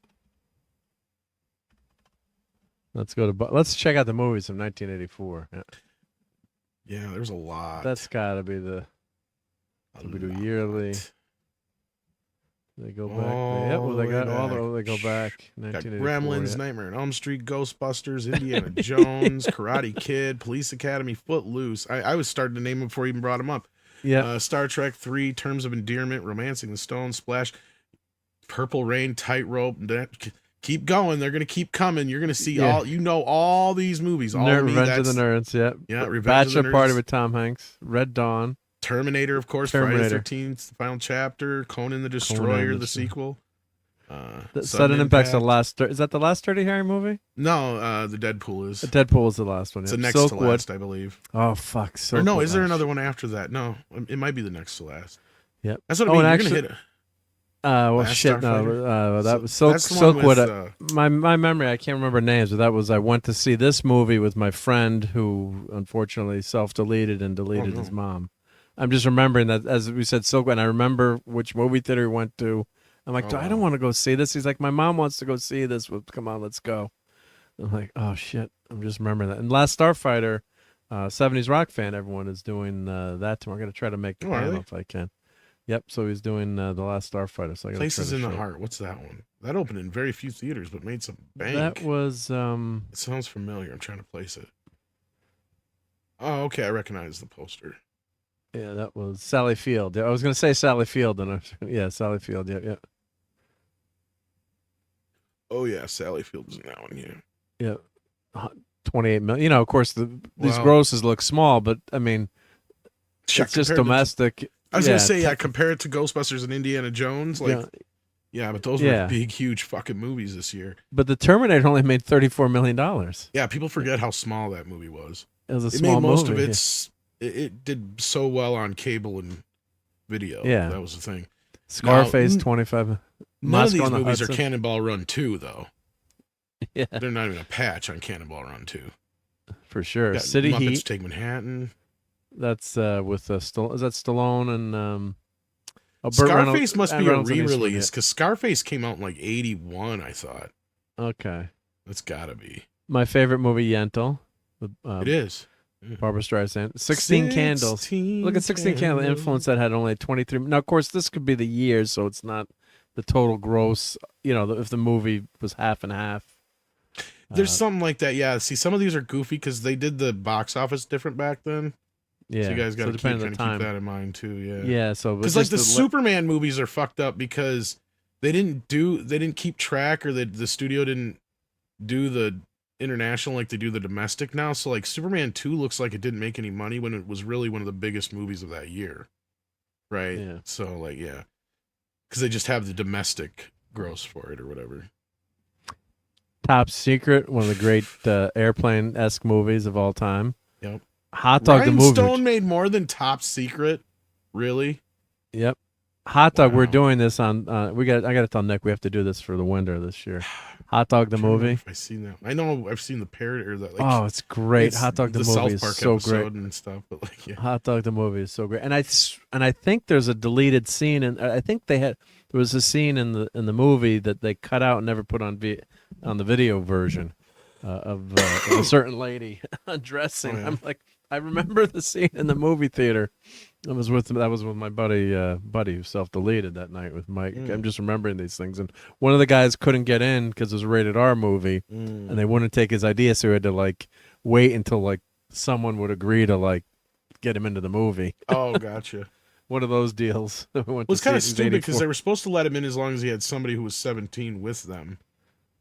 Let's check out the movies from 1984. Yeah, there's a lot. That's got to be the yearly. They go back. They go back. Got Gremlins, Nightmare on Elm Street, Ghostbusters, Indiana Jones, Karate Kid, Police Academy, Footloose. I was starting to name them before I even brought them up. Yeah. Star Trek 3, Terms of Endearment, Romancing the Stone, Splash, Purple Rain, Tightrope. Keep going. They're going to keep coming. You're going to see all these movies. Revenge of the Nerds, yeah. Revenge Bachelor of the Nerds. Party with Tom Hanks, Red Dawn. Terminator, of course, Friday the 13th, the final chapter, Conan the Destroyer, the sequel. Sudden Impact's the last. Is that the last Dirty Harry movie? No, the Deadpool is. Deadpool was the last one. It's the next to last, I believe. Oh fuck! Or no, is there another one after that? No, it might be the next to last. Yep. That's what I mean. You're gonna hit it. Well, shit, no. That was Silkwood. My memory, I can't remember names, but that was I went to see this movie with my friend who unfortunately self-deleted and deleted his mom. I'm just remembering that, as we said, Silkwood, and I remember which movie theater we went to. I'm like, I don't want to go see this. He's like, my mom wants to go see this. Well, come on, let's go. I'm like, oh shit. I'm just remembering that. And Last Starfighter, 70s rock fan, everyone is doing that tomorrow. I'm gonna try to make the panel if I can. Yep, so he's doing The Last Starfighter. So I Places in the Heart. What's that one? That opened in very few theaters, but made some bank. That was. It sounds familiar. I'm trying to place it. Oh, okay. I recognize the poster. Yeah, that was Sally Field. I was going to say Sally Field, and Sally Field. Yeah. Oh yeah, Sally Field is in that one. Yeah. Yeah, 28 million. You know, of course, these grosses look small, but I mean, it's just domestic. I was gonna say, compare it to Ghostbusters and Indiana Jones, yeah, but those were big, huge fucking movies this year. But the Terminator only made $34 million. Yeah, people forget how small that movie was. It was a small made most movie, of its. It did so well on cable and video. Yeah, that was the thing. Scarface, 25. None of these movies are Cannonball Run 2, though. Yeah, they're not even a patch on Cannonball Run 2. For sure. City Muppets Heat. Take Manhattan. That's with is that Stallone and Scarface must be a re-release because Scarface came out in like 81, I thought. Okay, that's gotta be my favorite movie, Yentl. It is. Barbara Streisand. 16 Candles. Look at 16 Candles. The influence that had only 23. Now, of course, this could be the year, so it's not the total gross. You know, if the movie was half and half. There's something like that. Yeah. See, some of these are goofy because they did the box office different back then. Yeah, so you guys got to keep that in mind too. Yeah, yeah. So because like the Superman movies are fucked up because they didn't keep track, or the studio didn't do the international like they do the domestic now. So like Superman 2 looks like it didn't make any money when it was really one of the biggest movies of that year, right? Yeah. So like because they just have the domestic gross for it or whatever. Top Secret, one of the great airplane-esque movies of all time. Yep. Hot Dog the movie. Stone made more than Top Secret, really? Yep. Hot Dog. Wow. We're doing this on. I got to tell Nick we have to do this for the winter this year. Hot Dog the movie. I've seen that. I know I've seen the parody or that. Like, it's great. Hot Dog the movie South is Park so great and stuff. But like, yeah. Hot Dog the movie is so great. And I think there's a deleted scene, and I think there was a scene in the movie that they cut out and never put on the video version of a certain lady undressing. Oh, yeah. I'm like. I remember the scene in the movie theater. That was with my buddy who self-deleted that night with Mike. I'm just remembering these things. And one of the guys couldn't get in because it was a rated R movie, and they wouldn't take his idea, so he had to like wait until like someone would agree to like get him into the movie. Oh, gotcha. One of those deals. It's kind of stupid because they were supposed to let him in as long as he had somebody who was 17 with them.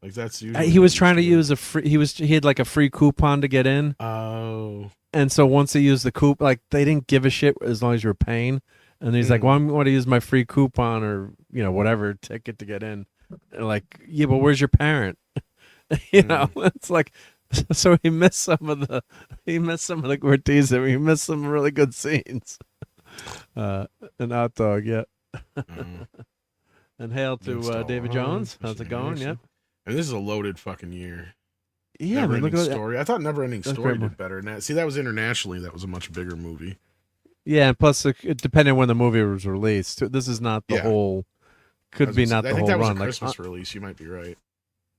Like that's usually he was trying to use a free. He had like a free coupon to get in. Oh. And so once he used the coupon, like they didn't give a shit as long as you were paying. And he's like, "Well, I'm going to use my free coupon or whatever ticket to get in." And like, yeah, but where's your parent? You know, it's like, so he missed some of the Cortese. He missed some really good scenes. An Hot Dog, yeah. And hail to David Jones. How's it going? Yep. And this is a loaded fucking year. Yeah, Never Ending Story. I thought Never Ending Story did better than that. See, that was internationally. That was a much bigger movie. Yeah, and plus, it depending on when the movie was released. This is not the whole. Could be not the whole run. I think that was a Christmas release. You might be right.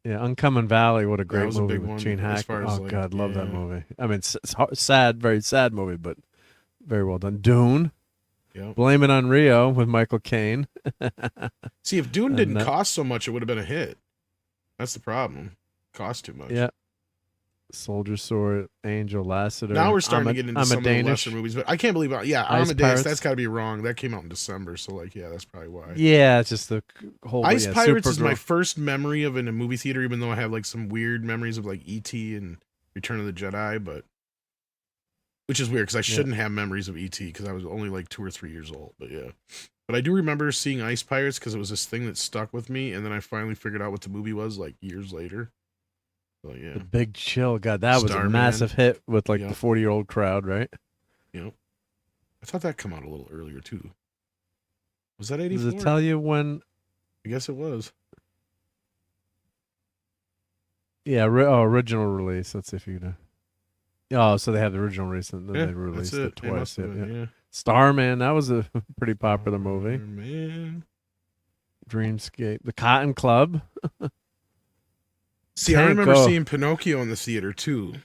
Yeah, Uncommon Valley. What a great movie with Gene Hackman. Oh God, love that movie. I mean, it's sad, very sad movie, but very well done. Dune. Yep. Blame It on Rio with Michael Caine. See, if Dune didn't cost so much, it would have been a hit. That's the problem. Cost too much. Yeah. Soldier Sword, Angel, Lassiter. Now we're starting to get into some of the lesser movies, but I can't believe Amadeus. That's got to be wrong. That came out in December, so like, yeah, that's probably why. Yeah, it's just the whole. Ice Pirates is my first memory of in a movie theater, even though I have like some weird memories of like E.T. and Return of the Jedi, but which is weird because I shouldn't have memories of ET because I was only like 2 or 3 years old. But yeah, but I do remember seeing Ice Pirates because it was this thing that stuck with me, and then I finally figured out what the movie was like years later. So yeah, The Big Chill. God, that was a massive hit with like the 40-year-old crowd, right? Yep. I thought that come out a little earlier too. Was that 84? Does it tell you when? I guess it was. Yeah, original release. Let's see if you can. Oh, so they have the original release and then they released it twice. Yeah. Starman, that was a pretty popular movie. Man. Dreamscape, The Cotton Club. See, I remember seeing Pinocchio in the theater too.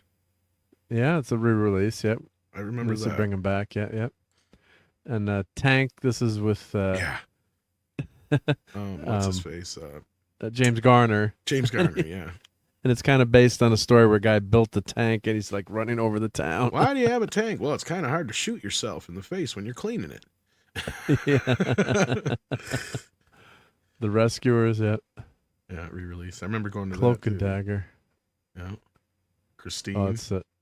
Yeah, it's a re-release. Yep, I remember that. Bring him back. Yep. And Tank. This is with what's his face? James Garner. James Garner, yeah. And it's kind of based on a story where a guy built the tank and he's like running over the town. Why do you have a tank? Well, it's kind of hard to shoot yourself in the face when you're cleaning it. The Rescuers, Yeah, re-release. I remember going to Cloak that and too. Dagger. Yeah. Christine. Oh,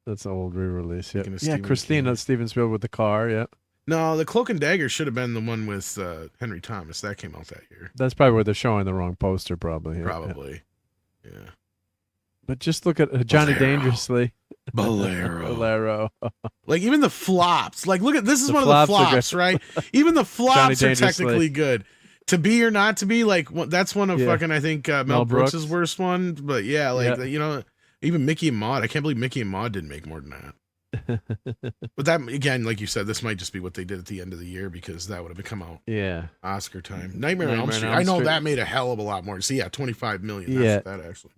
that's an old re-release. Yeah, Stephen Christine. That's Steven Spielberg with the car. Yeah. No, the Cloak and Dagger should have been the one with Henry Thomas. That came out that year. That's probably where they're showing the wrong poster, probably. Probably. Yeah. But just look at Johnny Dangerously. Bolero. Like even the flops. Like look at this is one of the flops, right? Even the flops are technically good. To Be or Not to Be, like that's one of fucking I think Mel Brooks' worst one. But yeah, like you know, even Mickey and Maude. I can't believe Mickey and Maude didn't make more than that. But that again, like you said, this might just be what they did at the end of the year because that would have come out. Yeah. Oscar time. Nightmare on Elm Street. I know that made a hell of a lot more. See, yeah, 25 million. That's what that actually made.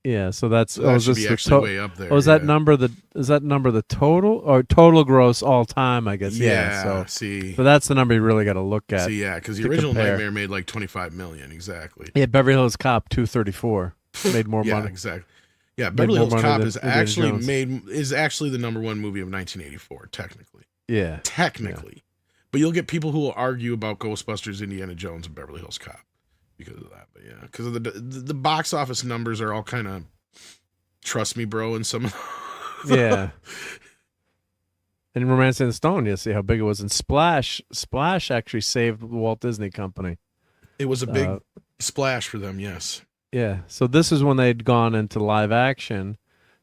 Yeah, so that's that should be actually way up there. Oh, is that number the total or total gross all time? I guess. Yeah. So see, so that's the number you really got to look at. See, yeah, because the original Nightmare made like 25 million exactly. Yeah, Beverly Hills Cop 234 made more money. Exactly. Yeah, Beverly Hills Cop is actually the number one movie of 1984 technically. Yeah, technically, but you'll get people who will argue about Ghostbusters, Indiana Jones, and Beverly Hills Cop. Because of that, but yeah, because of the box office numbers are all kind of trust me, bro, and some. Yeah. And Romancing the Stone, you see how big it was, and Splash actually saved the Walt Disney Company. It was a big splash for them, yes. Yeah, so this is when they'd gone into live action,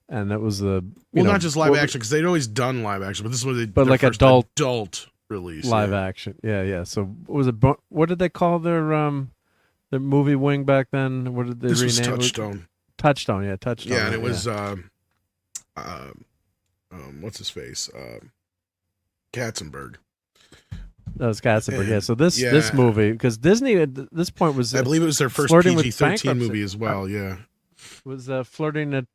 and that was not just live action because they'd always done live action, but this was like adult release, live action. Yeah. So what did they call their movie wing back then? What did they rename it? This was Touchstone. Touchstone, yeah, Touchstone. Yeah, and it was what's his face? Katzenberg. That was Katzenberg. Yeah. So this movie, because Disney at this point was, I believe it was their first PG-13 movie as well. Yeah, was flirting at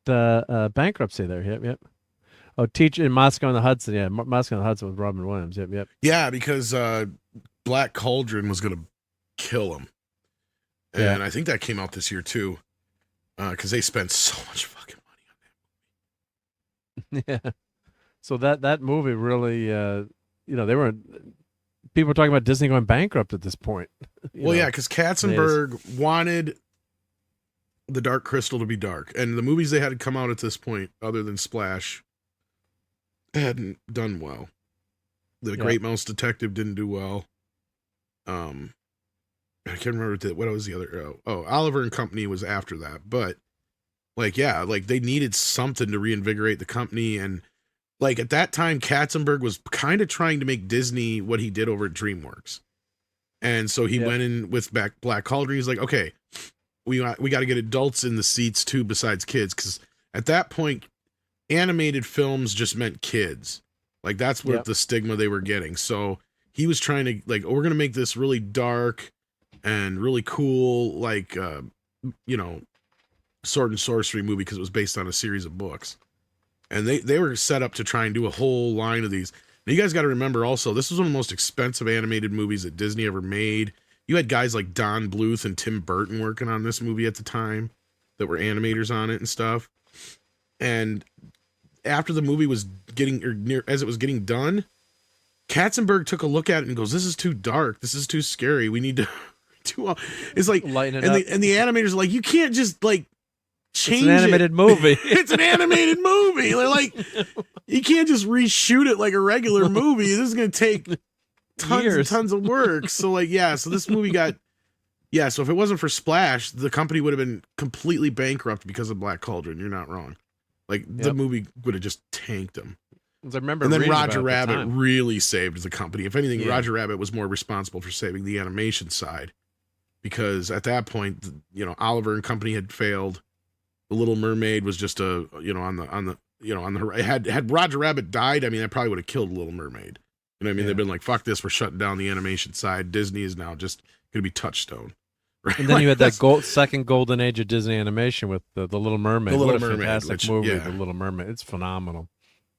bankruptcy there. Yep. Oh, Teacher in Moscow and the Hudson. Yeah, Moscow and the Hudson with Robin Williams. Yep. Yeah, because Black Cauldron was gonna kill him. And I think that came out this year too, because they spent so much fucking money on that movie. Yeah. So that movie really, people were talking about Disney going bankrupt at this point. Yeah, because Katzenberg wanted The Dark Crystal to be dark, and the movies they had come out at this point, other than Splash, hadn't done well. The Great Mouse Detective didn't do well. I can't remember what was the other. Oliver and Company was after that, but they needed something to reinvigorate the company, and like at that time, Katzenberg was kind of trying to make Disney what he did over at DreamWorks, and so he went in with Black Cauldron. He's like, okay, we got to get adults in the seats too, besides kids, because at that point, animated films just meant kids. Like that's what the stigma they were getting. So he was trying to we're gonna make this really dark and really cool, sword and sorcery movie because it was based on a series of books. And they were set up to try and do a whole line of these. Now, you guys got to remember also, this was one of the most expensive animated movies that Disney ever made. You had guys like Don Bluth and Tim Burton working on this movie at the time that were animators on it and stuff. And after the movie was as it was getting done, Katzenberg took a look at it and goes, this is too dark. This is too scary. We need to... It's like, and the animators are like, you can't just change it's an animated movie. It's an animated movie. They're like, you can't just reshoot it like a regular movie. This is going to take tons and tons of work. So like, yeah, so this movie got, yeah, so if it wasn't for Splash, the company would have been completely bankrupt because of Black Cauldron. You're not wrong. Like the movie would have just tanked them. I remember, and then reading Roger about it at the Rabbit time. really saved the company. If anything, Yeah. Roger Rabbit was more responsible for saving the animation side, because at that point, you know, Oliver and Company had failed. The Little Mermaid was just on the had Roger Rabbit died, I mean, that probably would have killed Little Mermaid. You know what I mean? Yeah. They've been like, fuck this, we're shutting down the animation side. Disney is now just going to be Touchstone. Right? And then you had that That's- second golden age of Disney animation with the Little Mermaid. The Little what a Mermaid, fantastic which- movie! yeah. The Little Mermaid. It's phenomenal.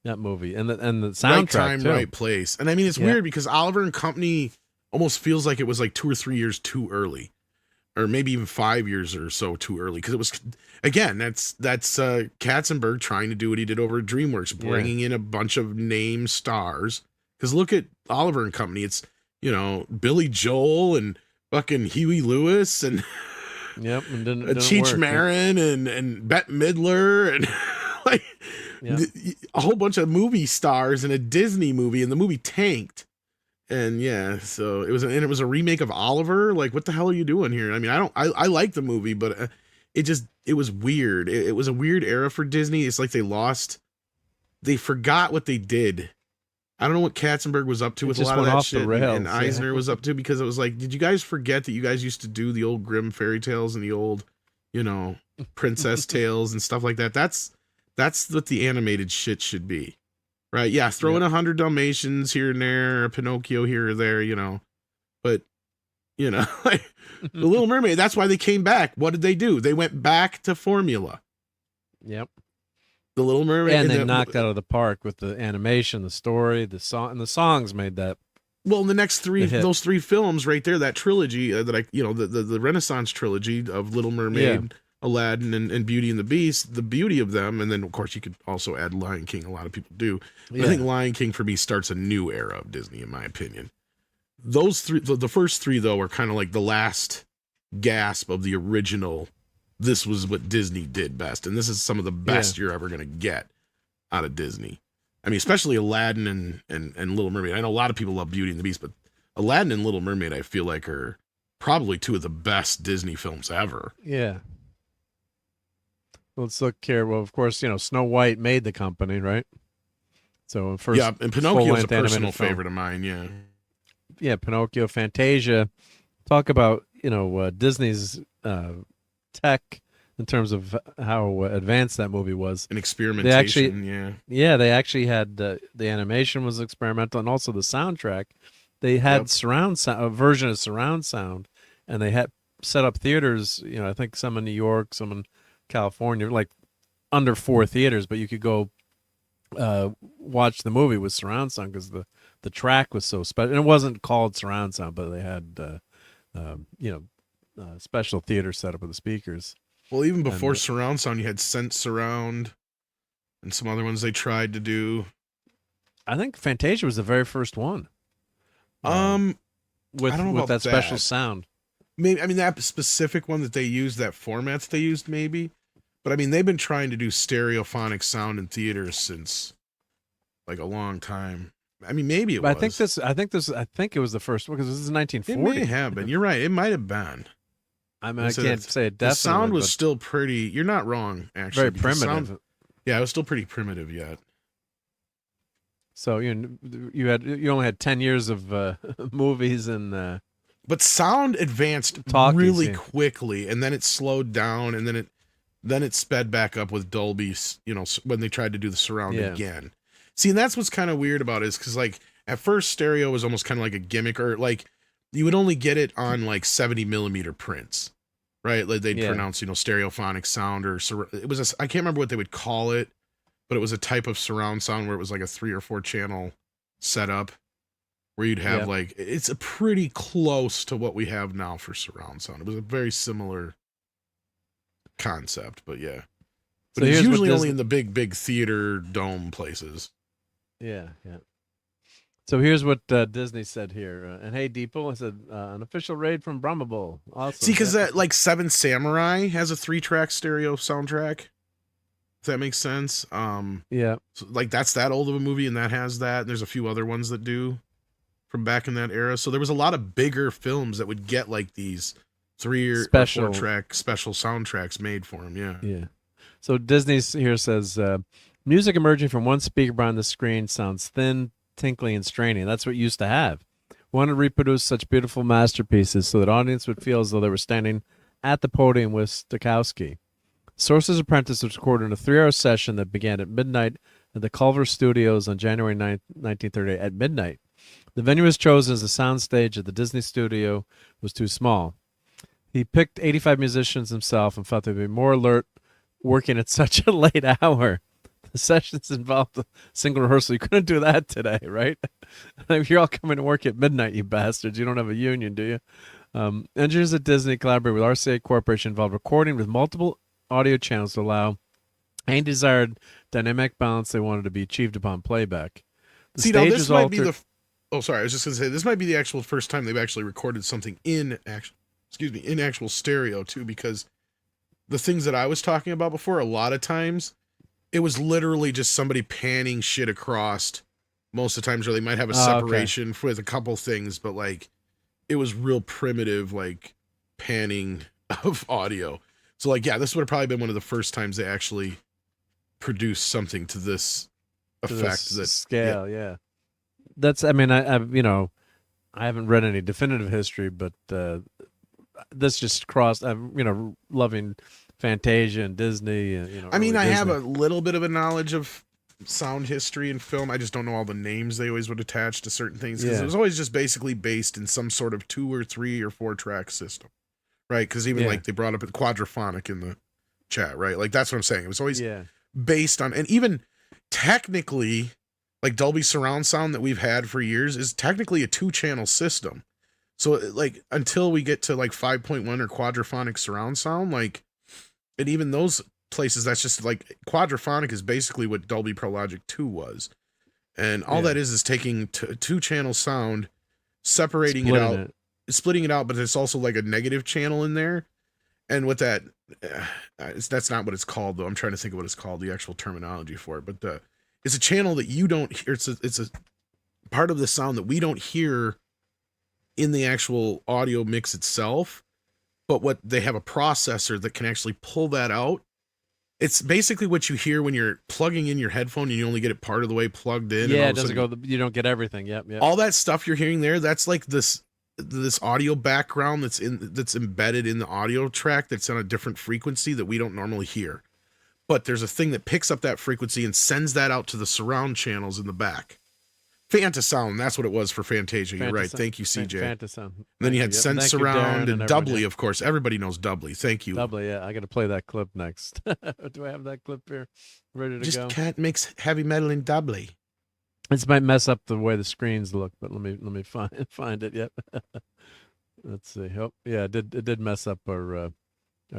That movie and the soundtrack right time, too. right place. And I mean, it's weird because Oliver and Company almost feels like it was like 2 or 3 years too early, or maybe even 5 years or so too early. Because it was, again, that's Katzenberg trying to do what he did over at DreamWorks, bringing in a bunch of name stars. Because look at Oliver and Company. It's, you know, Billy Joel and fucking Huey Lewis and Yep, and didn't Cheech work. Marin and Bette Midler and like a whole bunch of movie stars in a Disney movie, and the movie tanked. And yeah, so it was a remake of Oliver. Like, what the hell are you doing here? I mean, I like the movie, but it was weird. It was a weird era for Disney. It's like they forgot what they did. I don't know what Katzenberg was up to with a just lot of went that off the shit, rails, and Eisner was up to, because it was like, did you guys forget that you guys used to do the old Grimm fairy tales and the old, you know, princess tales and stuff like that? That's what the animated shit should be, right? Yeah, throw in 100 Dalmatians here and there, a Pinocchio here or there, you know, but you know, like the Little Mermaid. That's why they came back. What did they do? They went back to formula. Yep. The Little Mermaid, And they knocked out of the park with the animation, the story, the song, and the songs made that. Well, the next those 3 films right there, that trilogy the Renaissance trilogy of Little Mermaid, Aladdin, and Beauty and the Beast, the beauty of them, and then of course you could also add Lion King. A lot of people do. But I think Lion King for me starts a new era of Disney, in my opinion. Those 3, the first 3 though, are kind of like the last gasp of the original. This was what Disney did best, and this is some of the best you're ever going to get out of Disney. I mean, especially Aladdin and Little Mermaid. I know a lot of people love Beauty and the Beast, but Aladdin and Little Mermaid, I feel like, are probably 2 of the best Disney films ever. Yeah. Let's look here. Well, of course, you know, Snow White made the company, right? So first, yeah, and Pinocchio's a full-length animated personal film. favorite of mine. Yeah, Yeah, Pinocchio, Fantasia. Talk about, you know, Disney's tech in terms of how advanced that movie was. and experimentation. They actually had the animation was experimental, and also the soundtrack. They had surround sound, a version of surround sound, and they had set up theaters. You know, I think some in New York, some in California, like under 4 theaters, but you could go watch the movie with surround sound because the track was so special. And it wasn't called surround sound, but they had special theater setup with the speakers. Well, even before surround sound, you had Sense Surround and some other ones they tried to do. I think Fantasia was the very first one. I don't know with about that special sound. Maybe, I mean, that specific one that they used, that format that they used, maybe. But I mean, they've been trying to do stereophonic sound in theaters since like a long time. I mean, maybe it was. I think it was the first one because this is 1940. It may have been. You're right. It might have been. I mean, I can't say it definitely. The sound was still pretty. You're not wrong, actually. Very primitive. Yeah, it was still pretty primitive yet. So you only had 10 years of movies and. But sound advanced really quickly, and then it slowed down, and then it sped back up with Dolby. You know, when they tried to do the surround again. See, and that's what's kind of weird about it, is because like at first stereo was almost kind of like a gimmick, or like you would only get it on like 70 millimeter prints, right? Like they'd pronounce, you know, stereophonic sound, or it was I can't remember what they would call it, but it was a type of surround sound where it was like a 3 or 4 channel setup, where you'd have like, it's a pretty close to what we have now for surround sound. It was a very similar concept, but yeah. But So it's here's what usually only Disney- in the big theater dome places. Yeah, yeah. So here's what Disney said here. And hey, Deeple, I said an official raid from Brahmabul. Awesome. See, because that like Seven Samurai has a 3-track stereo soundtrack. If that makes sense. Yeah. So, like that's that old of a movie, and that has that. And there's a few other ones that do from back in that era. So there was a lot of bigger films that would get like these 3 or 4-track special soundtracks made for them. Yeah. Yeah. So Disney here says music emerging from one speaker behind the screen sounds thin, tinkly, and straining. That's what you used to have. We wanted to reproduce such beautiful masterpieces so that audience would feel as though they were standing at the podium with Stokowski. Source's Apprentice was recorded in a 3-hour session that began at midnight at the Culver Studios on January 9th, 1938 at midnight. The venue was chosen as a soundstage at the Disney studio was too small. He picked 85 musicians himself and felt they'd be more alert working at such a late hour. The sessions involved a single rehearsal. You couldn't do that today, right? You're all coming to work at midnight, you bastards. You don't have a union, do you? Engineers at Disney collaborated with RCA Corporation involved recording with multiple audio channels to allow any desired dynamic balance they wanted to be achieved upon playback. See, now this might be the... Oh, sorry. I was just going to say, this might be the actual first time they've actually recorded something in actual stereo, too, because the things that I was talking about before, a lot of times, it was literally just somebody panning shit across most of the times, or they might have a separation with a couple things, but, like, it was real primitive, like, panning of audio. So, like, yeah, this would have probably been one of the first times they actually produced something to this effect. That scale, yeah. That's, I mean, I haven't read any definitive history, but this just crossed, loving Fantasia and Disney. I mean, I have a little bit of a knowledge of sound history and film. I just don't know all the names they always would attach to certain things, because it was always just basically based in some sort of 2 or 3 or 4-track system, right? Because even like they brought up the quadraphonic in the chat, right? Like that's what I'm saying. It was always based on, and even technically, like Dolby surround sound that we've had for years is technically a 2-channel system. So like until we get to like 5.1 or quadraphonic surround sound, like, and even those places, that's just like quadraphonic is basically what Dolby Pro Logic 2 was. And all that is taking 2-channel sound, separating splitting it out, but there's also like a negative channel in there. And with that, that's not what it's called, though. I'm trying to think of what it's called, the actual terminology for it. But it's a channel that you don't hear. It's a part of the sound that we don't hear in the actual audio mix itself. But what they have a processor that can actually pull that out. It's basically what you hear when you're plugging in your headphone and you only get it part of the way plugged in. Yeah, it doesn't go. You don't get everything. Yep. All that stuff you're hearing there, that's like this audio background that's embedded in the audio track that's on a different frequency that we don't normally hear. But there's a thing that picks up that frequency and sends that out to the surround channels in the back. Fantasound, that's what it was for Fantasia. You're right. Thank you, CJ. Fantasound. And then you had Sense Surround and Doubly, of course. Everybody knows Doubly. Thank you. Doubly, yeah. I got to play that clip next. Do I have that clip here ready to Just go? Just can't mix heavy metal in Doubly. This might mess up the way the screens look, but let me find it. Yep. Let's see. Oh, yeah, it did mess up our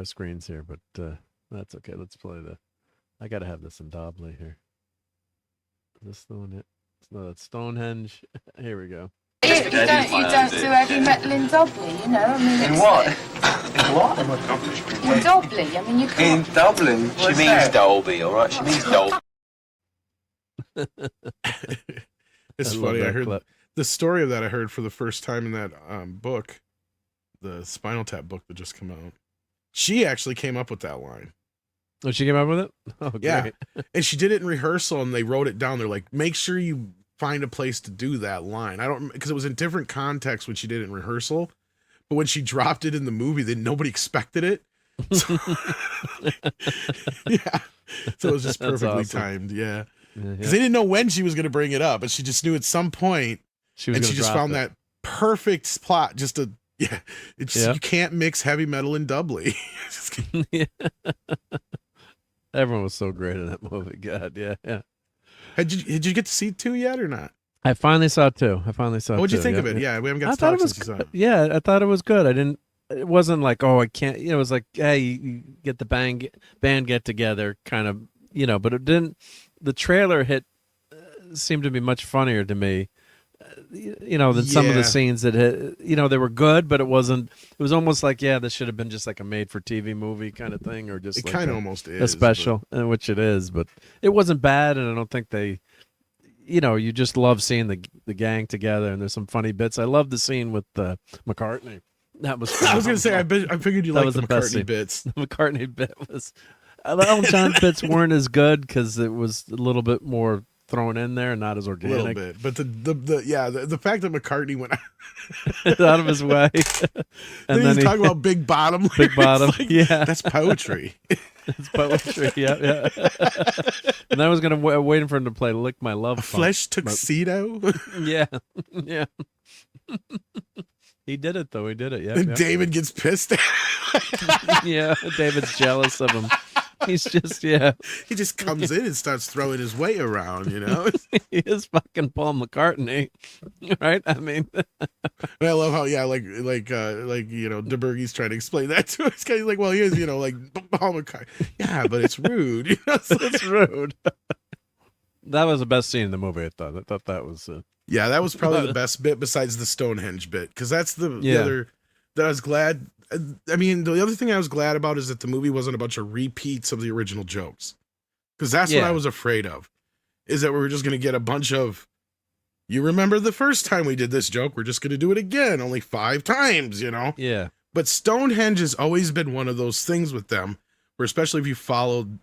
screens here, but that's okay. Let's play I got to have this in Doubly here. This the one? No, that's Stonehenge. Here we go. You don't do heavy metal in Dobley, you know. I mean, in what? In what? In Dobley. I mean, you can't. In Dublin. She means Dolby, all right? She means Dolby. It's funny. I heard the story of that. I heard for the first time in that book, the Spinal Tap book that just came out. She actually came up with that line. Oh, she came up with it? Oh, great. Yeah. And she did it in rehearsal, and they wrote it down. They're like, make sure you find a place to do that line. Because it was in different context when she did it in rehearsal, but when she dropped it in the movie, then nobody expected it. So, yeah. So it was just perfectly timed. Yeah. Because they didn't know when she was going to bring it up, but she just knew at some point, and she just found that perfect plot just to, you can't mix heavy metal and Doubly. Everyone was so great in that movie. God, yeah. Did you get to see 2 yet or not? I finally saw 2. What'd you think of it? Yeah, we haven't got to talk since you saw it. Yeah, I thought it was good. It wasn't like, oh, I can't, it was like, hey, you get the band get together kind of, but it didn't, the trailer seemed to be much funnier to me than some of the scenes that they were good, but it wasn't. It was almost like this should have been just like a made-for-TV movie kind of thing, or just it like kind of almost is a special, which it is. But it wasn't bad, and I don't think they. You just love seeing the gang together, and there's some funny bits. I love the scene with McCartney. That was fun. I was gonna say I figured you liked the McCartney bits. The McCartney bit was. Elton John bits weren't as good because it was a little bit more thrown in there and not as organic. A little bit, but the fact that McCartney went out of his way, and then he's talking about Big Bottom. Big Bottom, that's poetry. It's poetry, yeah. And I was waiting for him to play "Lick My Love." Flesh tuxedo. Yeah. He did it though. He did it. Yeah. And David gets pissed. Yeah, David's jealous of him. He's just He just comes in and starts throwing his weight around. He is fucking Paul McCartney, right? I mean, I love how DeBergie's trying to explain that to us. He's like, well, he is like Paul McCartney. Yeah, but it's rude. It's rude. That was the best scene in the movie. I thought that was. Yeah, that was probably the best bit besides the Stonehenge bit, because that's the other that I was glad. I mean, the other thing I was glad about is that the movie wasn't a bunch of repeats of the original jokes, because that's what I was afraid of, is that we were just going to get a bunch of, you remember the first time we did this joke, we're just going to do it again, only 5 times, Yeah. But Stonehenge has always been one of those things with them, where especially if you followed,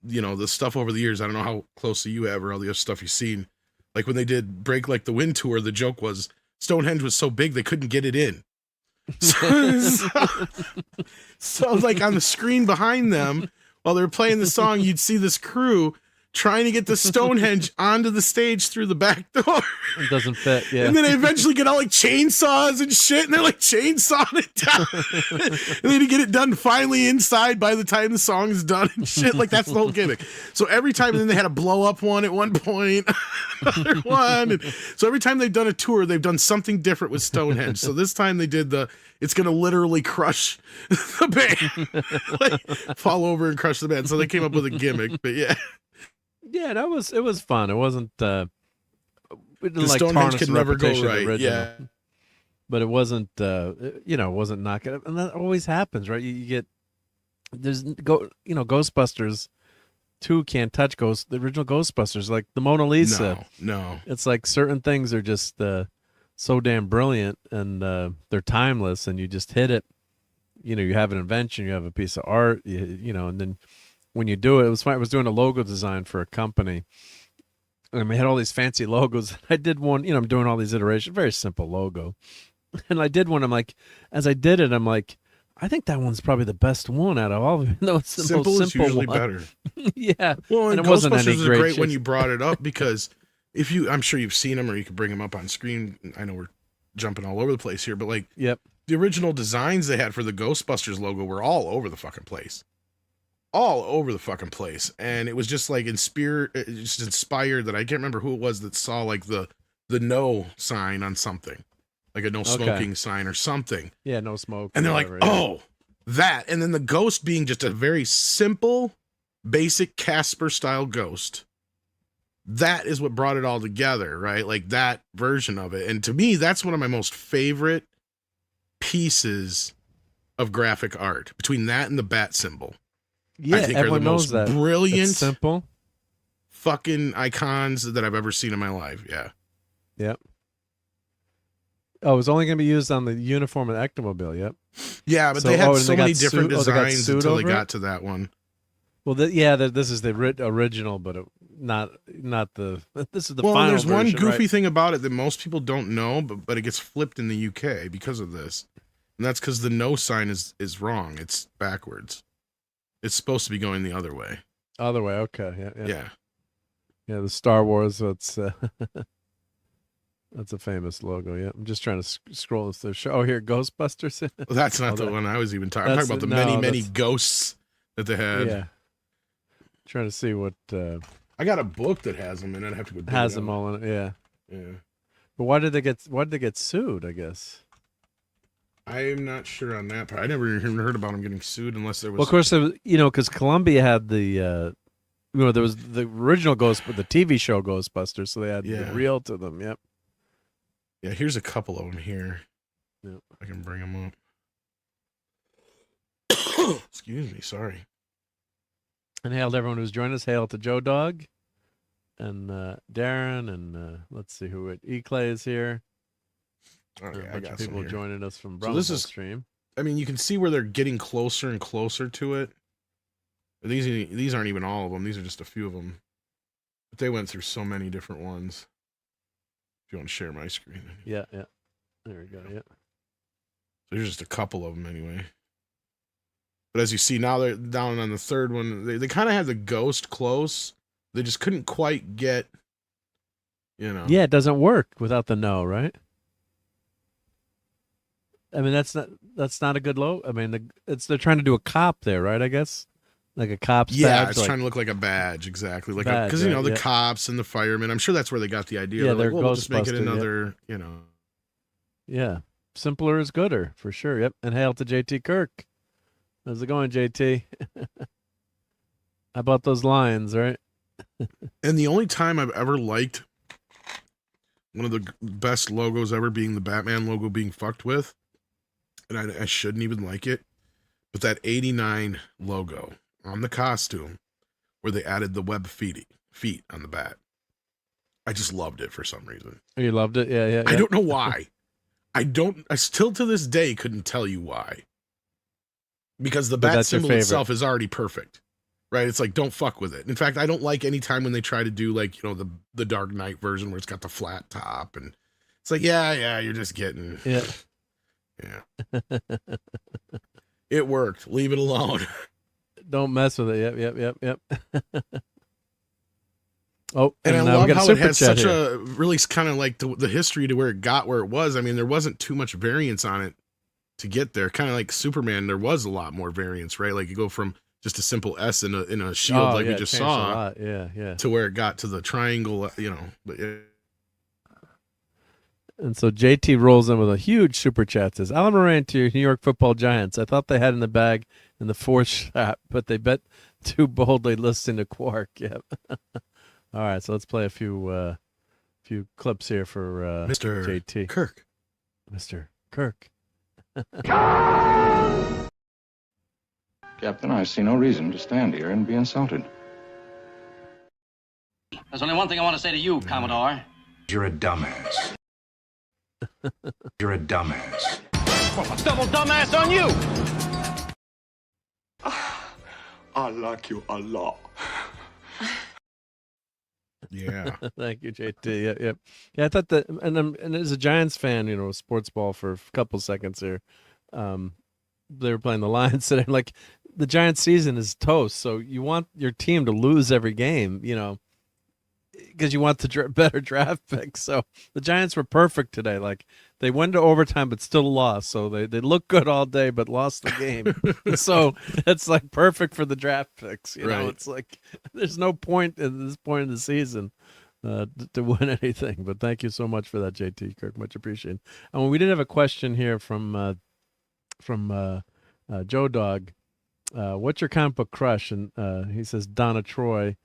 the stuff over the years, I don't know how closely you have or all the other stuff you've seen. Like when they did Break Like the Wind tour, the joke was Stonehenge was so big they couldn't get it in. So like on the screen behind them, while they were playing the song, you'd see this crew trying to get the Stonehenge onto the stage through the back door. It doesn't fit, yeah. And then they eventually get out like chainsaws and shit, and they're like chainsawing it down. And then you get it done finally inside by the time the song's done and shit. Like that's the whole gimmick. So every time, and then they had a blow up one at one point, another one. And so every time they've done a tour, they've done something different with Stonehenge. So this time they did it's going to literally crush the band, like, fall over and crush the band. So they came up with a gimmick, but yeah. Yeah, it was fun. It wasn't the Stonehenge could never go right. Yeah, but it wasn't it wasn't not good, and that always happens, right? You get Ghostbusters 2 can't touch the original Ghostbusters, like the Mona Lisa. No, it's like certain things are just so damn brilliant, and they're timeless, and you just hit it. You have an invention, you have a piece of art, and then. When you do it, it was fun. I was doing a logo design for a company, and we had all these fancy logos. I did one, I'm doing all these iterations, very simple logo. And I did one. I'm like, as I did it, I'm like, I think that one's probably the best one out of all of them. No, it's the simple most is simple usually one. Better. Yeah. Well, and it wasn't any Ghostbusters great is great shit. when you brought it up, because I'm sure you've seen them or you could bring them up on screen. I know we're jumping all over the place here, but like, yep. The original designs they had for the Ghostbusters logo were all over the fucking place. All over the fucking place, and it was just like inspired that I can't remember who it was that saw like the no sign on something, like a no smoking sign or something. Yeah, no smoke. And they're like, oh, that, and then the ghost being just a very simple, basic Casper style ghost. That is what brought it all together, right? Like that version of it, and to me, that's one of my most favorite pieces of graphic art. Between that and the bat symbol. Yeah, I think everyone are the knows most that. brilliant, It's simple, fucking icons that I've ever seen in my life. Yeah. Yep. Oh, it was only going to be used on the uniform and Ectomobile. Yep. Yeah, but they had so many different designs until they got to that one. Well, this is the original, but not the. This is the final Well, there's one version, goofy right? thing about it that most people don't know, but it gets flipped in the UK because of this, and that's because the no sign is wrong. It's backwards. It's supposed to be going the other way. Other way, okay. Yeah. Yeah, the Star Wars, that's a famous logo, yeah. I'm just trying to scroll through. Oh, here, Ghostbusters. Well, that's not the one I was even talking. I'm talking about the many ghosts that they had. Yeah. Trying to see what... I got a book that has them, and I'd have to go has them all in it, yeah. Yeah. But why did they get sued, I guess? I'm not sure on that part. I never even heard about them getting sued unless there was... Well, of course, because Columbia had the... there was the original the TV show Ghostbusters, so they had the reel to them. Yep. Yeah, here's a couple of them here. Yep. I can bring them up. Excuse me, sorry. And hail to everyone who's joined us. Hail to Joe Dog and Darren, and let's see who it. E-Clay is here. Okay, a bunch of people joining us from so this is stream. I mean, you can see where they're getting closer and closer to it. These aren't even all of them. These are just a few of them. But they went through so many different ones. If you want to share my screen. Yeah. There we go. Yeah. So there's just a couple of them anyway. But as you see now, they're down on the third one. They kind of had the ghost close. They just couldn't quite get, Yeah, it doesn't work without the no, right? I mean, that's not a good logo. I mean, they're trying to do a cop there, right? I guess like a cop's badge. Yeah, it's trying to look like a badge, exactly. Like because the cops and the firemen. I'm sure that's where they got the idea. Yeah, they're like, we'll just make it another, Yeah, simpler is gooder for sure. Yep, and hail to JT Kirk. How's it going, JT? How about those Lions, right? And the only time I've ever liked one of the best logos ever being the Batman logo being fucked with, and I shouldn't even like it, but that 89 logo on the costume where they added the web feet on the bat. I just loved it for some reason. You loved it? Yeah. I don't know why. I still to this day couldn't tell you why. Because the bat symbol itself is already perfect. Right? It's like, don't fuck with it. In fact, I don't like any time when they try to do like, the Dark Knight version where it's got the flat top and it's like, yeah, you're just getting. Yeah. Yeah. It worked. Leave it alone. Don't mess with it. Yep. Oh, and I love how it has such a really kind of like the history to where it got where it was. I mean, there wasn't too much variance on it to get there. Kind of like Superman, there was a lot more variance, right? Like you go from just a simple S in a shield we just saw, to where it got to the triangle, But And so JT rolls in with a huge super chat. Says, Alan Moran to your New York Football Giants. I thought they had in the bag in the fourth shot, but they bet too boldly listening to Quark. Yep. All right, so let's play a few clips here for Mr. JT Kirk. Mr. Kirk. Captain, I see no reason to stand here and be insulted. There's only one thing I want to say to you, Commodore. You're a dumbass. You're a dumbass. Well, a double dumbass on you! I like you a lot. Yeah. Thank you, JT. Yep. Yeah, I thought that, and as a Giants fan, sports ball for a couple seconds here, they were playing the Lions today. Like, the Giants season is toast, so you want your team to lose every game, because you want the better draft picks. So the Giants were perfect today. Like, they went to overtime but still lost. So they looked good all day but lost the game. So it's like perfect for the draft picks. You know, it's like there's no point at this point in the season to win anything. But thank you so much for that, JT Kirk. Much appreciated. And we did have a question here from Joe Dog. What's your comic book crush? And he says Donna Troy.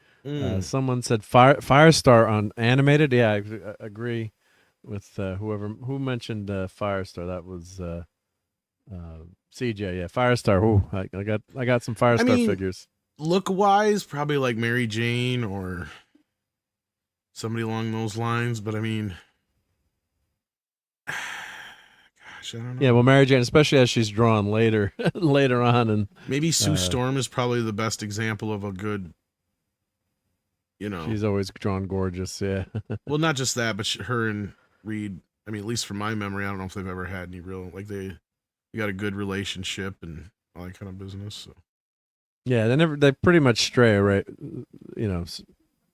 Someone said Firestar on animated. Yeah, I agree with who mentioned Firestar. That was CJ. Yeah, Firestar. Ooh, I got some Firestar figures. Look wise, probably like Mary Jane or somebody along those lines. But I mean, gosh, I don't know. Yeah, well, Mary Jane, especially as she's drawn later on, and maybe Sue Storm is probably the best example of a good. She's always drawn gorgeous, yeah. Well, not just that, but her and Reed, I mean, at least from my memory, I don't know if they've ever had any real, like you got a good relationship and all that kind of business. So. Yeah, they pretty much stray, right?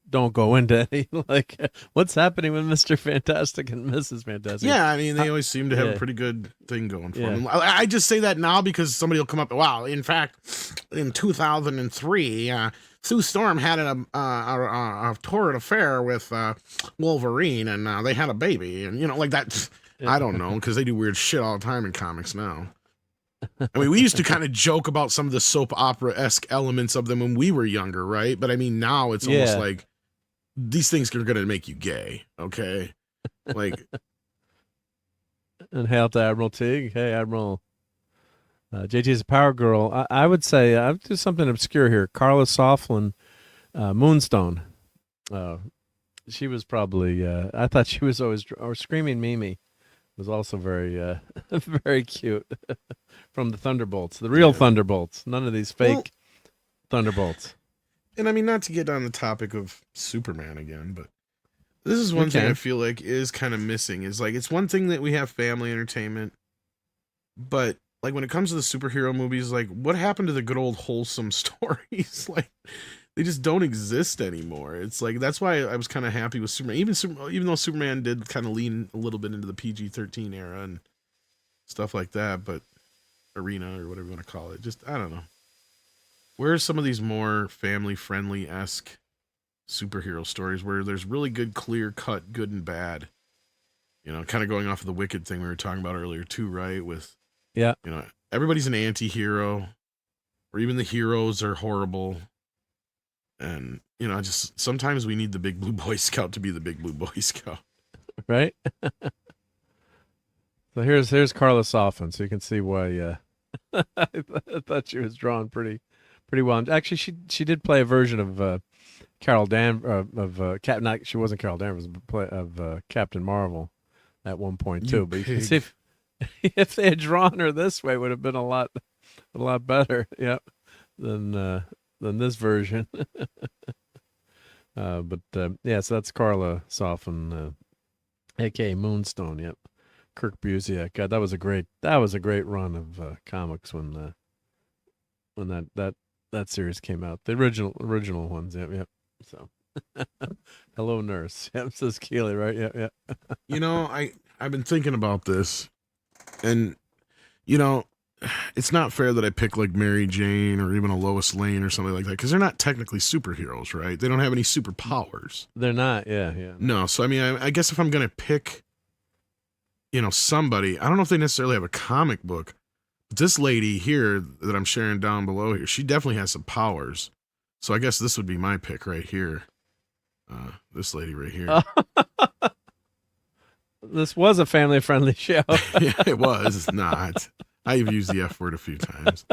Don't go into any, like, what's happening with Mr. Fantastic and Mrs. Fantastic. Yeah, I mean, they always seem to have a pretty good thing going for them. I just say that now because somebody will come up, wow, in fact, in 2003, Sue Storm had a torrid affair with Wolverine, and they had a baby, and like that. I don't know, because they do weird shit all the time in comics now. I mean, we used to kind of joke about some of the soap opera-esque elements of them when we were younger, right? But I mean, now it's almost like these things are going to make you gay, okay? Like, And hail to Admiral Teague. Hey, Admiral. JT's a power girl. I would say I'll do something obscure here. Carla Soflin, Moonstone. She was probably. I thought she was always. Or Screaming Mimi was also very, very cute. From the Thunderbolts, the real Thunderbolts. None of these fake Thunderbolts. And I mean, not to get on the topic of Superman again, but this is one thing I feel like is kind of missing. Is like it's one thing that we have family entertainment, but like when it comes to the superhero movies, like what happened to the good old wholesome stories? Like they just don't exist anymore. It's like that's why I was kind of happy with Superman, even though Superman did kind of lean a little bit into the PG-13 era and stuff like that, but arena or whatever you want to call it. Just I don't know. Where are some of these more family-friendly-esque superhero stories where there's really good, clear-cut, good and bad? You know, kind of going off of the Wicked thing we were talking about earlier too, right? With, you know, everybody's an anti-hero, or even the heroes are horrible. And, you know, just sometimes we need the big blue Boy Scout to be the big blue Boy Scout. Right? So here's Carla Soflin, so you can see why I thought she was drawn pretty well. Actually, she did play a version of Carol she wasn't Carol Danvers, but of Captain Marvel at one point too. But you can see if they had drawn her this way, it would have been a lot better, than this version. So that's Carla Soflin, aka Moonstone. Yep, Kirk Busiek. God, that was a great run of comics when that series came out. The original ones. Yep. So, hello, nurse. Yep, says Keely, right? Yep. You know, I've been thinking about this, and you know, it's not fair that I pick like Mary Jane or even a Lois Lane or something like that because they're not technically superheroes, right? They don't have any superpowers. They're not. Yeah. No, so I mean, I guess if I'm gonna pick, you know, somebody, I don't know if they necessarily have a comic book. This lady here that I'm sharing down below here, she definitely has some powers. So I guess this would be my pick right here. This lady right here. This was a family-friendly show. Yeah, it was. It's not. I've used the F word a few times.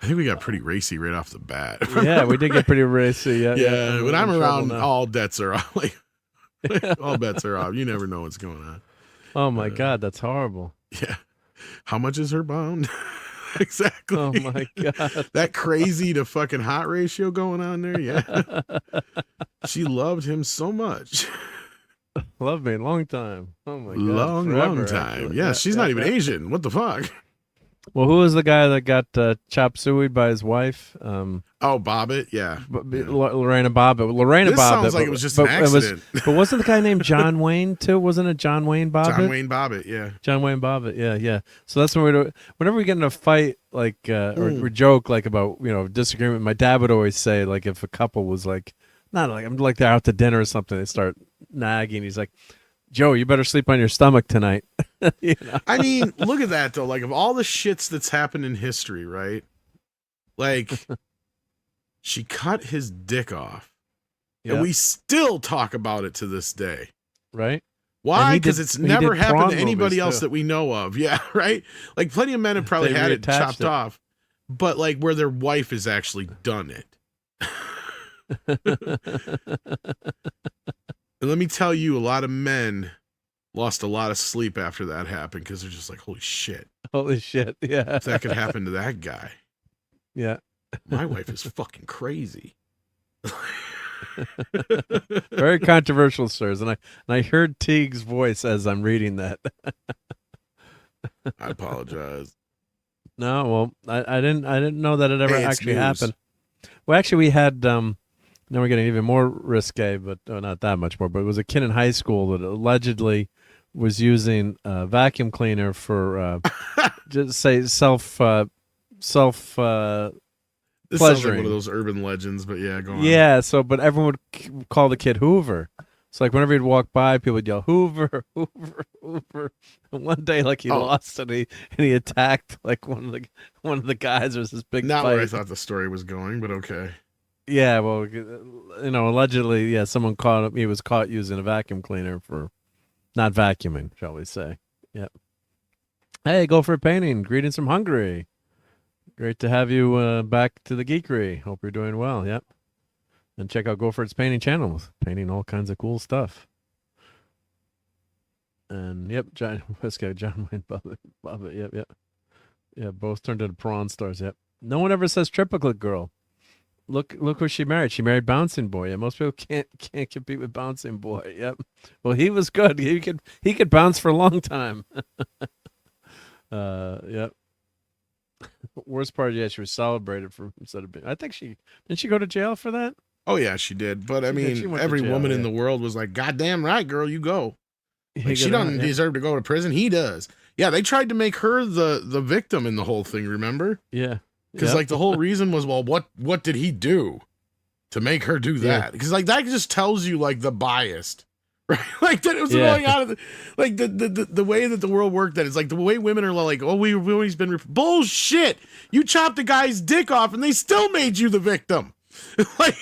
I think we got pretty racy right off the bat. Yeah, we did get pretty racy. Yeah, when I'm around, all bets are off. Like, all bets are off. You never know what's going on. Oh, my God. That's horrible. Yeah. How much is her bond? Exactly. Oh my God. That crazy to fucking hot ratio going on there. Yeah. She loved him so much. Loved me a long time. Oh my God. Long time. Actually. Yeah, she's not even Asian. What the fuck? Well, who was the guy that got chop suey by his wife? Bobbitt. Yeah. Lorena Bobbitt. Lorena Bobbitt. Sounds like it was just an accident. But wasn't the guy named John Wayne too? Wasn't it John Wayne Bobbitt? John Wayne Bobbitt. Yeah. John Wayne Bobbitt. Yeah. So that's when whenever we get in a fight, like or joke like about disagreement, my dad would always say like if a couple was like not like I'm like they're out to dinner or something, they start nagging. He's like, Joe, you better sleep on your stomach tonight. I mean, look at that though. Like of all the shits that's happened in history, right? Like she cut his dick off. Yep. And we still talk about it to this day. Right? Why? Because it's never happened to anybody else that we know of. Yeah, right? Like plenty of men have probably had it chopped off. But like where their wife has actually done it. And let me tell you, a lot of men lost a lot of sleep after that happened because they're just like, holy shit. Holy shit, yeah. If that could happen to that guy. Yeah. My wife is fucking crazy. Very controversial, sirs. And I heard Teague's voice as I'm reading that. I apologize. No, well, I didn't know that it ever actually happened. Well, actually, we had... Now we're getting even more risque, but not that much more. But it was a kid in high school that allegedly was using a vacuum cleaner for just say self this pleasuring. Sounds like one of those urban legends, but yeah, go on. Yeah. So, but everyone would call the kid Hoover. So, like whenever he'd walk by, people would yell Hoover, Hoover, Hoover. And one day, like he lost and he attacked like one of the guys. There was this big not fight. where I thought the story was going, but okay. Yeah, well, allegedly, someone caught him. He was caught using a vacuum cleaner for not vacuuming, shall we say. Yep. Hey, go for a painting. Greetings from Hungary. Great to have you back to the Geekery. Hope you're doing well. Yep. And check out Gopher's painting channels, painting all kinds of cool stuff. And yep, John Wayne Bubba. Yep. Yeah, both turned into prawn stars. Yep. No one ever says Triplicate Girl. Look who she married. She married Bouncing Boy. Yeah, most people can't compete with Bouncing Boy. Yep. Well, he was good. He could bounce for a long time. Yep. Worst part, yeah, she was celebrated for instead of being. I think didn't she go to jail for that? Oh yeah, she did. But I mean, every woman in the world was like, "God damn right, girl, you go." Like, she doesn't deserve to go to prison. He does. Yeah, they tried to make her the victim in the whole thing. Remember? Yeah. Because like the whole reason was, well, what did he do to make her do that? Because like that just tells you like the biased, right? Like that it was going out of the way that the world worked. That it's like the way women are like, oh, we've always been bullshit. You chopped a guy's dick off, and they still made you the victim. Like,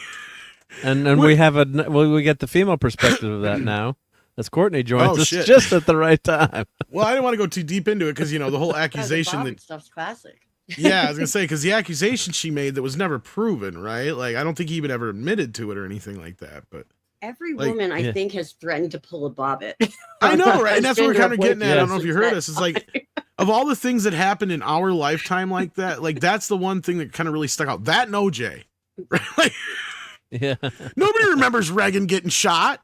and we get the female perspective of that now. As Courtney joins us just at the right time. Well, I didn't want to go too deep into it because the whole accusation that stuff's classic. Yeah, I was gonna say because the accusation she made that was never proven, right? Like I don't think he even ever admitted to it or anything like that. But every woman I think has threatened to pull a bobbit. I know, right? And that's what we're kind of getting at. I don't know if you heard us. It's like of all the things that happened in our lifetime like that, like that's the one thing that kind of really stuck out. That and OJ, right? Like, nobody remembers Reagan getting shot.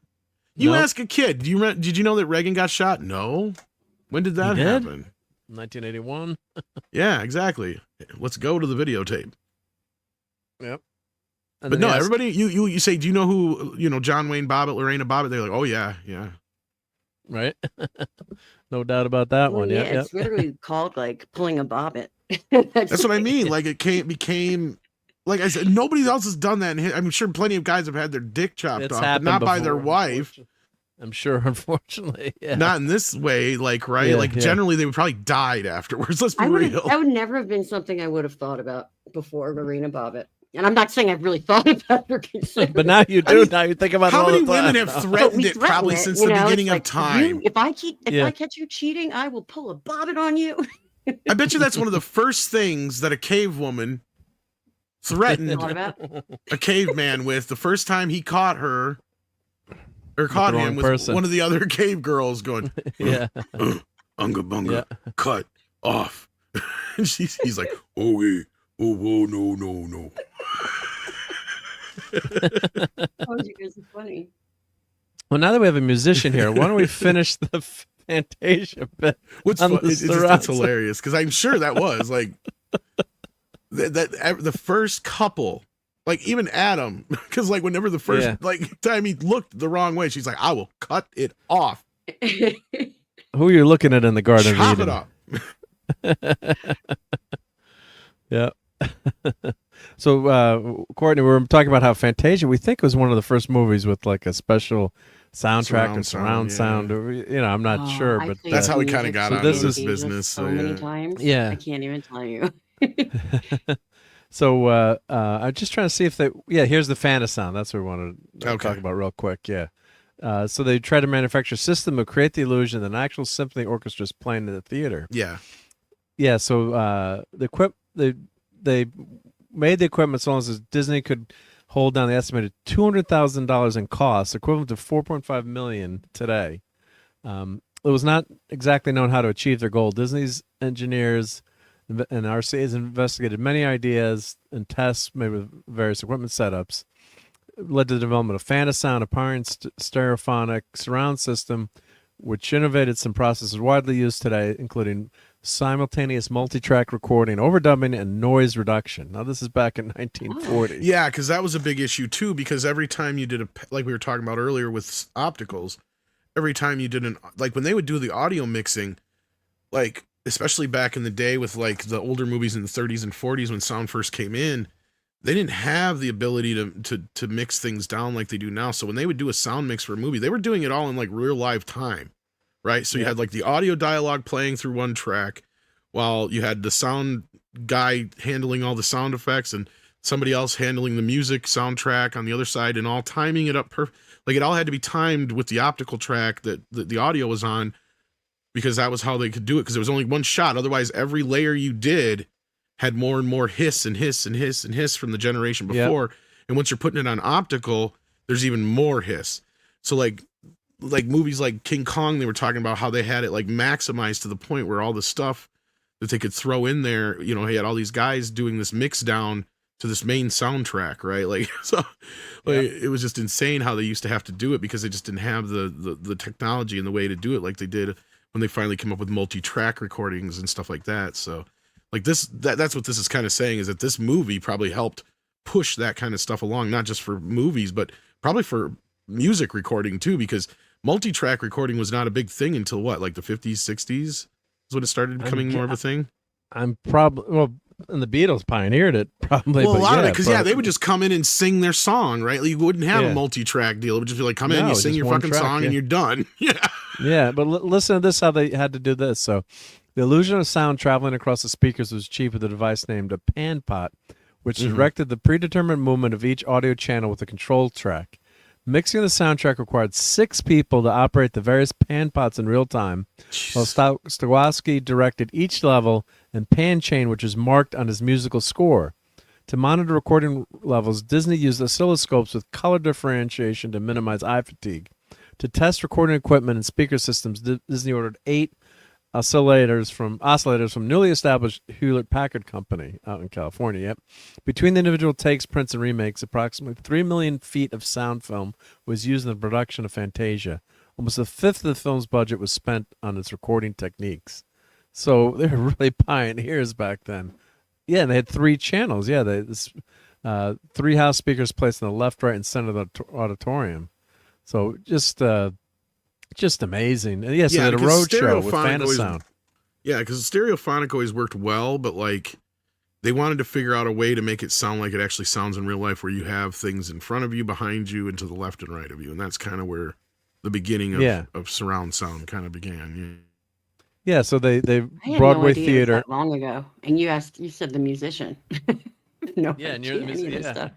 You ask a kid, did you know that Reagan got shot? No. When did that happen? 1981. Yeah, exactly. Let's go to the videotape. Yep. But no, everybody, you say, do you know who, John Wayne Bobbitt, Lorena Bobbitt? They're like, oh yeah. Right. No doubt about that one. Yeah, it's literally called like pulling a bobbit. That's what I mean. Like it became. Like I said, nobody else has done that. I'm sure plenty of guys have had their dick chopped off, but not by their wife. I'm sure, unfortunately. Yeah. Not in this way, like, right? Yeah, like, generally, they would probably died afterwards. Let's be real. That would never have been something I would have thought about before Lorena Bobbitt. And I'm not saying I've really thought about her. But now you do. Now you think about how it all many the time. women have threatened it probably since the beginning of time. If I catch you cheating, I will pull a bobbit on you. I bet you that's one of the first things that a cave woman threatened a caveman with the first time he caught her or caught him with one of the other cave girls going, unga bunga, cut off. And he's like, okay, oh, no. Oh, you guys are funny. Well, now that we have a musician here, why don't we finish the Fantasia bit? It's hilarious because I'm sure that was like that the first couple, like even Adam, because like whenever the first time he looked the wrong way, she's like, I will cut it off. Who are you looking at in the Garden Chop of Eden? it up. Yeah. So, Courtney, we were talking about how Fantasia, we think, was one of the first movies with like a special soundtrack or surround sound. Or, I'm not sure, but that's how we kind of got out of this business. So many times. Yeah. I can't even tell you. So I'm just trying to see if here's the Fantasound. That's what we want to talk about real they so they try to manufacture a system to create the illusion that an actual symphony orchestra is playing in the theater. Yeah. So they made the equipment so long as Disney could hold down the estimated $200,000 in costs, equivalent to $4.5 million today. It was not exactly known how to achieve their goal. Disney's engineers and RCA's investigated many ideas and tests made with various equipment setups. It led to the development of Fantasound, a pioneering stereophonic surround system, which innovated some processes widely used today, including simultaneous multi-track recording, overdubbing, and noise reduction. Now, this is back in 1940. Yeah, because that was a big issue, too, because every time you did like we were talking about earlier with opticals, every time you did like when they would do the audio mixing, like especially back in the day with like the older movies in the 30s and 40s when sound first came in, they didn't have the ability to mix things down like they do now. So when they would do a sound mix for a movie, they were doing it all in like real live time, right? So you had like the audio dialogue playing through one track while you had the sound guy handling all the sound effects, and somebody else handling the music soundtrack on the other side, and all timing it up like it all had to be timed with the optical track that the audio was on, because that was how they could do it, because there was only one shot. Otherwise, every layer you did had more and more hiss and hiss and hiss and hiss from the generation before. And once you're putting it on optical, there's even more hiss. So like movies like King Kong, they were talking about how they had it like maximized to the point where all the stuff that they could throw in there, you know, he had all these guys doing this mix down to this main soundtrack, right? Like, so like, it was just insane how they used to have to do it, because they just didn't have the technology and the way to do it like they did when they finally came up with multi-track recordings and stuff like that. So like that's what this is kind of saying, is that this movie probably helped push that kind of stuff along, not just for movies, but probably for music recording too, because multi-track recording was not a big thing until what, like the 50s, 60s is when it started becoming more of a thing. And the Beatles pioneered it probably. Well, but a lot of it, because they would just come in and sing their song, right? Like, you wouldn't have a multi-track deal. It would just be like, come in, you sing your fucking song, and you're done. Yeah. Yeah, but listen to this, how they had to do this. So the illusion of sound traveling across the speakers was achieved with a device named a pan pot, which directed the predetermined movement of each audio channel with a control track. Mixing the soundtrack required 6 people to operate the various pan pots in real time, while Stokowski directed each level and pan chain, which is marked on his musical score. To monitor recording levels, Disney used oscilloscopes with color differentiation to minimize eye fatigue. To test recording equipment and speaker systems, Disney ordered 8 oscillators from newly established Hewlett-Packard Company out in California. Yep. Between the individual takes, prints, and remakes, approximately 3 million feet of sound film was used in the production of Fantasia. Almost a fifth of the film's budget was spent on its recording techniques. So they were really pioneers back then. Yeah, and they had 3 channels. Yeah, 3 house speakers placed on the left, right, and center of the auditorium. So just amazing. And yeah, so they had a road show with Fanasound. Yeah, because Stereophonic always worked well, but like they wanted to figure out a way to make it sound like it actually sounds in real life, where you have things in front of you, behind you, and to the left and right of you. And that's kind of where the beginning of surround sound kind of began. Yeah, so they I had Broadway no idea theater that long ago, and you said the musician. No, yeah, and idea any of this stuff.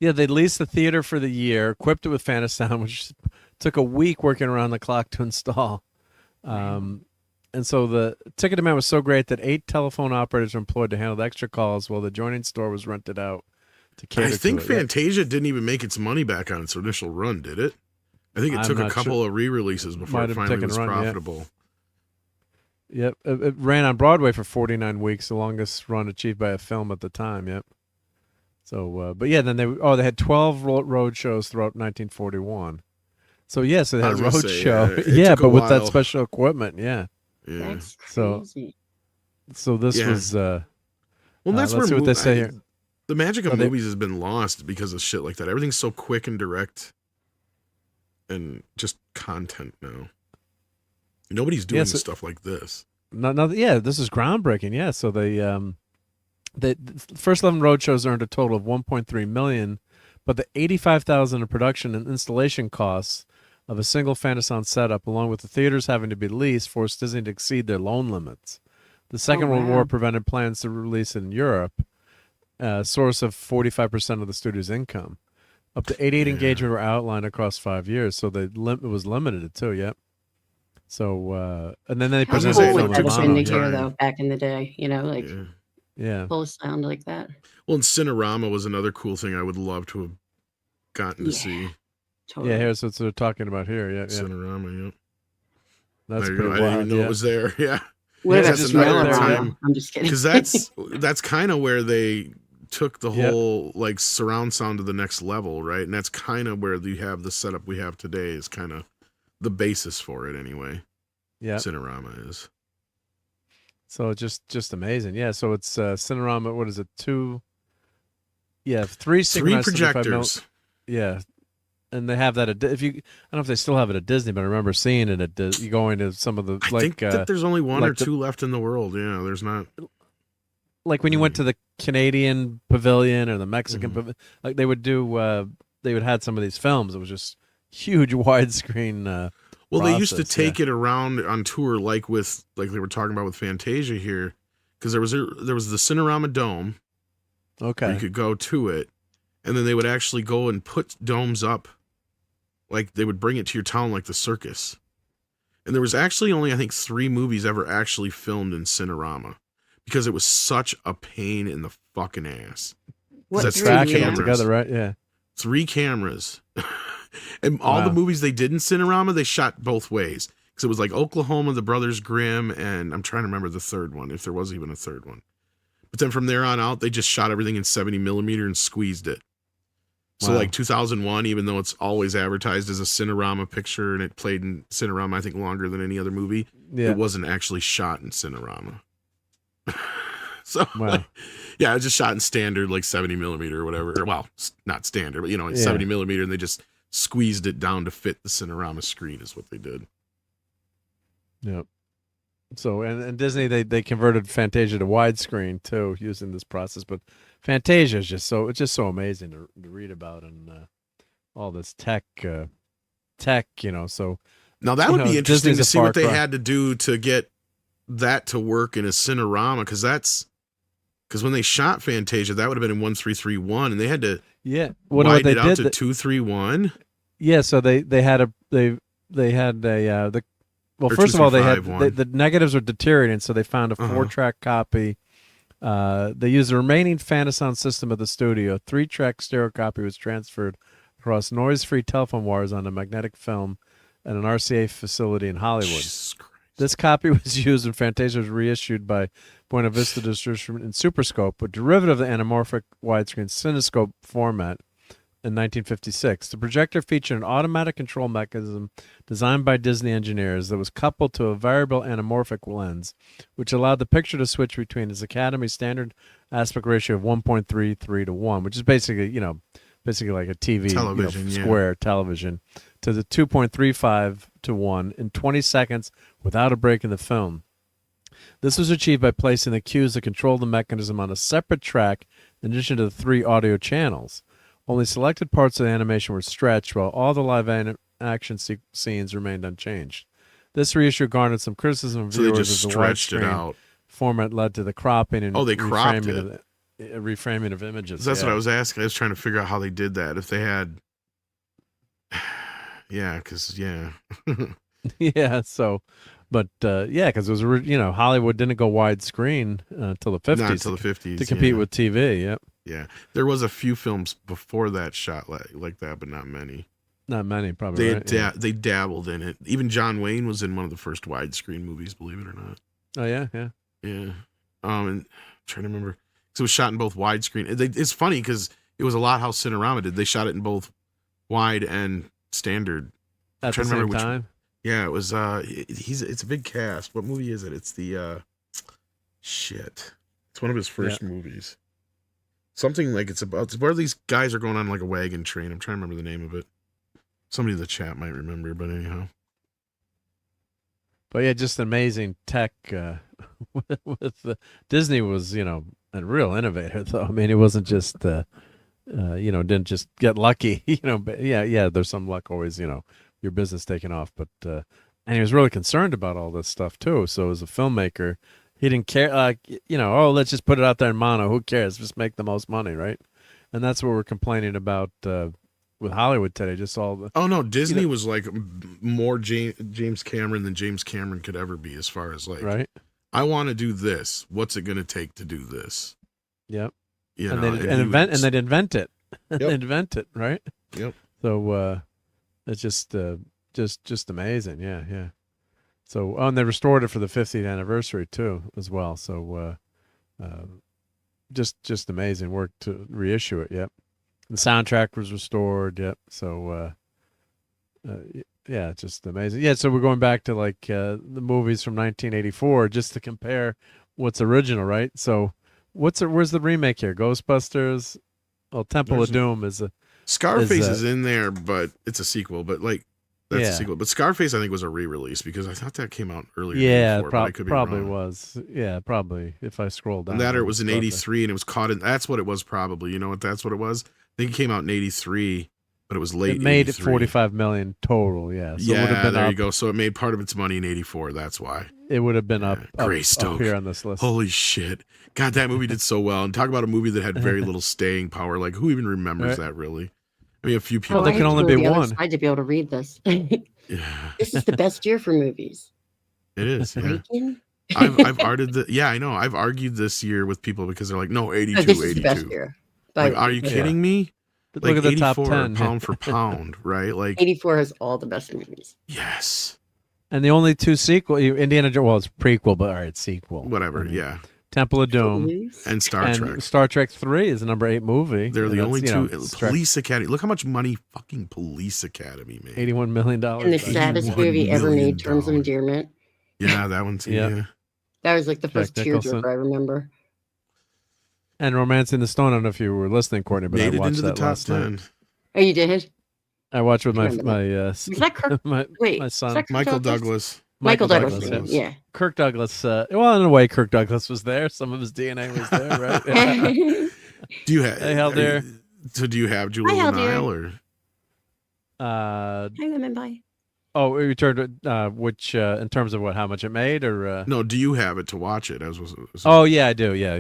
Yeah, they leased the theater for the year, equipped it with Fanasound, which took a week working around the clock to install. And so the ticket demand was so great that 8 telephone operators were employed to handle the extra calls, while the adjoining store was rented out to cater to it. I think Fantasia didn't even make its money back on its initial run, did it? I think it took a couple of re-releases before it finally was profitable. Yep, it ran on Broadway for 49 weeks, the longest run achieved by a film at the time. Yep. So, but yeah, then they had 12 road shows throughout 1941. So yes, it had a road show. Yeah, but with that special equipment. Yeah. That's crazy. So this was. Well, that's let's see what they say here. The magic of movies has been lost because of shit like that. Everything's so quick and direct, and just content now. Nobody's doing stuff like this. Yeah, this is groundbreaking. Yeah, so the first 11 road shows earned a total of $1.3 million, but the $85,000 in production and installation costs of a single Fanasound setup, along with the theaters having to be leased, forced Disney to exceed their loan limits. The Second World War prevented plans to release it in Europe, a source of 45% of the studio's income. Up to 88 engagements were outlined across 5 years, so it was limited too. Yep. So and then they presented it would have been to hear though back in the day, full sound like that. Well, and Cinerama was another cool thing I would love to have gotten to see. Totally. Yeah, here's what they're talking about here. Yeah, Cinerama. That's pretty wild. I didn't even know it was there. Yeah. That's another time. I'm just kidding. Because that's kind of where they took the whole like surround sound to the next level, right? And that's kind of where you have the setup we have today is kind of the basis for it anyway. Yeah. Cinerama is. So just amazing. Yeah. So it's Cinerama. What is it? 2. Yeah. 3 projectors. Yeah. And they have that at, I don't know if they still have it at Disney, but I remember seeing it at you going to some of the I think that there's only 1 or 2 left in the world. Yeah, there's not. Like when you went to the Canadian pavilion or the Mexican pavilion, like they would do, they would had some of these films. It was just huge widescreen. Well, they used to take it around on tour, like they were talking about with Fantasia here, because there was the Cinerama Dome, Okay. You could go to it, and then they would actually go and put domes up, like they would bring it to your town like the circus. And there was actually only, I think, 3 movies ever actually filmed in Cinerama because it was such a pain in the fucking ass. What's tracking it together, right? Yeah. 3 cameras. And all the movies they did in Cinerama, they shot both ways. Because it was like Oklahoma, The Brothers Grimm, and I'm trying to remember the third one, if there was even a third one. But then from there on out, they just shot everything in 70 millimeter and squeezed it. So like 2001, even though it's always advertised as a Cinerama picture and it played in Cinerama, I think, longer than any other movie, it wasn't actually shot in Cinerama. So, yeah, it was just shot in standard, like 70 millimeter or whatever. Well, not standard, but, you know, 70 millimeter, and they just squeezed it down to fit the Cinerama screen is what they did. Yep. So, and Disney, they converted Fantasia to widescreen, too, using this process. But Fantasia is just so amazing to read about, and all this tech, you know. So now that would be interesting to see what they had to do to get that to work in a Cinerama, because when they shot Fantasia, that would have been in 1331, and they had to widen it out to 231. Yeah, so they had first of all, they had the negatives were deteriorating, so they found a 4-track copy. They used the remaining Fantasound system of the studio. 3-track stereo copy was transferred across noise-free telephone wires on a magnetic film at an RCA facility in Hollywood. This copy was used when Fantasia was reissued by Buena Vista Distribution in Superscope, a derivative of the anamorphic widescreen Cinescope format, in 1956. The projector featured an automatic control mechanism designed by Disney engineers that was coupled to a variable anamorphic lens, which allowed the picture to switch between its Academy standard aspect ratio of 1.33 to 1, which is basically like a TV television, square television, to the 2.35 to 1 in 20 seconds without a break in the film. This was achieved by placing the cues that control the mechanism on a separate track in addition to the 3 audio channels. Only selected parts of the animation were stretched, while all the live action scenes remained unchanged. This reissue garnered some criticism of viewers as the widescreen format led to the cropping and reframing of images. That's what I was asking. I was trying to figure out how they did that. If they had, because because it was Hollywood didn't go widescreen until the 50s. Not until the 50s to compete with TV. Yep. Yeah, there was a few films before that shot like that, but not many. Not many, probably. They dabbled in it. Even John Wayne was in one of the first widescreen movies, believe it or not. Oh yeah. And I'm trying to remember. So it was shot in both widescreen. It's funny because it was a lot how Cinerama did. They shot it in both wide and standard. At the same time. Yeah, it was. It's a big cast. What movie is it? It's the shit. It's one of his first movies. Something like it's where these guys are going on like a wagon train. I'm trying to remember the name of it. Somebody in the chat might remember, but anyhow. But yeah, just amazing tech with Disney was, a real innovator though. I mean, it wasn't just didn't just get lucky, but there's some luck always, your business taking off, but and he was really concerned about all this stuff too. So as a filmmaker, he didn't care, let's just put it out there in mono. Who cares? Just make the most money, right? And that's what we're complaining about with Hollywood today. Just all the. Oh no, Disney was like more James Cameron than James Cameron could ever be, as far as like. Right. I want to do this. What's it going to take to do this? Yep. And they'd invent it. Yep. They invent it, right? Yep. So it's just amazing. Yeah. So, and they restored it for the 50th anniversary too, as well. So, just amazing work to reissue it. Yep. The soundtrack was restored. Yep. So, just amazing. Yeah. So we're going back to like the movies from 1984 just to compare what's original, right? So, where's the remake here? Ghostbusters. Well, Temple of Doom is a. Scarface is in there, but it's a sequel. But like. That's a sequel. But Scarface, I think, was a re-release because I thought that came out earlier. Yeah, before, but I could be probably wrong. Was. Yeah, probably. If I scroll down. And that, or it was in 83, and it was caught in. That's what it was, probably. You know what? That's what it was. I think it came out in 83, but it was late. It made 83. 45 million total. Yeah. So yeah, it would have been there up, you go. So it made part of its money in 84. That's why. It would have been up here on this list. Holy shit. God, that movie did so well. And talk about a movie that had very little staying power. Like, who even remembers that, really? I mean, a few people. There can only be one. I had to be able to read this. Yeah. This is the best year for movies. It is, yeah. Breaking? I've argued yeah, I know. I've argued this year with people because they're like, no, 82, this is 82. the best year. Like, are you kidding me? Look Like at the top 84 10. pound for pound, right? Like 84 has all the best movies. Yes. And the only two sequel, Indiana Jones, well, it's prequel, but all right, sequel. Whatever, yeah. Temple of Doom and Star Trek. Star Trek 3 is the number 8 movie. They're the only two. Trek. Police Academy. Look how much money fucking Police Academy made. $81 million. And the saddest movie ever made, Terms of Endearment. Yeah, that one too. Yeah. That was like the first Jack Nicholson. tearjerker I remember. And Romancing the Stone. I don't know if you were listening, Courtney, but Made I it watched into the that top last 10. night. Oh, you did? I watched with my Was that Kirk? my Wait, son, is that Kirk Michael Douglas? Douglas. Michael Douglas, yeah. Kirk Douglas. Well, in a way, Kirk Douglas was there. Some of his DNA was there, right? Yeah. Do you have? Hey, held there. So do you have Julie Nile or? Hang on, bye. Oh, we returned which in terms of what? How much it made, or no? Do you have it to watch it? Oh yeah, I do. Yeah.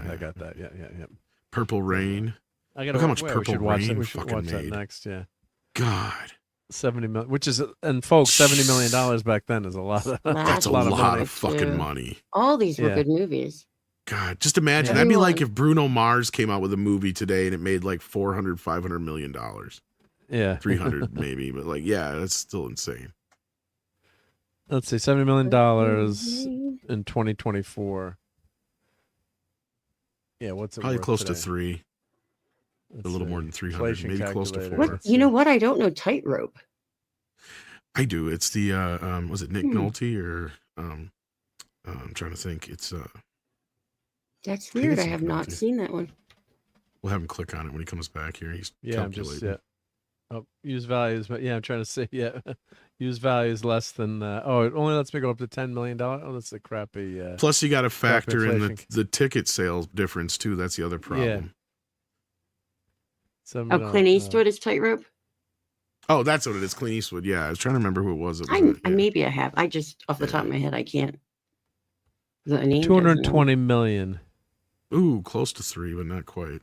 I got that. Yeah. Purple Rain. I got Look how much Purple we should watch Rain that. We should fucking watch that made. next. Yeah. God. 70 million, which is, and folks, $70 million back then is a lot. That's a lot of fucking too. money. All these were good movies. God, just imagine. That'd be like if Bruno Mars came out with a movie today and it made like $400-500 million. Yeah. 300 maybe, but like, yeah, that's still insane. Let's see, $70 million in 2024. Yeah, what's it Probably worth close today? to 3. A little more than 300, Inflation maybe close to 4. calculator. What? You know what? I don't know Tightrope. I do. It's the was it Nick Nolte or I'm trying to think. It's That's I think weird. it's I have Nick not Nolte. seen that one. We'll have him click on it when he comes back here. He's I'm calculating. just use values, but yeah, I'm trying to see. Yeah, use values less than. Oh, it only lets me go up to $10 million. Oh, that's a crappy. Plus, you got to factor in inflation. the ticket sales difference too. That's the other problem. Oh, Clint Eastwood is Tightrope. Oh, that's what it is. Clint Eastwood. Yeah, I was trying to remember who it was. Maybe I have. I just off the top of my head, I can't. The name 220 million. Ooh, close to 3, but not quite.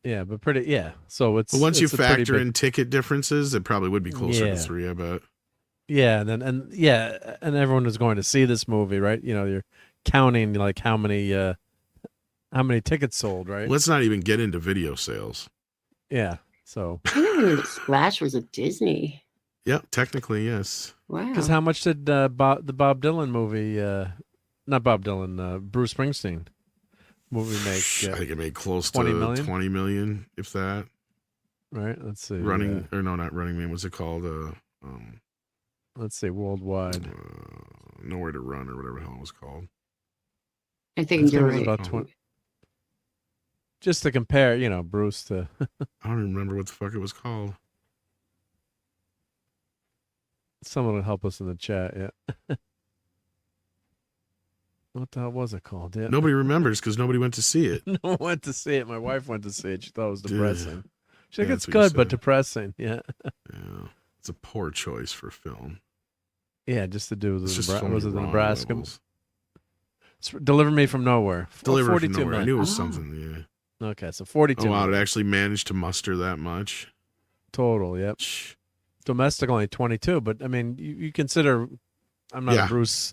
Yeah, but pretty. Yeah, so it's. But once you it's a pretty factor big- in ticket differences, it probably would be closer Yeah. to 3. I bet. Yeah, and everyone is going to see this movie, right? You know, you're counting like how many tickets sold, right? Let's not even get into video sales. Yeah, so I never knew that Splash was a Disney. Yeah, technically yes. Wow. because how much did the Bob Dylan movie, not Bob Dylan, Bruce Springsteen movie make? I think it made close 20 to million? 20 million, if that. Right. Let's see. Running or no, not Running Man. What's it called? Let's see. Worldwide. Nowhere to Run or whatever the hell it was called. I think you're right. About 20. Just to compare, you know, Bruce to. I don't even remember what the fuck it was called. Someone will help us in the chat. Yeah. What the hell was it called? Yeah. Nobody remembers because nobody went to see it. No one went to see it. My wife went to see it. She thought it was depressing. She Yeah, think it's that's what you good, but said. depressing. Yeah. Yeah, it's a poor choice for film. Yeah, just to do with It's just so was it many the wrong Nebraska? levels. Deliver Me from Nowhere. Deliver from 42 Nowhere. I million. knew it was something. Yeah. Okay, so 42. Oh wow, it million. actually managed to muster that much. Total. Yep. Domestic only 22, but I mean, you consider. I'm not Yeah. a Bruce.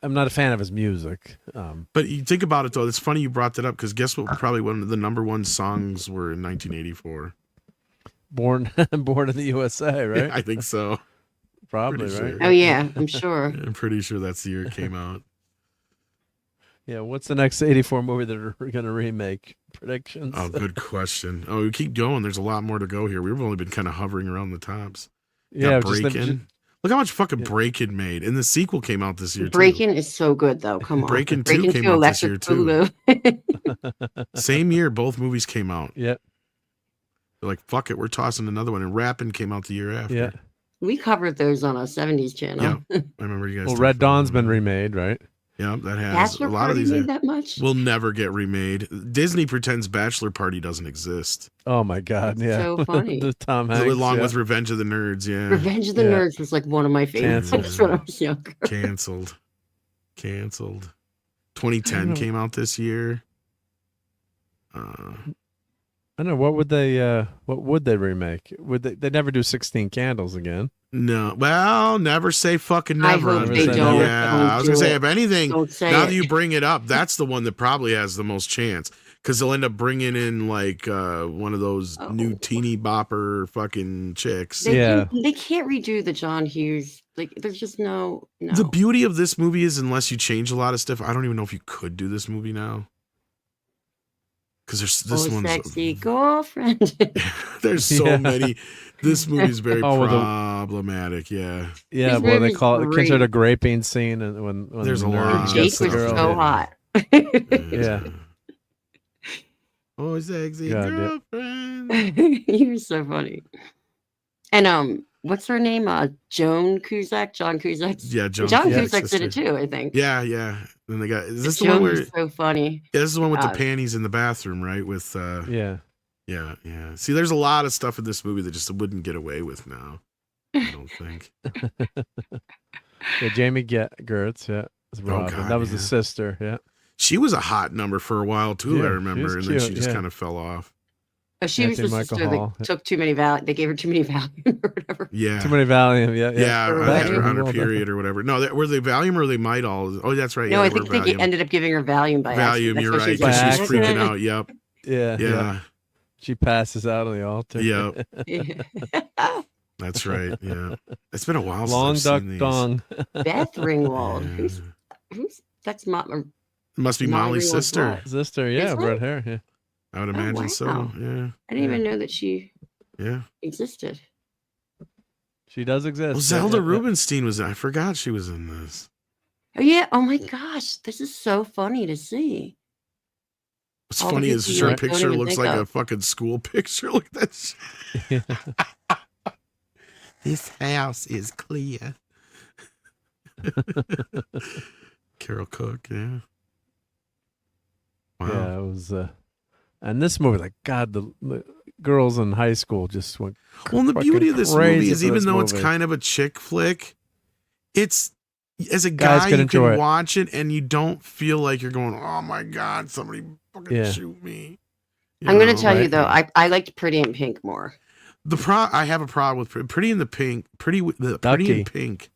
I'm not a fan of his music. But you think about it though, it's funny you brought that up because guess what? Probably one of the number one songs were in 1984. Born in the USA, right? I think so. Probably, Pretty right? sure. Oh yeah, I'm sure. I'm pretty sure that's the year it came out. Yeah. What's the next 84 movie that are going to remake? Predictions. Oh, good question. Oh, we keep going. There's a lot more to go here. We've only been kind of hovering around the tops. Yeah, Got Breakin'. Look how much fucking Breakin' made. And the sequel came out this year, too. Breakin' is so good though. Come on. Breakin' 2 came out this year, too. Boogaloo. Same year, both movies came out. Yep. They're like, fuck it, we're tossing another one. And Rappin' came out the year after. Yeah. We covered those on a 70s channel. Yeah. I remember you guys. Well, talking Red about Dawn's that. been remade, right? Yeah, that has Bachelor a lot of Party these made that much? will never get remade. Disney pretends Bachelor Party doesn't exist. Oh my God! That's Yeah, so funny. the Tom Hanks, along with Revenge of the Nerds. Yeah, Revenge of the Nerds was like one of my favorites when I was younger. Canceled. 2010 came out this year. I don't know what would they remake? Would they never do 16 Candles again? No, well, never say fucking never. I hope they don't. Yeah, I was gonna say if anything, now that you bring it up, that's the one that probably has the most chance because they'll end up bringing in like one of those new teeny bopper fucking chicks. They can't redo the John Hughes. Like, there's just no. The beauty of this movie is unless you change a lot of stuff, I don't even know if you could do this movie now. Because there's this one's sexy girlfriend. There's so many. This movie's very problematic. Yeah. Yeah. Well, they call it considered a graping scene, and when there's a lot. Jake was so hot. Yeah. Oh, sexy girlfriend. You're so funny. And what's her name? Joan Cusack. John Cusack. Yeah, John Cusack did it too, I think. Yeah. Then they got. Is this the Joan one where? Was so funny. Yeah, this is the one with the panties in the bathroom, right? With Yeah. See, there's a lot of stuff in this movie that just wouldn't get away with now. I don't think. Yeah, Jamie Gertz. Yeah, was Robin. God, that was the sister. Yeah. She was a hot number for a while too. I remember, and then she just kind of fell off. Oh, she was the sister that took too many They gave her too many Valium or whatever. Yeah, too many Valium. Yeah. I had her on her period or whatever. No, were they Valium or they might all? Oh, that's right. No, I think they ended up giving her Valium by accident. You're right. Because she's freaking out. Yep. Yeah. She passes out on the altar. Yep. That's right. Yeah. It's been a while. Long since I've duck seen dong. Beth Ringwald. Who's that's It must be Molly's sister. Sister, yeah, red hair. Yeah. I would imagine so. Yeah. I didn't even know that she existed. She does exist. Well, Zelda Rubinstein was. I forgot she was in this. Oh yeah! Oh my gosh! This is so funny to see. What's funny is her picture looks like a fucking school picture. Look at that shit. This house is clear. Carol Cook, yeah. Wow. Yeah, it was. And this movie, like God, the girls in high school just went. Well, and the beauty of this movie is, even though it's kind of a chick flick, it's as a guy you can watch it and you don't feel like you're going, "Oh my God, somebody fucking shoot me." I'm going to tell you though, I liked Pretty in Pink more. I have a problem with Pretty in Pink. Pretty in Pink.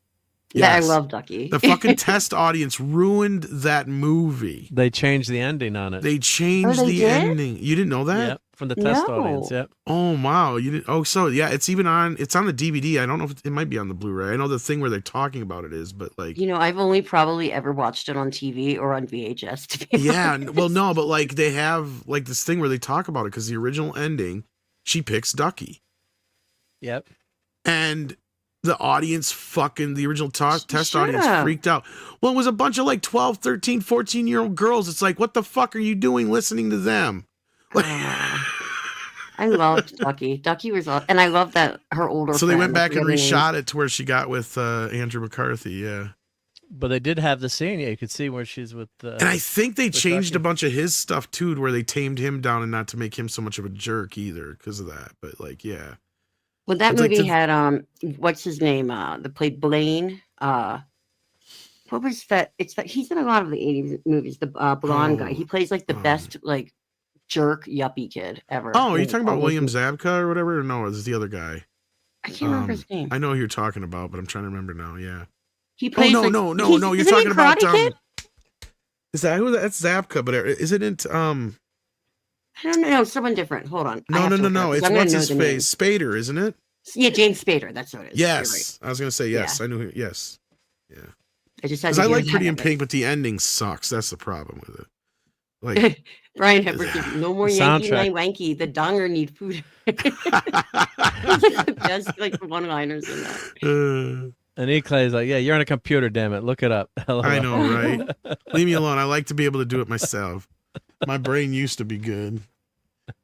Yeah, I love Ducky. The fucking test audience ruined that movie. They changed the ending on it. They changed the ending. You didn't know that? Yep, from the test audience. Yep. Oh wow, you didn't. Oh, so yeah, it's even on. It's on the DVD. I don't know if it might be on the Blu-ray. I know the thing where they're talking about it is, but like, I've only probably ever watched it on TV or on VHS. To be honest. Well, no, but like they have like this thing where they talk about it because the original ending, she picks Ducky. Yep. And the audience the original test audience freaked out. Well, it was a bunch of like 12, 13, 14-year-old girls. It's like, what the fuck are you doing listening to them? I loved Ducky. Ducky was awesome. And I love that her older So they went back and reshot it to where she got with Andrew McCarthy, yeah. But they did have the scene, you could see where she's with and I think they changed Ducky. A bunch of his stuff too, where they tamed him down and not to make him so much of a jerk either because of that. But like, yeah. Well, that movie had what's his name? That played Blaine. What was that? It's that he's in a lot of the 80s movies. The blonde guy. He plays like the best like jerk yuppie kid ever. Oh, are you talking about William Zabka or whatever? Or no, this is the other guy. I can't remember his name. I know who you're talking about, but I'm trying to remember now. Yeah. He plays. No. You're talking about Is that who? That's Zabka, but isn't it? I don't know. Someone different. Hold on. No. It's what's his face? Spader, isn't it? Yeah, James Spader. That's what it is. Yes. Right. I was going to say yes. Yeah. I knew him. Yes. Yeah. I like Pretty in Pink, but the ending sucks. That's the problem with it. Like Brian Hepburn says, "No more Yankee, my wanky. The donger need food." It's like the best like one-liners in that. And E. Clay's like, "Yeah, you're on a computer. Damn it, look it up." I know, right? Leave me alone. I like to be able to do it myself. My brain used to be good.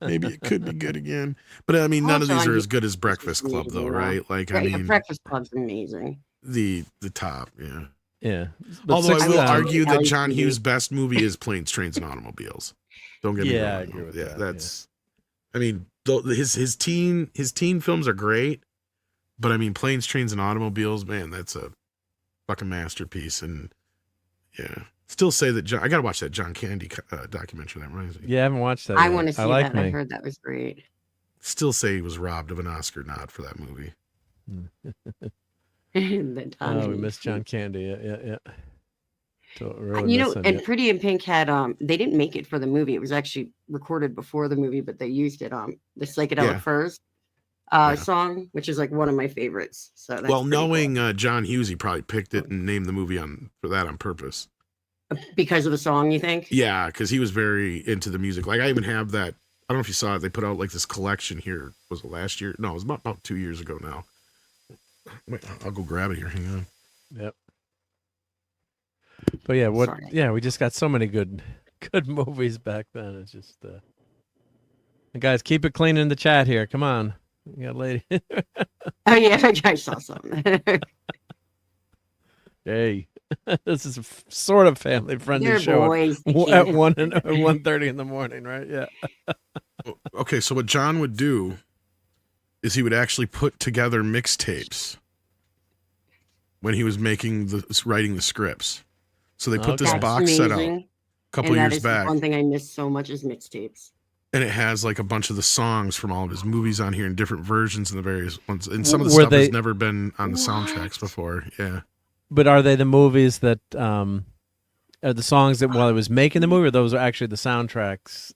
Maybe it could be good again. But I mean, none of these are as good as Breakfast Club, though, right? Like, I mean, Breakfast Club's amazing. The top, yeah. Yeah. But Although I will argue that Kelly John TV. Hughes' best movie is Planes, Trains, and Automobiles. Don't get me wrong. I agree with that. That's. I mean, his teen films are great, but I mean, Planes, Trains, and Automobiles, man, that's a fucking masterpiece. And yeah, still say that I gotta watch that John Candy documentary. That reminds me. Yeah, I haven't watched that. I yet. want to see like that. I me. heard that was great. Still say he was robbed of an Oscar nod for that movie. Oh, we missed John Candy. Yeah. Really and Pretty in Pink had they didn't make it for the movie. It was actually recorded before the movie, but they used it the Psychedelic Furs song, which is like one of my favorites. So that's knowing cool. John Hughes, he probably picked it and named the movie for that on purpose. Because of the song, you think? Yeah, because he was very into the music. Like I even have that. I don't know if you saw it. They put out like this collection here. Was it last year? No, it was about 2 years ago now. Wait, I'll go grab it here. Hang on. Yep. But yeah, we just got so many good movies back then. It's just guys, keep it clean in the chat here. Come on. You got a lady. Oh yeah, I saw something. Hey. This is a sort of family friendly show boys, at 1:30 in the morning, right? Yeah. Okay, so what John would do is he would actually put together mixtapes when he was writing the scripts. So they put this box set out a couple years back. One thing I miss so much is mixtapes. And it has like a bunch of the songs from all of his movies on here in different versions and the various ones. And some of the stuff has never been on the soundtracks before. Yeah. But are they the movies that are the songs that while he was making the movie, or those are actually the soundtracks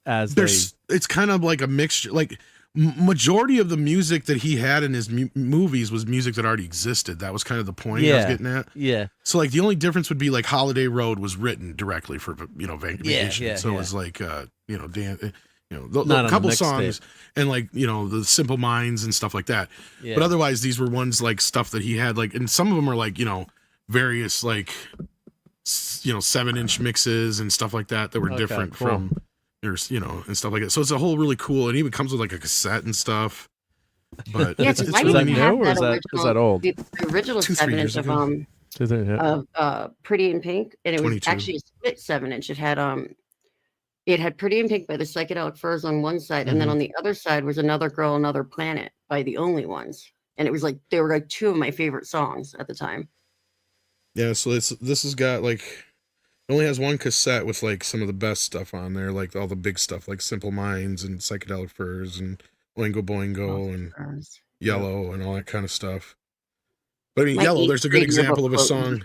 It's kind of like a mixture. Like majority of the music that he had in his movies was music that already existed. That was kind of the point I was getting at. Yeah. So like the only difference would be like Holiday Road was written directly for Vacation. So it was like Dan. A couple songs and like the Simple Minds and stuff like that. Yeah. But otherwise, these were ones like stuff that he had like, and some of them are like various like 7-inch mixes and stuff like that were different from there's and stuff like that. So it's a whole really cool, and even comes with like a cassette and stuff. But it's really new, or is that old? The original 7-inch of Pretty in Pink, and it was 22. actually a split 7-inch. It had Pretty in Pink by the Psychedelic Furs on one side, and then on the other side was Another Girl, Another Planet by The Only Ones. And it was like they were like two of my favorite songs at the time. Yeah, so this has got like it only has one cassette with like some of the best stuff on there, like all the big stuff like Simple Minds and Psychedelic Furs and Oingo Boingo and Yellow and all that kind of stuff. But I mean, Yellow, there's a good example of a song.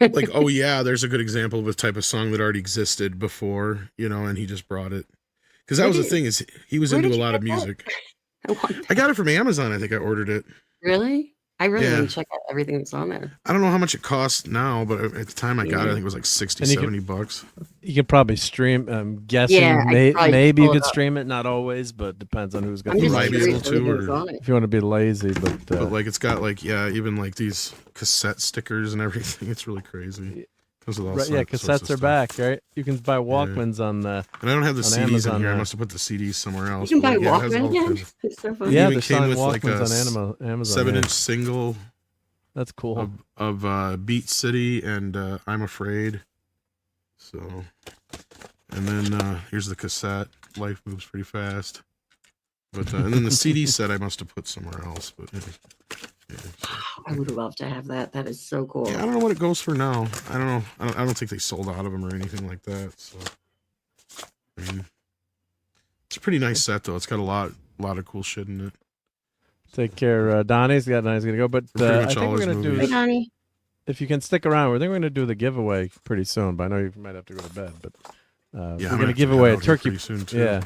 Like, oh yeah, there's a good example of a type of song that already existed before, and he just brought it. Because that was the thing, is he was into a lot of music. I got it from Amazon. I think I ordered it. Really? I really want to check out everything that's on there. I don't know how much it costs now, but at the time I got it, I think it was like 60, 70 bucks. You could probably stream. I'm guessing maybe you could stream it, not always, but depends on who's got the might be able to, or if you want to be lazy. But like it's got like even like these cassette stickers and everything. It's really crazy. Cassettes are back, right? You can buy Walkmans on the. And I don't have the CDs Amazon in here. I must have put the CDs somewhere else. You can buy Walkmans. Yeah, they're selling Walkmans on Amazon. 7-inch single. That's cool. Of Beat City and I'm Afraid. So, and then here's the cassette. Life Moves Pretty Fast. But and then the CD set I must have put somewhere else. But I would love to have that. That is so cool. Yeah, I don't know what it goes for now. I don't know. I don't think they sold out of them or anything like that. So, I mean, it's a pretty nice set though. It's got a lot of cool shit in it. Take care, Donnie's gonna go, but I think we're gonna do. Hey, Donnie. If you can stick around, I think we're gonna do the giveaway pretty soon. But I know you might have to go to bed. But we're gonna give away a turkey pretty soon too. Yeah.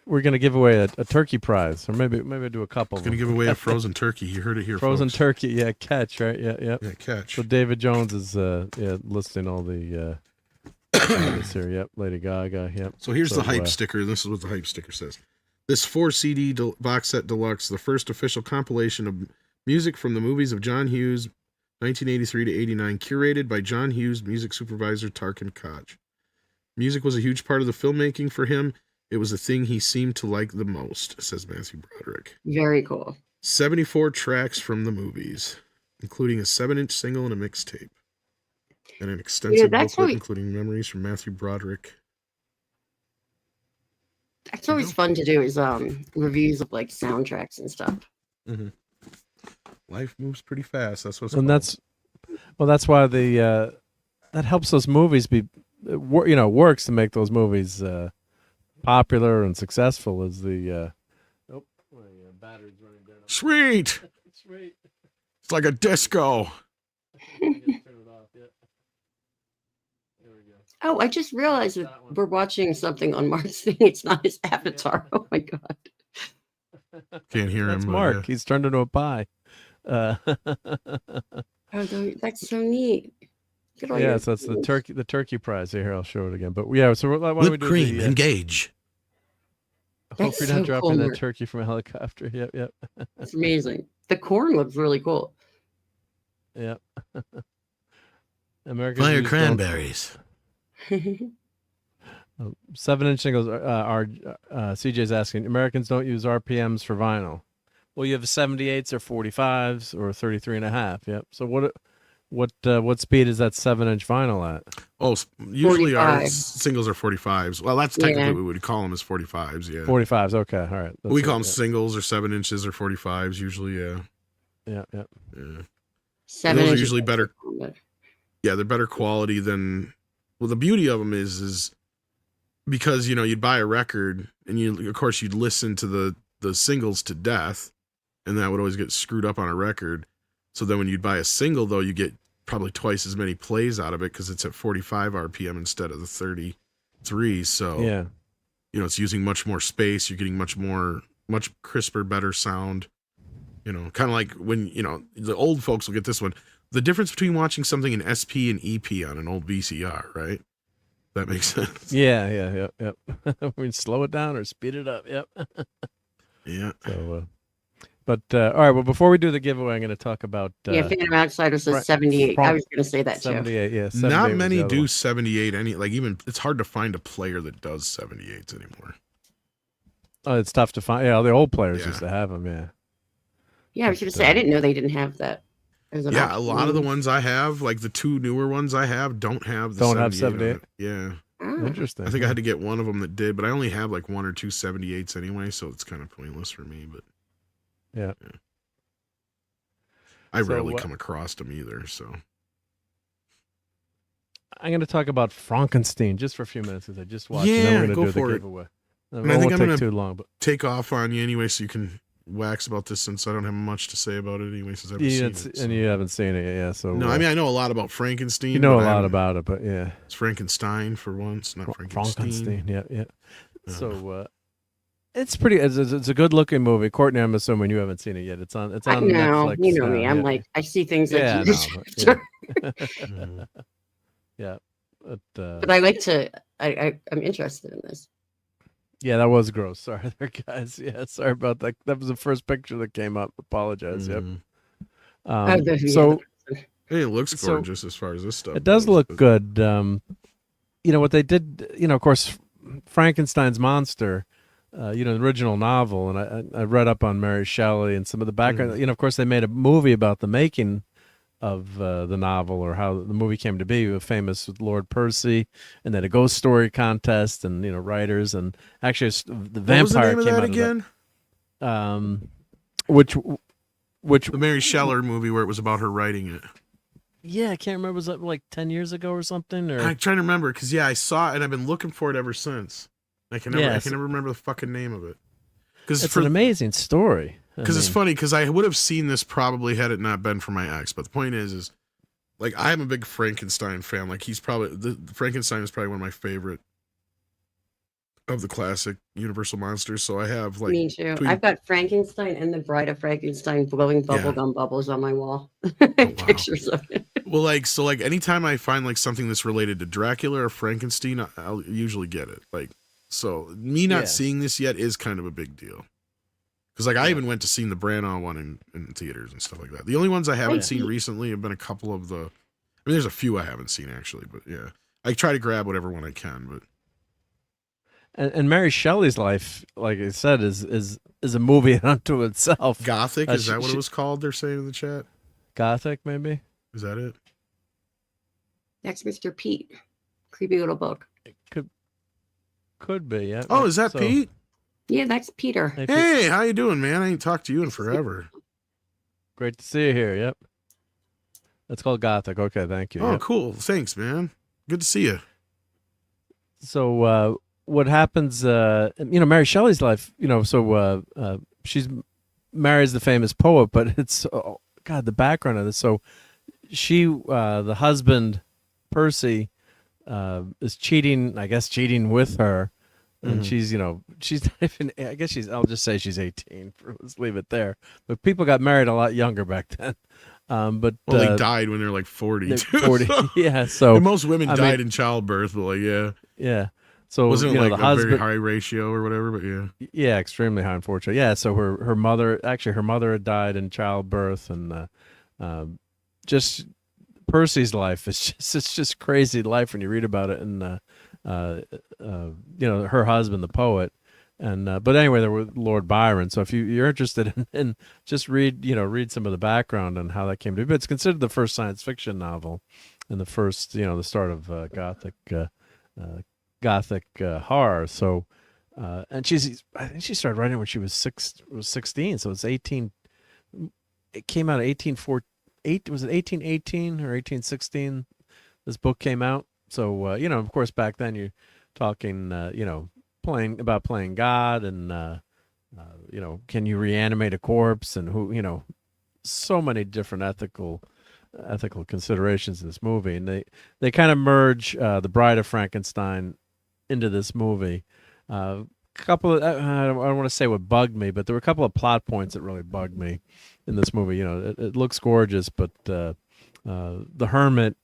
We're going to give away a turkey prize, or maybe do a couple. We're going to give away a frozen turkey. You heard it here, frozen folks. Turkey, yeah, catch, right? Yeah, catch. So David Jones is listing all the here. Yep, Lady Gaga. Yep. So here's the hype sticker. This is what the hype sticker says. This 4-CD box set deluxe, the first official compilation of music from the movies of John Hughes, 1983 to 89, curated by John Hughes music supervisor Tarkan Koch. Music was a huge part of the filmmaking for him. It was the thing he seemed to like the most, says Matthew Broderick. Very cool. 74 tracks from the movies, including a 7-inch single and a mixtape. And an extensive that's booklet always, including memories from Matthew Broderick. that's always fun to do is reviews of like soundtracks and stuff. Mm-hmm. Life moves pretty fast. That's what's and called. that's why the that helps those movies be works to make those movies popular and successful. Is the battery's running down. Sweet. Sweet. It's like a disco. Oh, I just realized that we're watching something on Marc's thing. It's not his avatar. Oh my god. Can't hear That's him. Marc. Yeah. He's turned into a pie. Oh, that's so neat. Yeah, so that's the turkey prize. Here, I'll show it again. But yeah, so why don't we Whipped do cream, the, engage. Hope you're so not dropping cool. that turkey from a helicopter. Yep. It's amazing. The corn looks really cool. Yep. American Fire views cranberries. 7-inch singles are CJ's asking. Americans don't use RPMs for vinyl. Well, you have 78s or 45s or 33.5. Yep. So what speed is that 7-inch vinyl at? Oh, usually our 45. singles are 45s. Well, that's technically what we would call them as 45s. Yeah. 45s. Okay. All right. We call them singles or 7 inches or 45s usually. Yeah. Yeah. 7 those are inches. usually better. Yeah, they're better quality than. Well, the beauty of them is because you'd buy a record and you'd listen to the singles to death, and that would always get screwed up on a record. So then when you'd buy a single, though, you get probably twice as many plays out of it because it's at 45 RPM instead of the 33. So yeah, it's using much more space. You're getting much crisper, better sound. Kind of like when the old folks will get this one. The difference between watching something in SP and EP on an old VCR, right? That makes sense. Yeah. We slow it down or speed it up. Yep. Yeah. So, but all right. Well, before we do the giveaway, I'm going to talk about. Phantom Outsider says 78. I was going to say that 78, too. Yeah. 78 Not was many the other do one. 78. Even it's hard to find a player that does 78s anymore. Oh, it's tough to find. Yeah, the old players used to have them. Yeah. Yeah, I was going to say I didn't know they didn't have that. Yeah, a lot of the ones I have, like the two newer ones I have, don't have the 78. Yeah. Interesting. I think I had to get one of them that did, but I only have like 1 or 2 78s anyway, so it's kind of pointless for me. But yeah. I rarely come across them either. So I'm going to talk about Frankenstein just for a few minutes because I just watched. Yeah, and then we're go going to do for the it. giveaway. And I think I'm take going too long, but to take off on you anyway, so you can wax about this since I don't have much to say about it anyway since I've seen it. And you haven't seen it yet, yeah. So no, I mean I know a lot about Frankenstein. You know a lot about it, but yeah, it's Frankenstein for once, not Frankenstein. Yeah. So it's pretty. It's a good looking movie. Courtney, I'm assuming you haven't seen it yet. It's on. It's on Netflix. You know me. now, I'm yeah. like I see things like yeah. But I like to. I'm interested in this. Yeah, that was gross. Sorry there, guys. Yeah, sorry about that. That was the first picture that came up. Apologize. Yep. So hey, it looks gorgeous as far as this stuff. It does look good. What they did. Of course, Frankenstein's monster. The original novel, and I read up on Mary Shelley and some of the background. Of course, they made a movie about the making of the novel or how the movie came to be. Famous with Lord Percy, and then a ghost story contest, and writers, and actually the vampire what was the name came of that out again? of that. Which the Mary Shelley movie where it was about her writing it. Yeah, I can't remember. Was that like 10 years ago or something? Or I'm trying to remember because I saw it and I've been looking for it ever since. I can never remember the fucking name of it. It's an amazing story. Because it's funny because I would have seen this probably had it not been for my ex. But the point is like I'm a big Frankenstein fan. Like he's probably Frankenstein is probably one of my favorite of the classic Universal monsters. So I have like me too. I've got Frankenstein and the Bride of Frankenstein blowing bubblegum bubbles on my wall. Pictures of it. Well, anytime I find like something that's related to Dracula or Frankenstein, I'll usually get it. Like. So me not seeing this yet is kind of a big deal. Because I even went to see the Branagh one in theaters and stuff like that. The only ones I haven't seen recently have been a couple of the. There's a few I haven't seen actually, but yeah, I try to grab whatever one I can. But and Mary Shelley's life, like I said, is a movie unto itself. Gothic is that what it was called? They're saying in the chat. Gothic, maybe. Is that it? That's Mr. Pete. Creepy little book. It could be, yeah. Oh, is that Pete? Yeah, that's Peter. Hey, how you doing, man? I ain't talked to you in forever. Great to see you here. Yep. That's called Gothic. Okay, thank you. Oh, Yep. cool. Thanks, man. Good to see you. So what happens, Mary Shelley's life, she's marries the famous poet, but it's, oh, God, the background of this. So she, the husband, Percy, is cheating with her. And she's not even, I guess I'll just say she's 18. Let's leave it there. But people got married a lot younger back then. They died when they were like 40. 40, yeah. So and most women died in childbirth, but like, yeah. Yeah. So wasn't it like the a husband, very high ratio or whatever, but yeah. Yeah, extremely high, unfortunately. Yeah, so her mother had died in childbirth, and just Percy's life is it's just crazy life when you read about it, and her husband, the poet, and but anyway, there was Lord Byron. So if you're interested in just read some of the background on how that came to be. But it's considered the first science fiction novel, and the first the start of Gothic horror. So and I think she started writing when she was 16. So it's 18. It came out in 1848. Was it 1818 or 1816? This book came out. So of course, back then you're talking playing God, and can you reanimate a corpse, and who so many different ethical considerations in this movie, and they kind of merge the Bride of Frankenstein into this movie. Couple of I don't want to say what bugged me, but there were a couple of plot points that really bugged me in this movie. It looks gorgeous, but the hermit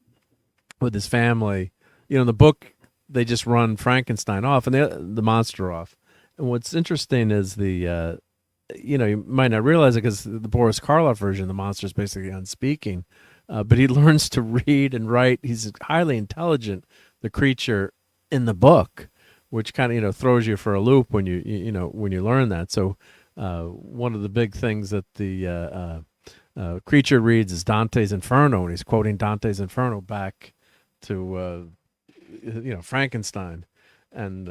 with his family, in the book they just run Frankenstein off and the monster off. And what's interesting is you might not realize it because the Boris Karloff version, the monster is basically unspeaking, but he learns to read and write. He's highly intelligent, the creature in the book, which kind of throws you for a loop when you learn that. So one of the big things that the creature reads is Dante's Inferno, and he's quoting Dante's Inferno back to Frankenstein, and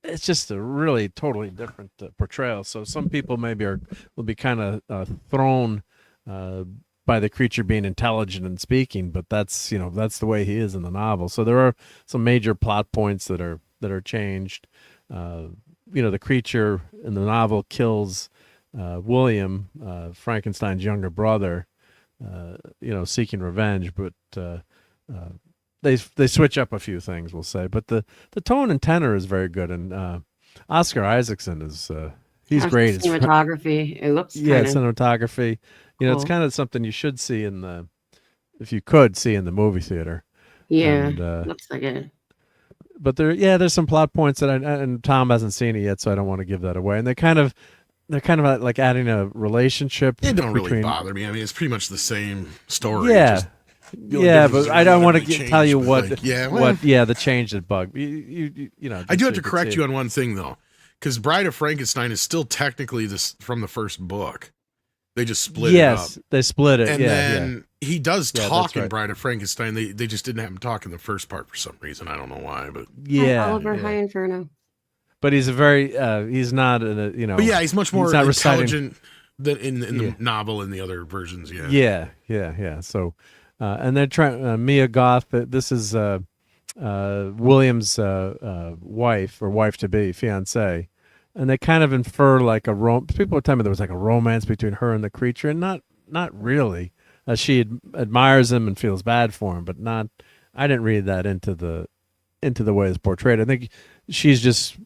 it's just a really totally different portrayal. So some people maybe will be kind of thrown by the creature being intelligent and speaking, but that's the way he is in the novel. So there are some major plot points that are changed. The creature in the novel kills William, Frankenstein's younger brother, seeking revenge, but they switch up a few things, we'll say. But the tone and tenor is very good, and Oscar Isaacson is he's great. Cinematography, it looks cinematography. Cool. It's kind of something you should see if you could see in the movie theater. Yeah, and, looks like it. But there's some plot points that and Tom hasn't seen it yet, so I don't want to give that away. And they're kind of like adding a relationship. It don't really bother me. I mean, it's pretty much the same story. Yeah. Yeah, but I don't want to tell you what the change that bugged. I do have to correct you on one thing though, because Bride of Frankenstein is still technically from the first book. They just split it up. Yes, they split it. And then he does talk in right. Bride of Frankenstein. They just didn't have him talk in the first part for some reason. I don't know why, but Oliver High Inferno. But he's a very he's not But yeah, he's much more intelligent than in the novel and the other versions. Yeah. So, and they're trying Mia Goth. This is William's wife or wife to be, fiance. And they kind of infer like people were telling me there was like a romance between her and the creature, and not really. She admires him and feels bad for him, but not. I didn't read that into the way it's portrayed. I think she's just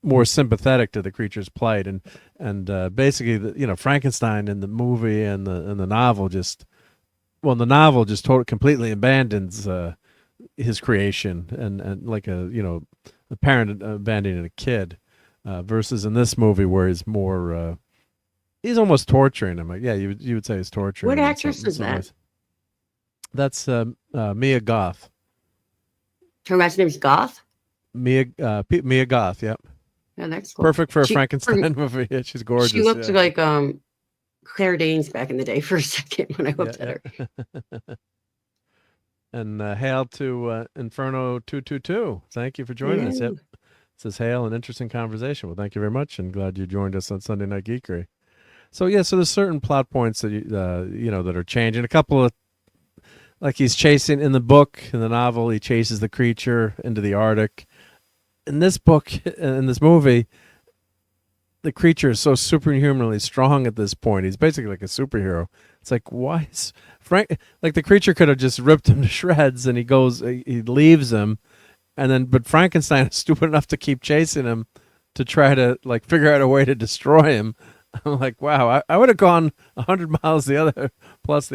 more sympathetic to the creature's plight, and basically, Frankenstein in the movie and the novel the novel just completely abandons his creation and like a parent abandoning a kid. Versus in this movie where he's more, he's almost torturing him. Like, you would say he's torturing. What him actress is that? ways. That's Mia Goth. Her last name's Goth? Mia Goth, yep. Yeah, that's cool. Perfect for a Frankenstein movie. Yeah, she's gorgeous. She looked like Claire Danes back in the day for a second when I looked at her. And hail to Inferno 222. Thank you for joining us. Yep. It says hail, an interesting conversation. Well, thank you very much, and glad you joined us on Sunday Night Geekery. So yeah, so there's certain plot points that that are changing. A couple of, like, he's chasing in the novel, he chases the creature into the Arctic. In this book, in this movie, the creature is so superhumanly strong at this point. He's basically like a superhero. It's like, why is like the creature could have just ripped him to shreds, and he leaves him, but Frankenstein is stupid enough to keep chasing him to try to like figure out a way to destroy him. I'm like, wow, I would have gone 100 miles the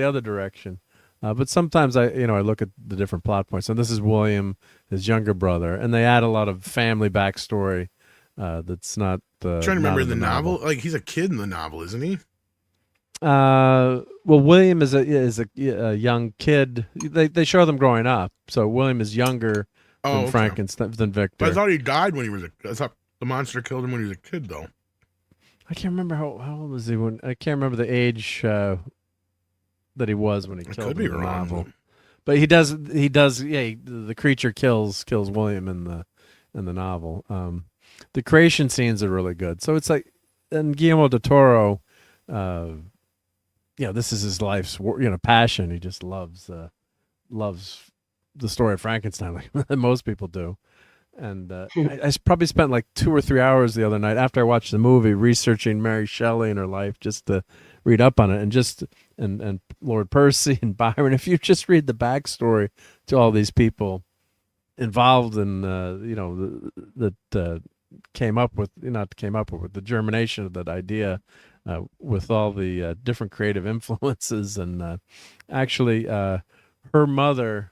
other direction. But sometimes I look at the different plot points, and this is William, his younger brother, and they add a lot of family backstory that's not. I'm trying to remember in the novel. Like, he's a kid in the novel, isn't he? Well, William is a young kid. They show them growing up, so William is younger than Frankenstein, than Victor. But I thought he died when he was I thought the monster killed him when he was a kid, though. I can't remember how old was he when. I can't remember the age that he was when he killed him. Could be in the wrong, novel. But he does. Yeah, the creature kills William in the novel. The creation scenes are really good. So it's like, and Guillermo del Toro, this is his life's passion. He just loves the story of Frankenstein, like most people do. And I probably spent like 2 or 3 hours the other night after I watched the movie researching Mary Shelley and her life, just to read up on it, and Lord Percy and Byron. If you just read the backstory to all these people involved in with the germination of that idea, with all the different creative influences, and actually her mother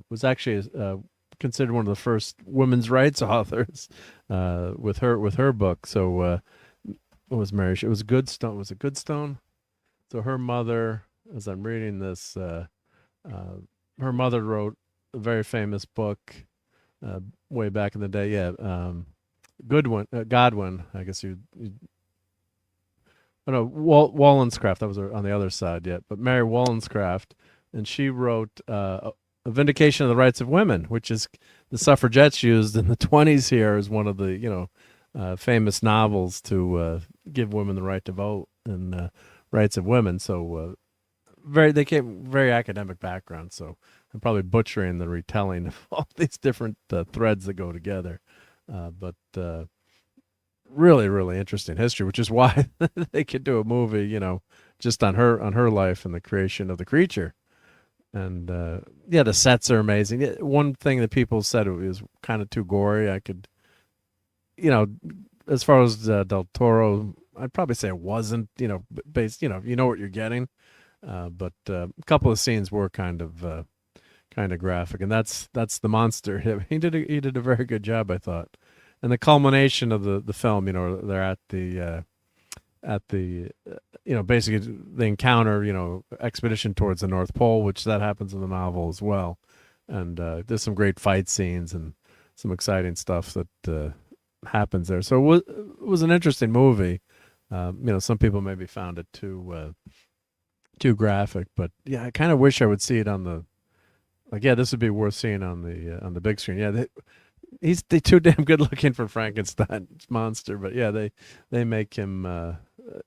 was actually considered one of the first women's rights authors with her book. So what was Mary? It was Goodstone. Was it Goodstone? So her mother, as I'm reading this, her mother wrote a very famous book way back in the day. Yeah, Godwin. I guess Wollstonecraft. That was on the other side yet, but Mary Wollstonecraft, and she wrote a vindication of the rights of women, which is the suffragettes used in the 20s here as one of the famous novels to give women the right to vote and rights of women. So they came very academic background. So I'm probably butchering the retelling of all these different threads that go together, but really, really interesting history, which is why they could do a movie, just on her life and the creation of the creature. And the sets are amazing. One thing that people said, it was kind of too gory. I could, as far as Del Toro, I'd probably say it wasn't, based, you know what you're getting. But a couple of scenes were kind of graphic, and that's the monster. He did a very good job, I thought. And the culmination of the film, they're at the basically the encounter, expedition towards the North Pole, which that happens in the novel as well. And there's some great fight scenes and some exciting stuff that happens there. So it was an interesting movie. Some people maybe found it too graphic, but yeah, I kind of wish I would see it on this would be worth seeing on the big screen. Yeah, he's too damn good looking for Frankenstein's monster, but yeah, they make him.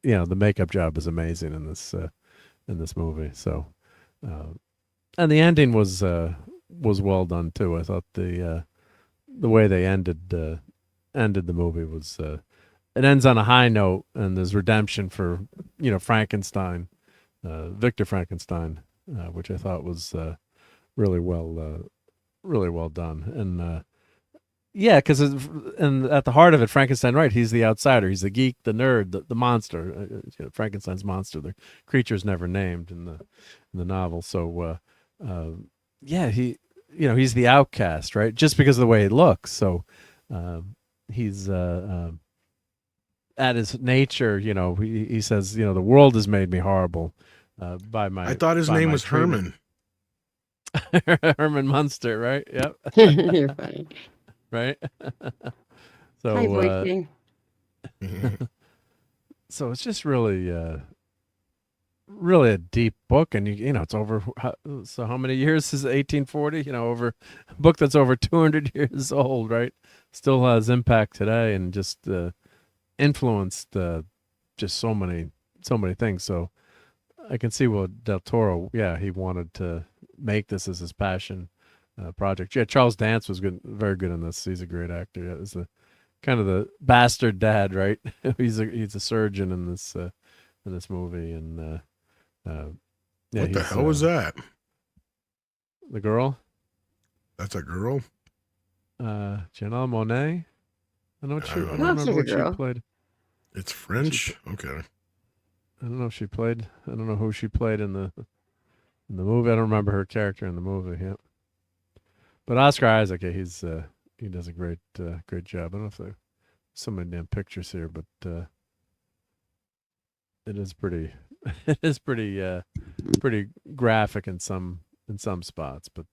The makeup job is amazing in this movie. So, and the ending was well done too. I thought the way they ended the movie was it ends on a high note, and there's redemption for Frankenstein, Victor Frankenstein, which I thought was really well done. And yeah, because and at the heart of it, Frankenstein, right? He's the outsider. He's the geek, the nerd, the monster. Frankenstein's monster. The creature's never named in the novel. So yeah, he's the outcast, right? Just because of the way he looks. So he's at his nature. He says, the world has made me horrible by my. I thought his name was treatment. Herman. Herman Munster, right? Yep. You're funny. Right. So Hi, so it's just really really a deep book, and you know it's over. So how many years is it? 1840? You know, over a book that's over 200 years old, right? Still has impact today, and just influenced just so many things. So I can see what Del Toro, he wanted to make this as his passion project. Yeah, Charles Dance was good, very good in this. He's a great actor. Yeah, it's the kind of the bastard dad, right? he's a surgeon in this movie, and what the hell was that? The girl? That's a girl? Janelle Monáe? I don't remember what she played. It's French? Okay. I don't know if she played. I don't know who she played in the movie. I don't remember her character in the movie. Yeah. But Oscar Isaac, he does a great job. I don't know if there's so many damn pictures here, but it is pretty pretty graphic in some spots. But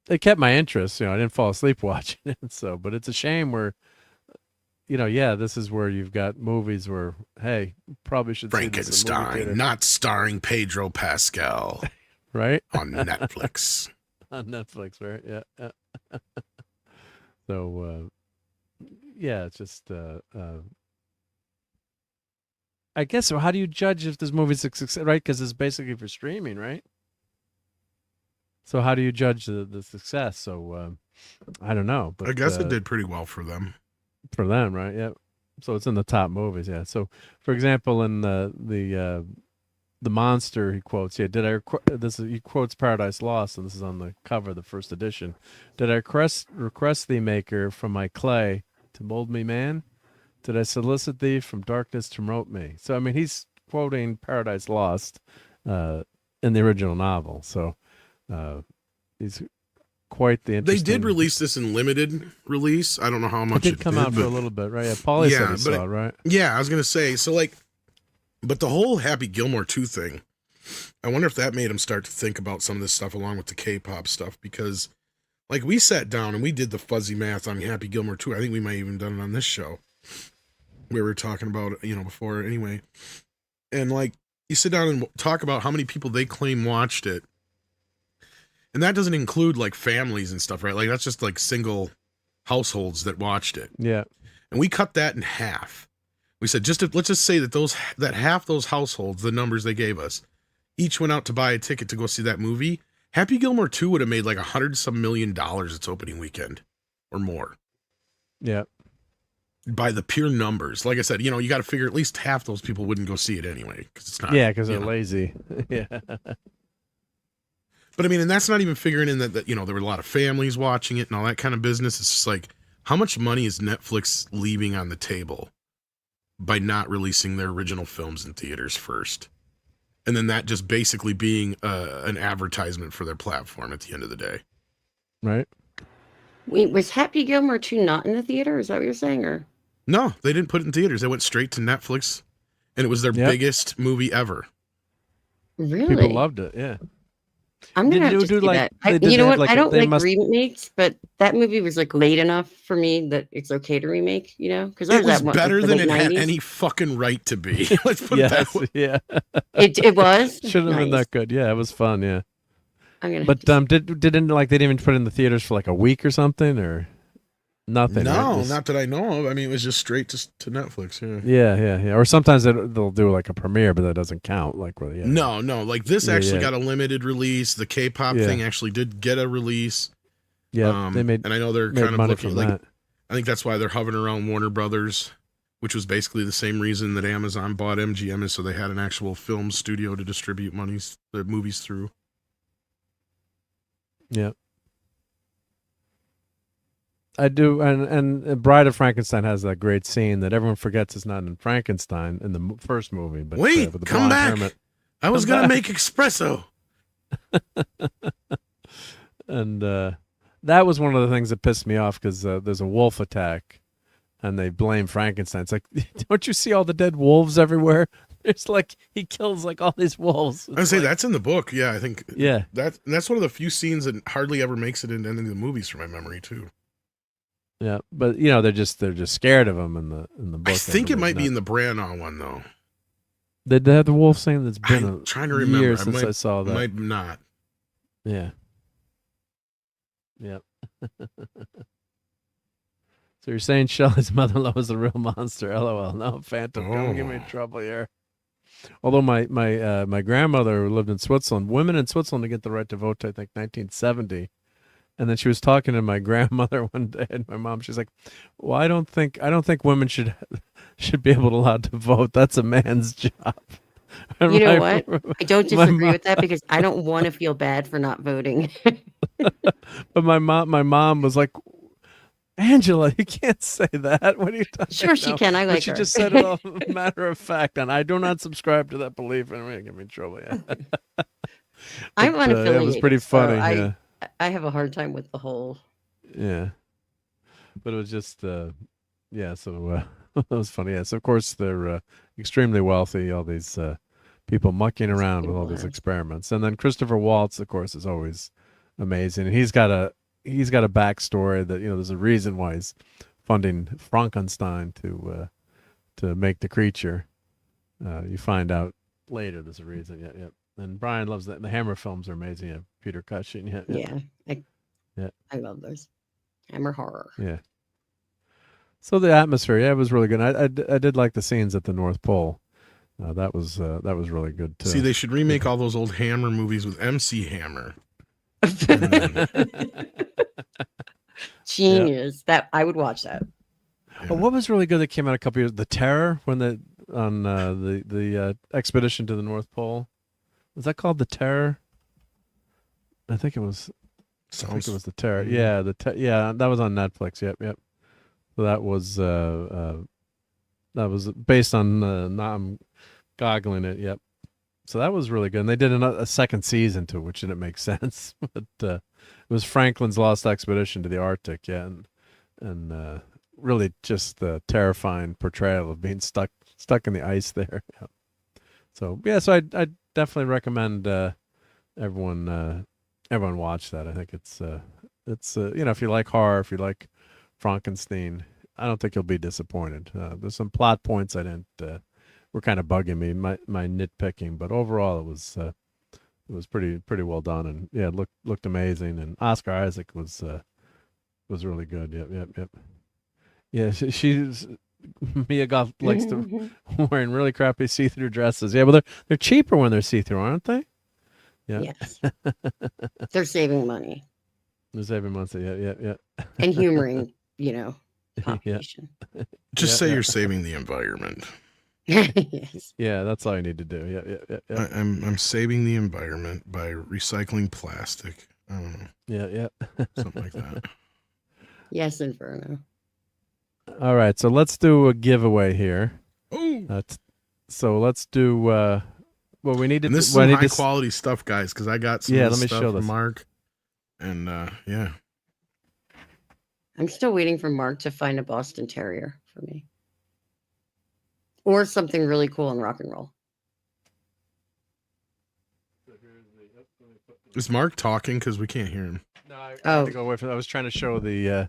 it kept my interest. You know, I didn't fall asleep watching it. So, but it's a shame where, you know, this is where you've got movies where, hey, probably should see this in movie theater. Frankenstein, not starring Pedro Pascal, right? On Netflix. On Netflix, right? Yeah. So, it's just, I guess. So, how do you judge if this movie's a success? Right, because it's basically for streaming, right? So, how do you judge the success? So, I don't know, but I guess it did pretty well for them. For them, right? Yeah. So it's in the top movies. Yeah. So, for example, in the Monster, he quotes. Yeah. He quotes Paradise Lost, and this is on the cover of the first edition. Did I request thee, Maker, from my clay to mold me man? Did I solicit thee from darkness to promote me? So I mean, he's quoting Paradise Lost in the original novel. So he's quite the interesting. They did release this in limited release. I don't know how much it did come out for a little bit, right? Yeah, Paulie said he saw it, right? Yeah, I was gonna say, so like, but the whole Happy Gilmore 2 thing, I wonder if that made him start to think about some of this stuff along with the K-pop stuff, because like we sat down and we did the fuzzy math on Happy Gilmore 2. I think we might have even done it on this show. We were talking about it, before anyway. And like you sit down and talk about how many people they claim watched it. And that doesn't include like families and stuff, right? Like that's just like single households that watched it. Yeah. And we cut that in half. We said let's just say that half those households, the numbers they gave us, each went out to buy a ticket to go see that movie. Happy Gilmore 2 would have made like $100-some million its opening weekend or more. Yeah. By the pure numbers. Like I said, you got to figure at least half those people wouldn't go see it anyway because it's not. Yeah, because they're lazy. Yeah. But I mean, and that's not even figuring in that there were a lot of families watching it and all that kind of business. It's just like, how much money is Netflix leaving on the table by not releasing their original films in theaters first? And then that just basically being an advertisement for their platform at the end of the day. Right. Wait, was Happy Gilmore 2 not in the theater? Is that what you're saying? Or no, they didn't put it in theaters. They went straight to Netflix, and it was their biggest movie ever. Really? People loved it, yeah. I'm gonna have to see that. You know what? I don't like remakes, but that movie was like late enough for me that it's okay to remake. Because it was better than it had any fucking right to be. Let's put it that way. Yeah. It was. Shouldn't have been that good. Yeah, it was fun. Yeah. But didn't they didn't even put it in the theaters for like a week or something or nothing? No, right? not that I know of. I mean, it was just straight to Netflix. Yeah. Or sometimes they'll do like a premiere, but that doesn't count. Like really. Yeah. No. Like this actually got a limited release. The K-pop thing actually did get a release. Yeah, they made. And I know they're kind of looking like. I think that's why they're hovering around Warner Brothers, which was basically the same reason that Amazon bought MGM, is so they had an actual film studio to distribute the movies through. Yeah. I do, and Bride of Frankenstein has that great scene that everyone forgets is not in Frankenstein in the first movie. But wait, with the come back! Hermit. I was gonna make espresso. And that was one of the things that pissed me off because there's a wolf attack, and they blame Frankenstein. It's like, don't you see all the dead wolves everywhere? It's like he kills like all these wolves. I say that's in the book. Yeah, I think. Yeah, that's one of the few scenes that hardly ever makes it into any of the movies from my memory too. Yeah, but they're just scared of him in the book. I think it might be in the Branagh one though. Did they have the wolf scene? That's been I'm trying to a remember. year since I saw that. Might not. Yeah. Yep. So you're saying Shelley's mother-in-law was the real monster? LOL. No, Phantom, don't give me trouble here. Although my grandmother lived in Switzerland, women in Switzerland to get the right to vote, I think 1970. And then she was talking to my grandmother one day, and my mom, she's like, "Well, I don't think women should be able to allowed to vote. That's a man's job." And you know what? I don't disagree with that because I don't want to feel bad for not voting. But my mom was like, "Angela, you can't say that. What are you talking Sure, she can. I like but she her. just said it all matter of fact, and I do not subscribe to that belief. And it get me in trouble. Yeah. I'm unaffiliated. It was pretty funny. Yeah. I have a hard time with the whole. Yeah. But it was just, yeah. So it was funny. Yeah. So of course they're extremely wealthy. All these people mucking around with all these experiments, and then Christopher Waltz, of course, is always amazing. And he's got a backstory that, there's a reason why he's funding Frankenstein to make the creature. You find out later there's a reason. Yeah, yeah. And Brian loves that. The Hammer films are amazing. Yeah, Peter Cushing. Yeah, yeah. I love those. Hammer horror. Yeah. So the atmosphere, yeah, it was really good. I did like the scenes at the North Pole. That was really good too. See, they should remake all those old Hammer movies with MC Hammer. Genius. That I would watch that. Oh, what was really good that came out a couple years? The Terror, when the expedition to the North Pole. Was that called The Terror? I think it was. I think it was The Terror. Yeah, yeah, that was on Netflix. Yep. So that was based on. Now I'm goggling it. Yep. So that was really good. And they did a second season to it, which didn't make sense. But it was Franklin's Lost Expedition to the Arctic. Yeah, and really just the terrifying portrayal of being stuck in the ice there. Yeah. So yeah, so I definitely recommend everyone watch that. I think it's if you like horror, if you like Frankenstein, I don't think you'll be disappointed. There's some plot points I didn't were kind of bugging me, my nitpicking, but overall it was pretty well done, and yeah, it looked amazing, and Oscar Isaac was really good. Yep. Yeah, she's Mia Goth likes to wearing really crappy see-through dresses. Yeah, but they're cheaper when they're see-through, aren't they? Yeah. Yes. They're saving money. They're saving money. Yeah. And humoring, population. Just say you're saving the environment. Yes. Yeah, that's all you need to do. Yeah. I'm saving the environment by recycling plastic. I don't know. Yeah. Something like that. Yes, Inferno. All right, so let's do a giveaway here. Oh. So let's do. We need to. And this is some high quality stuff, guys, because I got some let me stuff show from this. Mark, and yeah. I'm still waiting for Mark to find a Boston Terrier for me, or something really cool in rock and roll. Is Mark talking? Because we can't hear him. No, I had to go away from. I was trying to show the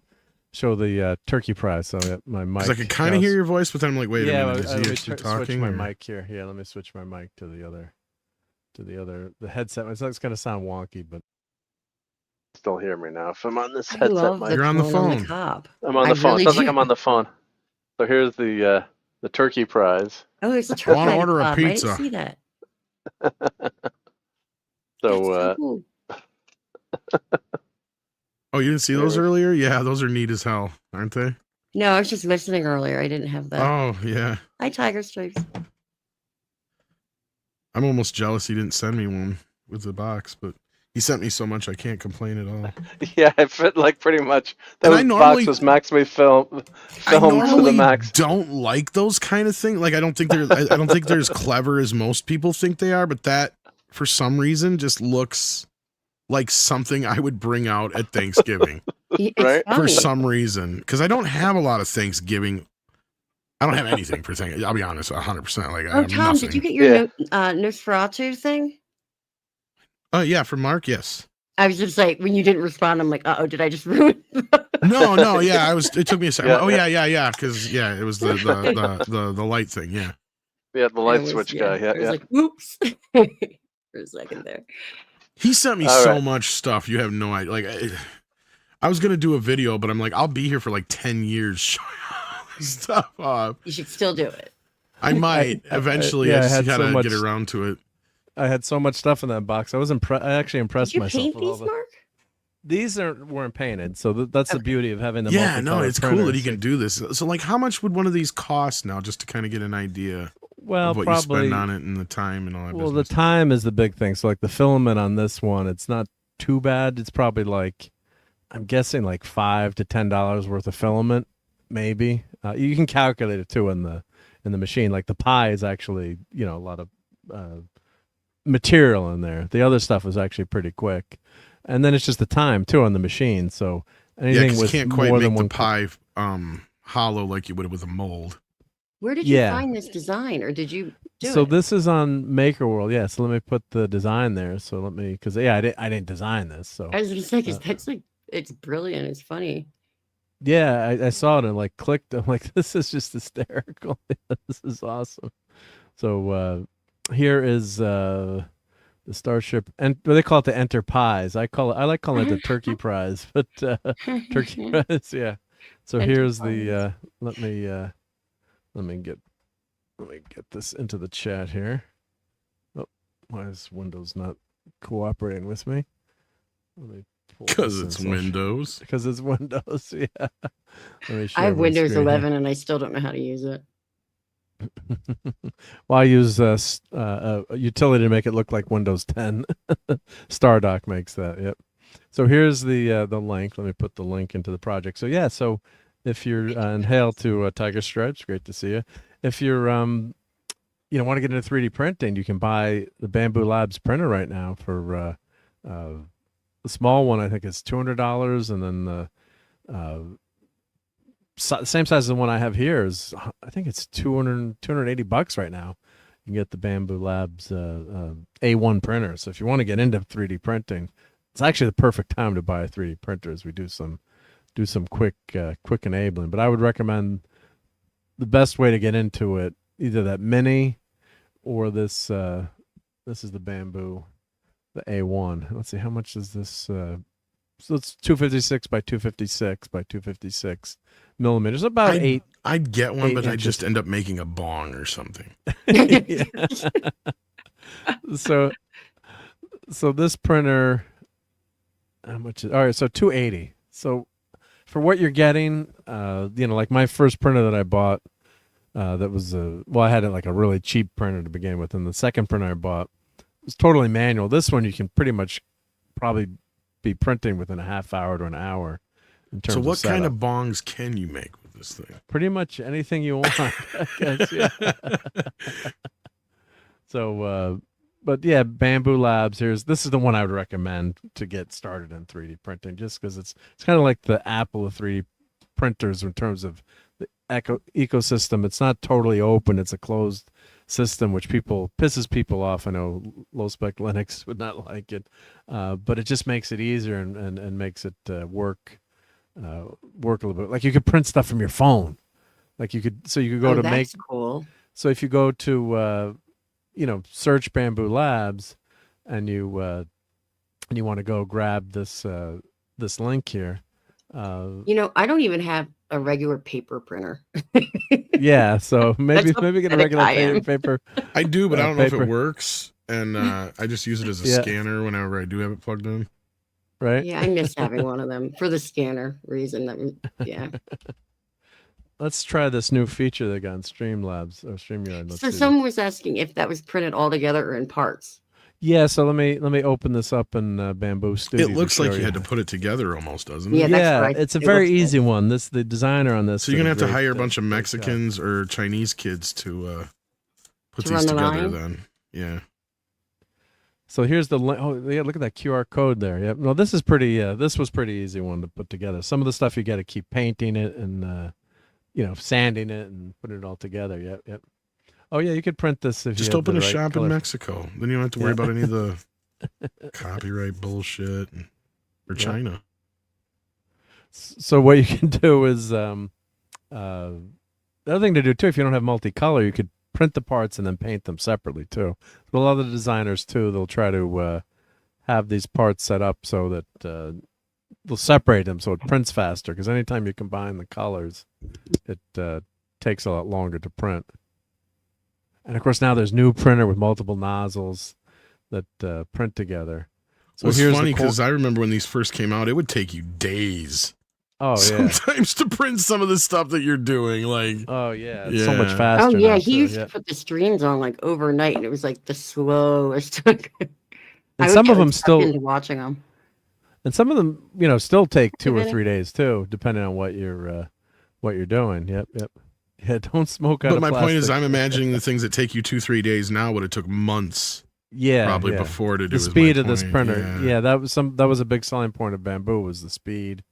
turkey prize. So my mic. Because I could kind of hear your voice, but then I'm like, wait a minute, is he actually talking? Switch my mic here. Yeah, let me switch my mic to the other. The headset. It's going to sound wonky, but still hear me now. If I'm on this headset mic, you're on the phone. I'm on the phone. Really Sounds like I'm on the phone. So here's the turkey prize. Oh, it's a turkey. I want to order a pizza. I didn't see that. So, cool. Oh, you didn't see those earlier? Yeah, those are neat as hell, aren't they? No, I was just listening earlier. I didn't have that. Oh, yeah. Hi, Tiger Stripes. I'm almost jealous he didn't send me one with the box, but he sent me so much I can't complain at all. Yeah, it fit like pretty much. Those boxes maximally filmed to the max. Don't like those kind of things. Like I don't think they're as clever as most people think they are, but that for some reason just looks like something I would bring out at Thanksgiving. Right? For some reason. Because I don't have a lot of Thanksgiving. I don't have anything for Thanksgiving. I'll be honest, 100%. Like, I have Tom, nothing. did you get your Nosferatu thing? Oh, yeah, from Mark, yes. I was just like, when you didn't respond, I'm like, uh-oh, did I just ruin it? No, yeah, it took me a second. Yeah. Because, it was the light thing, yeah. Yeah, the light It was- switch guy. Yeah, It was yeah. like, whoops, for a second there. He sent me All so right. much stuff. You have no idea. Like, I was gonna do a video, but I'm like, I'll be here for like 10 years showing all this stuff off. You should still do it. I might eventually. I just gotta get around to it. I had so much stuff in that box. I actually impressed Did you myself. paint with all these, the- Mark? These weren't painted, so that's the beauty of having the Yeah, no, multicolour it's cool that printers. he can do this. So, like, how much would one of these cost now, just to kind of get an idea Well, of what probably you spend on it and the time and all that Well, business? the time is the big thing. So, like the filament on this one, it's not too bad. It's probably like, I'm guessing like $5 to $10 worth of filament, maybe. You can calculate it too in the machine. Like the pie is actually, a lot of material in there. The other stuff is actually pretty quick, and then it's just the time too on the machine. So anything 'cause you with can't quite more make than the one pie hollow like you would with a mold. Where did you Yeah. find this design, or did you do So it? this is on Maker World. Yeah. So let me put the design there. So because I didn't design this. So I was gonna say, 'cause that's like, it's brilliant. It's funny. yeah, I saw it and like clicked. I'm like, this is just hysterical. This is awesome. So here is the Starship, and they call it the Enterprise. I like calling it the Turkey Prize, but Turkey Prize, yeah. So here's the let me get this into the chat here. Oh, why is Windows not cooperating with me? Because it's Windows. Because it's Windows, yeah. Let me I share have my Windows screen here. 11, and I still don't know how to use it. Well, I use a utility to make it look like Windows 10. Stardock makes that. Yep. So here's the link. Let me put the link into the project. So yeah. So if you're and hail to Tiger Stretch, great to see you. If you're want to get into 3D printing, you can buy the Bamboo Labs printer right now for the small one. I think is $200, and then the same size as the one I have here is, I think it's $280 right now. You can get the Bamboo Labs A1 printer. So if you want to get into 3D printing, it's actually the perfect time to buy a 3D printer as we do some quick enabling. But I would recommend the best way to get into it, either that Mini or this. This is the Bamboo, the A1. Let's see, how much is this? So it's 256 by 256 by 256 millimeters. About eight. I'd get one, 8 but I'd inches. just end up making a bong or something. So this printer, how much is, all right, so 280. So for what you're getting, like my first printer that I bought, that was I had like a really cheap printer to begin with, and the second printer I bought was totally manual. This one you can pretty much probably be printing within a half hour to an hour. In terms So what of kind setup. of bongs can you make with this thing? Pretty much anything you want, I guess. Yeah. So, but yeah, Bamboo Labs. This is the one I would recommend to get started in 3D printing, just because it's kind of like the Apple of 3D printers in terms of the ecosystem. It's not totally open; it's a closed system, which pisses people off. I know low spec Linux would not like it, but it just makes it easier and makes it work a little bit. Like you could print stuff from your phone, like you could go to make. That's cool. So if you go to search Bamboo Labs, and you want to go grab this link here. I don't even have a regular paper printer. Yeah, so maybe get a pathetic regular I am. paper. I do, but I don't know if paper. it works. And I just use it as a Yeah. scanner whenever I do have it plugged in. Right? Yeah, I miss having one of them for the scanner reason. Yeah. Let's try this new feature they got in Streamlabs or StreamYard. Let's So see someone was asking if that was printed all together or in parts. Yeah, so let me open this up in Bamboo Studio. It looks like you had to put it together almost, doesn't it? Yeah, that's right. It's a It very looks easy one. The designer on this. So you're did gonna a have to great, hire a bunch of great job. Mexicans or Chinese kids to put To these run the together. line? Then, yeah. So here's the link. Oh, yeah, look at that QR code there. Yep. No, this is pretty. This was pretty easy one to put together. Some of the stuff you got to keep painting it and sanding it and putting it all together. Yep. Yep. Oh yeah, you could print this if Just you have open the a right shop color. in Mexico. Then you don't have to worry Yeah. about any of the copyright bullshit or Yep. China. So what you can do is the other thing to do too, if you don't have multicolor, you could print the parts and then paint them separately too. But a lot of the designers too, they'll try to have these parts set up so that they'll separate them so it prints faster. Because anytime you combine the colors, it takes a lot longer to print. And of course now there's new printer with multiple nozzles that print together. So it's funny because I remember when these first came out, it would take you days. Oh sometimes to print some of the stuff that you're doing, like it's so much faster. Oh yeah, now, he used to put the streams on like overnight, and it was like the slowest. And some of them still into watching them. And some of them, still take 2 or 3 days too, depending on what you're doing. Yep. Yeah, don't smoke out of But my point is, plastic. I'm imagining the things that take you 2-3 days now would have took months. Probably before to do. The speed of this printer. Yeah, that was a big selling point of Bamboo was the speed,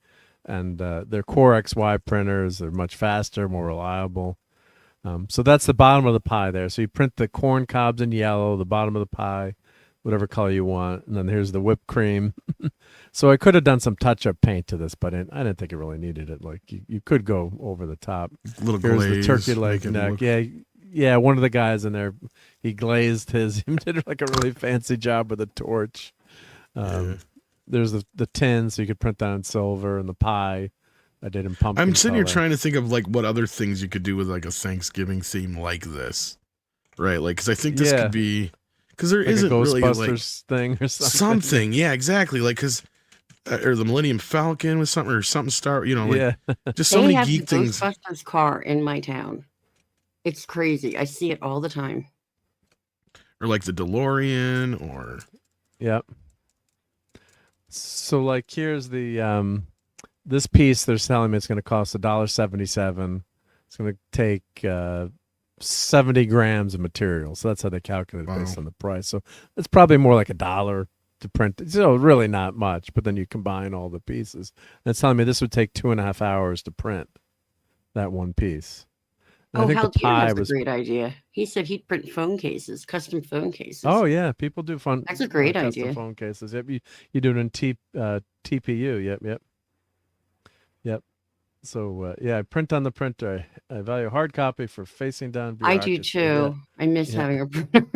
and their Core XY printers are much faster, more reliable. So that's the bottom of the pie there. So you print the corn cobs in yellow, the bottom of the pie, whatever color you want, and then here's the whipped cream. So I could have done some touch-up paint to this, but I didn't think it really needed it. Like you could go over the top. Little here's glaze, the turkey leg neck. Yeah, one of the guys in there, he glazed his. He did like a really fancy job with a torch. There's the tin, so you could print that in silver, and the pie I did in pumpkin. I'm sitting here color. trying to think of like what other things you could do with like a Thanksgiving theme like this, right? Like, because I think this could be because there like isn't a really like Ghostbusters thing or something. something. Yeah, exactly. Like because. Or the Millennium Falcon with something, or something star, just so They many have geek the things. Ghostbusters car in my town. It's crazy. I see it all the time. Or like the DeLorean, or Yep. So like here's the this piece they're telling me it's going to cost $1.77. It's going to take 70 grams of material. So that's how they calculate it based on the price. So it's probably more like $1 to print. So really not much, but then you combine all the pieces. And it's telling me this would take 2.5 hours to print that one piece. And I think the pie was a great idea. He said he'd print phone cases, custom phone cases. Oh yeah, people do fun. That's a great custom idea. phone cases. Yep, you do it in TPU. Yep. So I print on the printer. I value hard copy for facing down. I do bureaucracy. too. Yeah. I miss having a printer.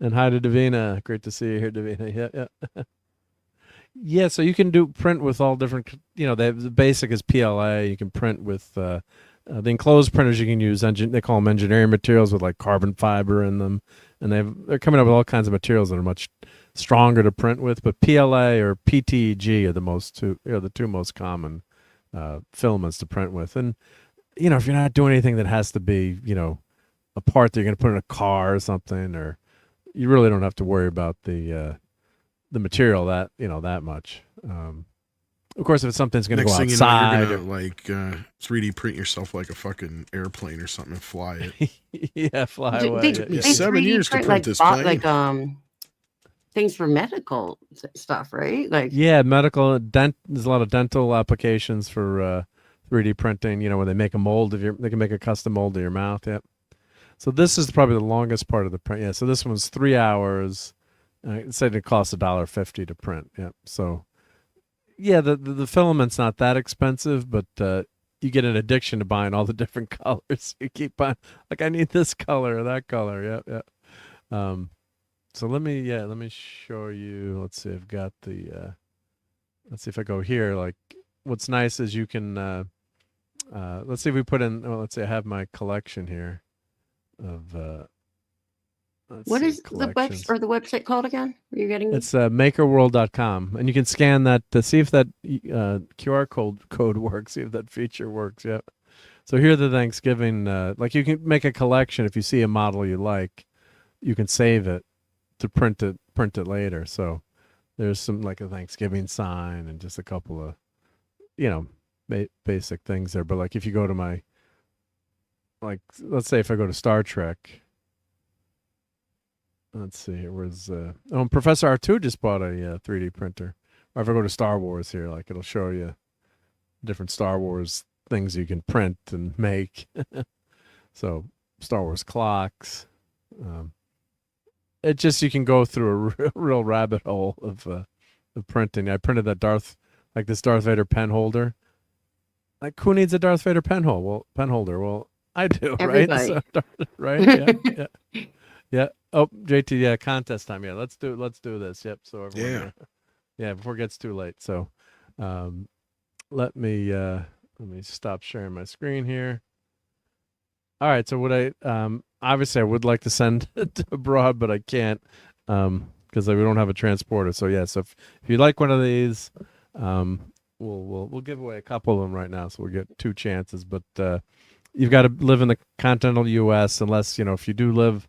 And hi to Davina. Great to see you here, Davina. Yeah. Yeah, so you can do print with all different. The basic is PLA. You can print with the enclosed printers. You can use they call them engineering materials with like carbon fiber in them, and they're coming up with all kinds of materials that are much stronger to print with. But PLA or PTEG are the two most common filaments to print with. And if you're not doing anything that has to be a part that you're going to put in a car or something, or you really don't have to worry about the material that much. Of course, if it's something that's going to go next thing outside, you know, you're gonna 3D print yourself like a fucking airplane or something and fly it. yeah, fly away. They 7 years to print this plane. Things for medical stuff, right? Like medical there's a lot of dental applications for 3D printing. Where they make a mold they can make a custom mold of your mouth. Yep. So this is probably the longest part of the print. Yeah. So this one's 3 hours. It said it costs $1.50 to print. Yep. So yeah, the filament's not that expensive, but you get an addiction to buying all the different colors. You keep buying, like, I need this color or that color. Yeah. So let me show you. Let's see. I've got the. Let's see if I go here. Like, what's nice is you can. Let's see if we put in. Well, let's see. I have my collection here of. What is the website called again? Are you getting It's makerworld.com, and you can scan that to see if that QR code works, see if that feature works. Yep. So here the Thanksgiving, like you can make a collection. If you see a model you like, you can save it to print it later. So there's some like a Thanksgiving sign and just a couple of, basic things there. But like if you go to my, like let's say if I go to Star Trek. Let's see. It was Professor R2 just bought a 3D printer. Or if I go to Star Wars here, like it'll show you different Star Wars things you can print and make. So Star Wars clocks. It just you can go through a real rabbit hole of printing. I printed that this Darth Vader pen holder. Like who needs a Darth Vader pen holder? Well, I do, Everybody. right? So, right? Yeah. Oh, JT, yeah, contest time. Yeah, let's do this. Yep. So everyone, before it gets too late. So, let me stop sharing my screen here. All right. So what I obviously I would like to send it abroad, but I can't because we don't have a transporter. So yeah. So if you like one of these, we'll give away a couple of them right now. So we'll get 2 chances. But you've got to live in the continental U.S. unless if you do live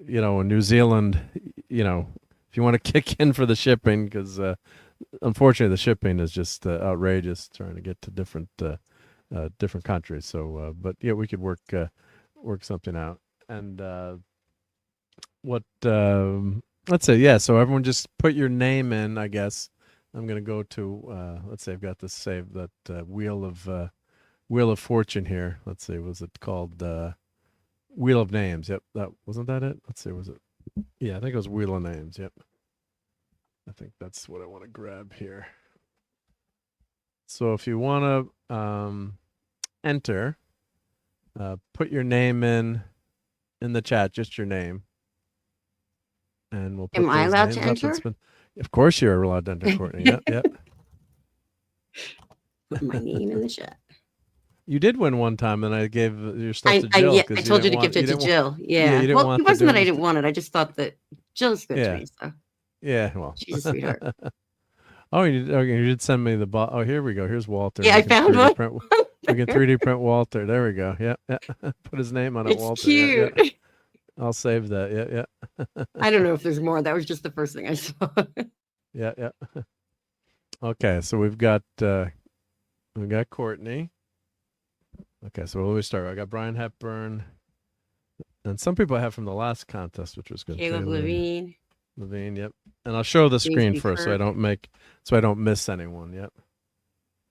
in New Zealand, if you want to kick in for the shipping, because unfortunately the shipping is just outrageous trying to get to different countries. So, but yeah, we could work something out. And let's say, yeah. So everyone just put your name in. I guess I'm gonna go to. Let's say I've got this saved. That Wheel of Fortune here. Let's see, was it called Wheel of Names? Yep, wasn't that it? Let's see, was it? Yeah, I think it was Wheel of Names. Yep, I think that's what I want to grab here. So if you want to enter, put your name in the chat, just your name, and we'll put Am I those allowed to names up. enter? Of course you're allowed to enter, Courtney. Yep. Put my name in the chat. You did win one time, and I gave your stuff to Jill. I told you to give it to Jill. Yeah. You didn't Well, want it wasn't that I to didn't want it. I just thought that Jill's good to me. So. Yeah, well. She's a sweetheart. Oh, you did send me the ball. Oh, here we go. Here's Walter. Yeah, I found one. We can 3D print Walter. There we go. Yeah. Put his name on it, It's Walter. cute. Yeah. I'll save that. Yeah. I don't know if there's more. That was just the first thing I saw. Yeah. Okay, so we've got Courtney. Okay, so we'll always start. I got Brian Hepburn, and some people I have from the last contest, which was good. Caleb Levine. Yep. And I'll show the screen James first, so I don't miss anyone. Yep.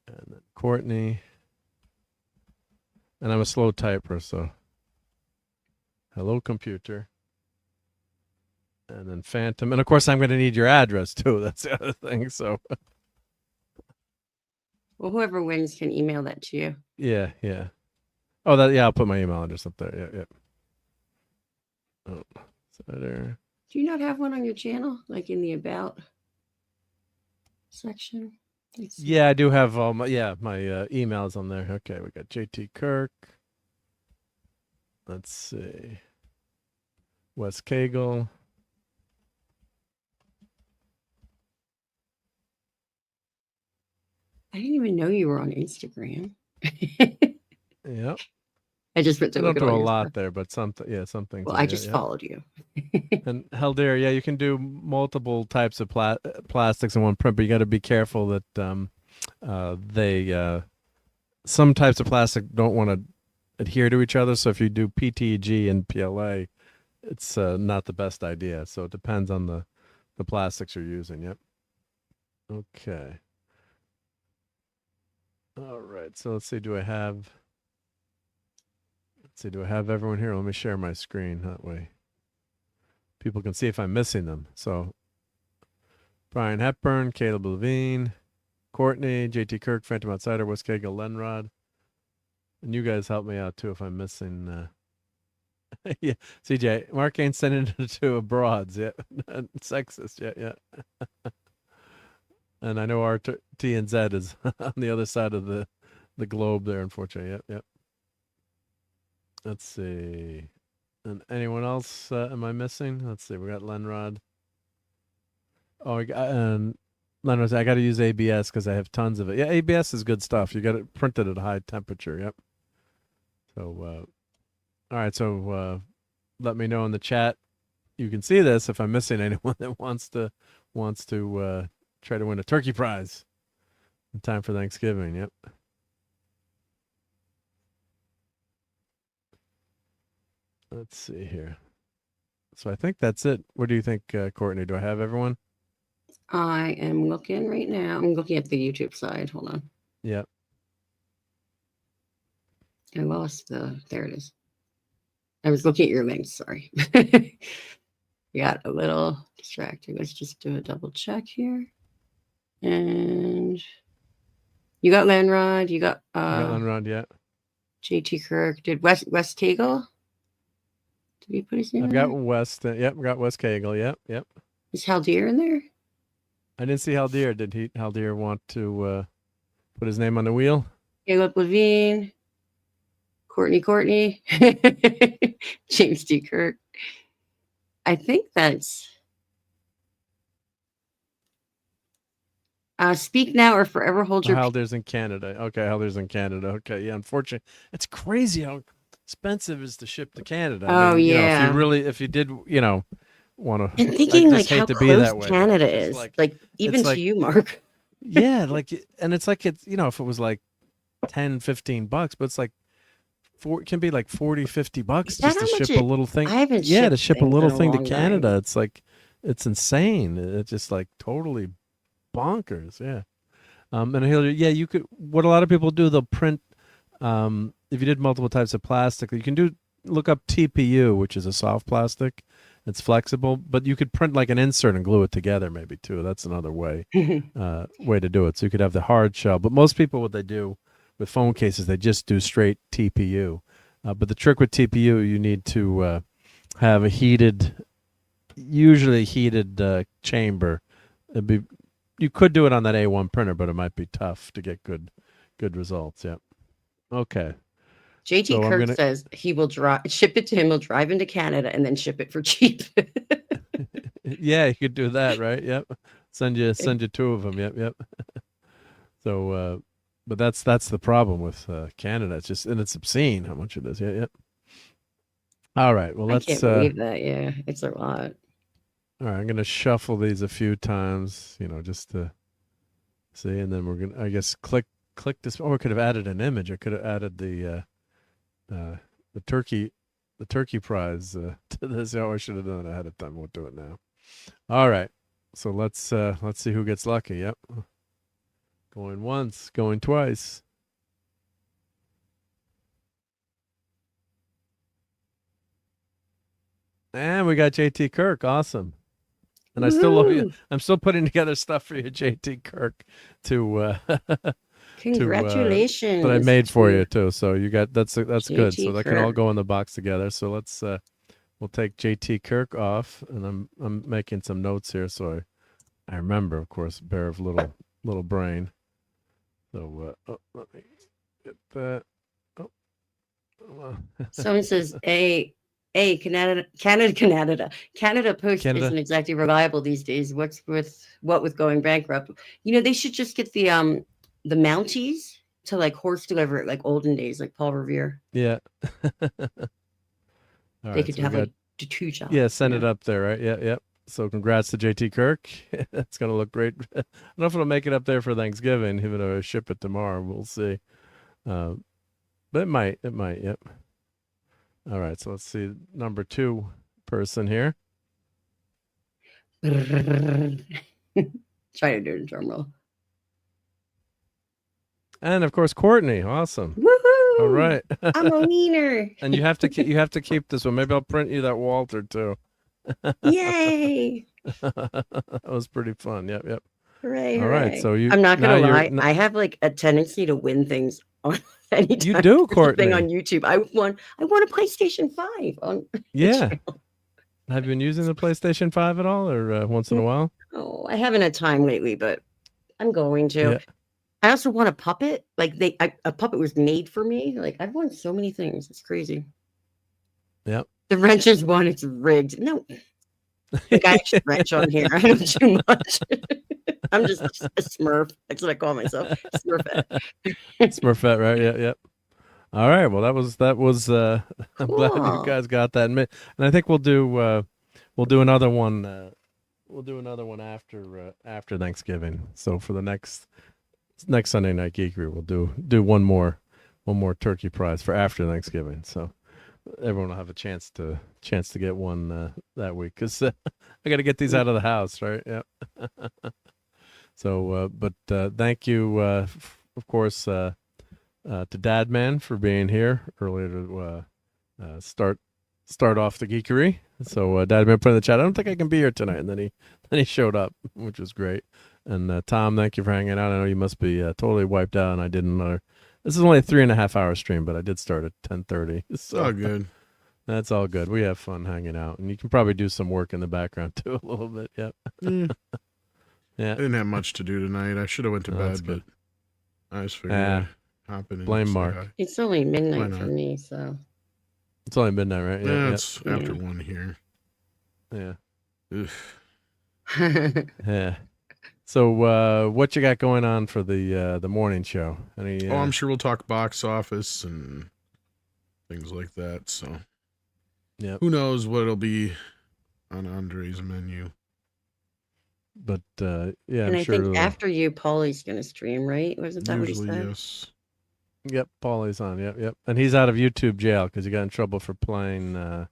And then Courtney, and I'm a slow typer, so hello computer. And then Phantom, and of course I'm going to need your address too. That's the other thing. So. Well, whoever wins can email that to you. Yeah. Oh, I'll put my email address up there. Yeah. Oh, so there. Do you not have one on your channel, like in the about section? Yeah, I do have all my emails on there. Okay, we got JT Kirk. Let's see. Wes Cagle. I didn't even know you were on Instagram. Yep. I just went to look don't at do all a your lot stuff. there, but some things. Well, I just followed you. And Helder, yeah, you can do multiple types of plastics in one print, but you got to be careful that some types of plastic don't want to adhere to each other. So if you do PTG and PLA, it's not the best idea. So it depends on the plastics you're using. Yep. Okay. All right. So let's see. Do I have everyone here? Let me share my screen. That way people can see if I'm missing them. So Brian Hepburn, Caleb Levine, Courtney, JT Kirk, Phantom Outsider, Wes Cagle, Lenrod. And you guys help me out too if I'm missing. Yeah, CJ, Mark ain't sending it to abroads yet. Sexist, yeah. And I know our T and Z is on the other side of the globe there, unfortunately. Yep. Let's see. And anyone else am I missing? Let's see. We got Lenrod. Oh, and Lenrod, I got to use ABS because I have tons of it. Yeah, ABS is good stuff. You got it printed at a high temperature. Yep. So, all right. So, let me know in the chat. You can see this if I'm missing anyone that wants to try to win a turkey prize in time for Thanksgiving. Yep. Let's see here. So I think that's it. What do you think, Courtney? Do I have everyone? I am looking right now. I'm looking at the YouTube side. Hold on. Yep. I lost there it is. I was looking at your links. Sorry. Got a little distracted. Let's just do a double check here. And you got Lenrod. You got Lenrod, yeah. J.T. Kirk. Did Wes Cagle? Did he put his name I've in got there? West. Yep, got Wes Cagle. Yep. Is Haldir in there? I didn't see Haldir. Did Haldir want to put his name on the wheel? Caleb Levine. Courtney. James D. Kirk. I think that's Speak Now or Forever Hold Your Peace. Haldir's in Canada. Okay, Haldir's in Canada. Okay, yeah. Unfortunately, it's crazy how expensive it is to ship to Canada. Yeah. If you did, want to. And thinking I like just hate how to be close that way. Canada It's is, like even it's to you, Mark. Yeah, and it's like if it was like $10-15, but it's like it can be like $40-50 Is that just to how much ship a little thing. I haven't Yeah, to shipped ship a things little in a thing to long Canada. time. It's like it's insane. It's just like totally bonkers. Yeah. And you could. What a lot of people do, they'll print. If you did multiple types of plastic, you can look up TPU, which is a soft plastic. It's flexible, but you could print like an insert and glue it together, maybe too. That's another way to do it. So you could have the hard shell. But most people, what they do with phone cases, they just do straight TPU. But the trick with TPU, you need to have a usually heated chamber. You could do it on that A1 printer, but it might be tough to get good results. Yeah. Okay. JT Kirk says he will ship it to him. He'll drive into Canada and then ship it for cheap. Yeah, you could do that, right? Yep. Send you two of them. Yep. So, but that's the problem with Canada. It's just, and it's obscene how much it is. Yep. All right. Well, let's. I can't believe that. Yeah, it's a lot. All right, I'm going to shuffle these a few times, just to see, and then we're going to, I guess, click this. Oh, I could have added an image. I could have added the turkey prize to this. Oh, I should have done it ahead of time. We'll do it now. All right, so let's see who gets lucky. Yep, going once, going twice. And we got JT Kirk. Awesome. And I still love you. I'm still putting together stuff for you, JT Kirk, to congratulations that I made for you too. So you got that's good. So that can all Kirk. go in the box together. So let's we'll take JT Kirk off, and I'm making some notes here so I remember, of course, bear of little brain. So let me get that. Someone says Canada Post isn't exactly reliable these days. What with going bankrupt? They should just get the Mounties to like horse deliver it like olden days, like Paul Revere. Yeah. They could have like two shots. Yeah, send it up there, right? Yep. So congrats to JT Kirk. That's gonna look great. I don't know if it'll make it up there for Thanksgiving, even though I ship it tomorrow. We'll see. But it might. Yep. All right, so let's see number 2 person here. Try to do a drum roll. And of course, Courtney. Awesome. Woohoo! All right. I'm a wiener. And you have to keep this one. Maybe I'll print you that Walter too. Yay! That was pretty fun. Yep. Hooray! All right, so I'm not gonna lie. I have like a tendency to win things on. You do, Courtney. Thing on YouTube. I won a PlayStation 5 on. Yeah. Have you been using the PlayStation 5 at all, or once in a while? Oh, I haven't had time lately, but I'm going to. Yeah. I also want a puppet. Like a puppet was made for me. Like I've won so many things. It's crazy. Yep. The wrench is one. It's rigged. No, the guy should wrench on here. I don't do much. I'm just a Smurf. That's what I call myself. Smurfette. Smurfette, right? Yep. All right. Well, that was. I'm glad you guys got that. And I think we'll do another one. We'll do another one after Thanksgiving. So for the next Sunday Night Geekery, we'll do one more turkey prize for after Thanksgiving. So everyone will have a chance to get one that week, because I got to get these out of the house, right? Yep. So, but thank you, of course, to Dadman for being here earlier to start off the geekery. So Dadman put in the chat, I don't think I can be here tonight, and then he showed up, which was great. And Tom, thank you for hanging out. I know you must be totally wiped out, and I did This is only a 3.5 hour stream, but I did start at 10:30. So Oh, good. That's all good. We have fun hanging out, and you can probably do some work in the background too, a little bit. Yep. Yeah. I didn't have much to do tonight. I should have went to bed, but I just figured I'd hop in and blame say Mark. hi. It's only Why midnight not? for me, so. It's only midnight, right? Yeah, it's after 1 here. Yeah. Oof. Yeah. So, what you got going on for the morning show? Any? I'm sure we'll talk box office and things like that. So, yeah. Who knows what it'll be on Andre's menu? But yeah, And I'm I sure. think after you, Paulie's gonna stream, right? Wasn't that Usually, what he said? yes. Yep, Paulie's on. Yep. And he's out of YouTube jail because he got in trouble for playing. A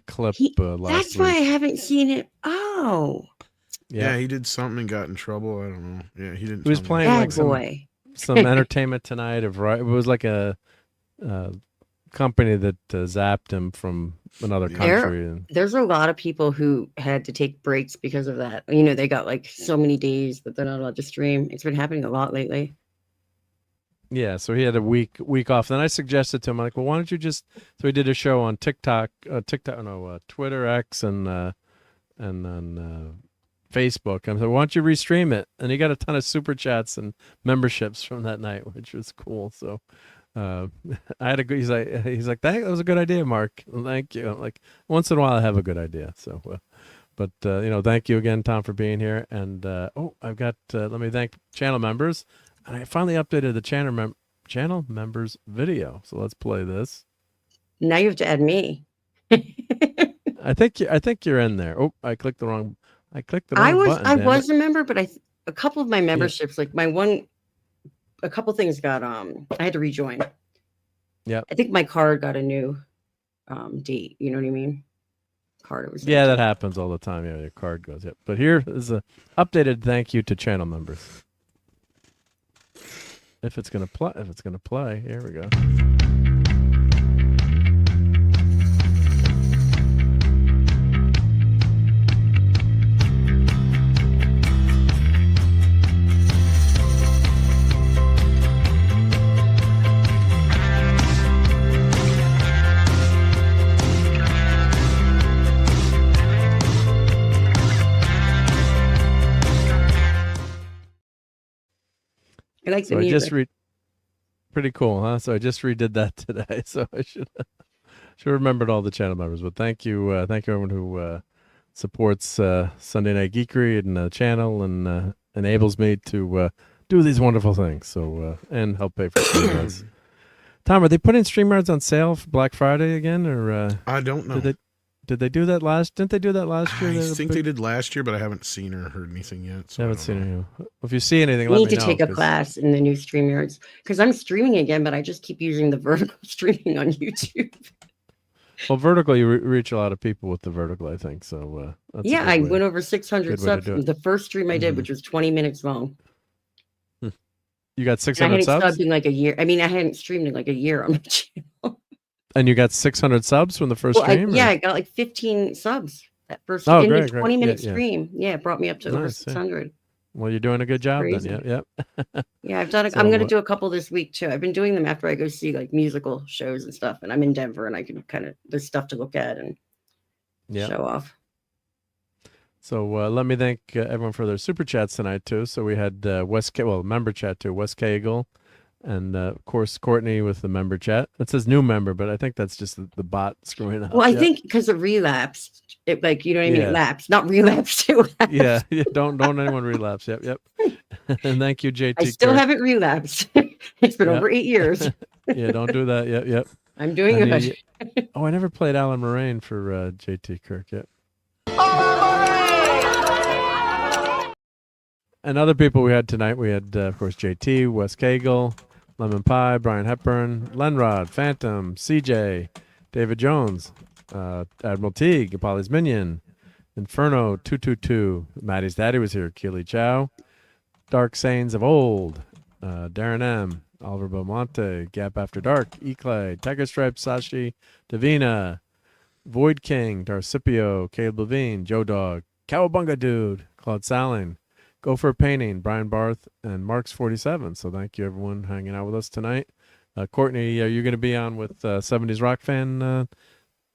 clip last That's week. why I haven't seen it. Oh. Yeah, he did something and got in trouble. I don't know. Yeah, he didn't. He was tell me. playing Bad like boy. some Entertainment Tonight of right. It was like a company that zapped him from another country. And There's a lot of people who had to take breaks because of that. You know, they got like so many days that they're not allowed to stream. It's been happening a lot lately. yeah, so he had a week off. Then I suggested to him, like, well, why don't you just? So he did a show on Twitter X, and on Facebook. I said, why don't you restream it? And he got a ton of super chats and memberships from that night, which was cool. So I had he's like, that was a good idea, Mark. Thank you. I'm like, once in a while I have a good idea. So, but thank you again, Tom, for being here. And I've got let me thank channel members. And I finally updated the channel members video. So let's play this. Now you have to add me. I think you're in there. Oh, I clicked the wrong button. I damn was it. a member, but a couple of my memberships, like a couple things got I had to rejoin. Yeah. I think my card got a new date. You know what I mean? Card was. Yeah, that happens all the time. Yeah, your card goes. Yep. But here is a updated thank you to channel members. If it's gonna play, here we go. I like the So I music. just pretty cool, huh? So I just redid that today. So I should remembered all the channel members. But thank you everyone who supports Sunday Night Geekery and the channel and enables me to do these wonderful things. So and help pay for StreamYards. Tom, are they putting StreamYards on sale for Black Friday again, or I don't know. Did they do that last? Didn't they do that last year? I think they did last year, but I haven't seen or heard anything yet. So I haven't seen it. Well, if you see anything, I let need me to know. take a class in the new StreamYards because I'm streaming again, but I just keep using the vertical streaming on YouTube. Well, vertical, you reach a lot of people with the vertical, I think. So that's a Yeah, good I way- went over 600 good way to subs. do it. The first stream I did, which was 20 minutes long. You got And I 600 hadn't subs, subbed in like a year. I mean, I hadn't streamed in like a year on my channel. and you got 600 subs from the first Well, stream. I got like 15 subs that first Oh, in great, the great. 20-minute Yeah, yeah. stream. Yeah, it brought me up to over Nice, yeah. 600. Well, you're doing a good job Crazy. then. Yep. Yeah, I've done. So, I'm going to do a couple this week too. I've been doing them after I go see like musical shows and stuff. And I'm in Denver, and I can kind of there's stuff to look at and show off. So let me thank everyone for their super chats tonight too. So we had member chat too, Wes Cagle, and of course Courtney with the member chat. It says new member, but I think that's just the bot screwing up. Well, I Yeah. think because of relapsed, it like you know what I mean. Yeah. It lapsed, not relapsed. It lapsed. Yeah, don't anyone relapse. Yep. And thank you, JT. I still Kirk. haven't relapsed. It's been Yep. over 8 years. Yeah, don't do that. Yep. I'm doing And good. I never played Alan Moraine for JT Kirk yet. And other people we had tonight, we had, of course, JT, Wes Cagle, Lemon Pie, Brian Hepburn, Lenrod, Phantom, CJ, David Jones, Admiral Teague, Polly's Minion, Inferno 222, Maddie's Daddy was here, Keely Chow, Dark Saints of Old, Darren M., Oliver Beaumonte, Gap After Dark, E-Clay, Tiger Stripe, Sashi, Davina, Void King, Darcipio, Caleb Levine, Joe Dog, Cowabunga Dude, Claude Saling, Go for a Painting, Brian Barth, and Mark's 47. So thank you, everyone, hanging out with us tonight. Courtney, are you going to be on with 70s Rock Fan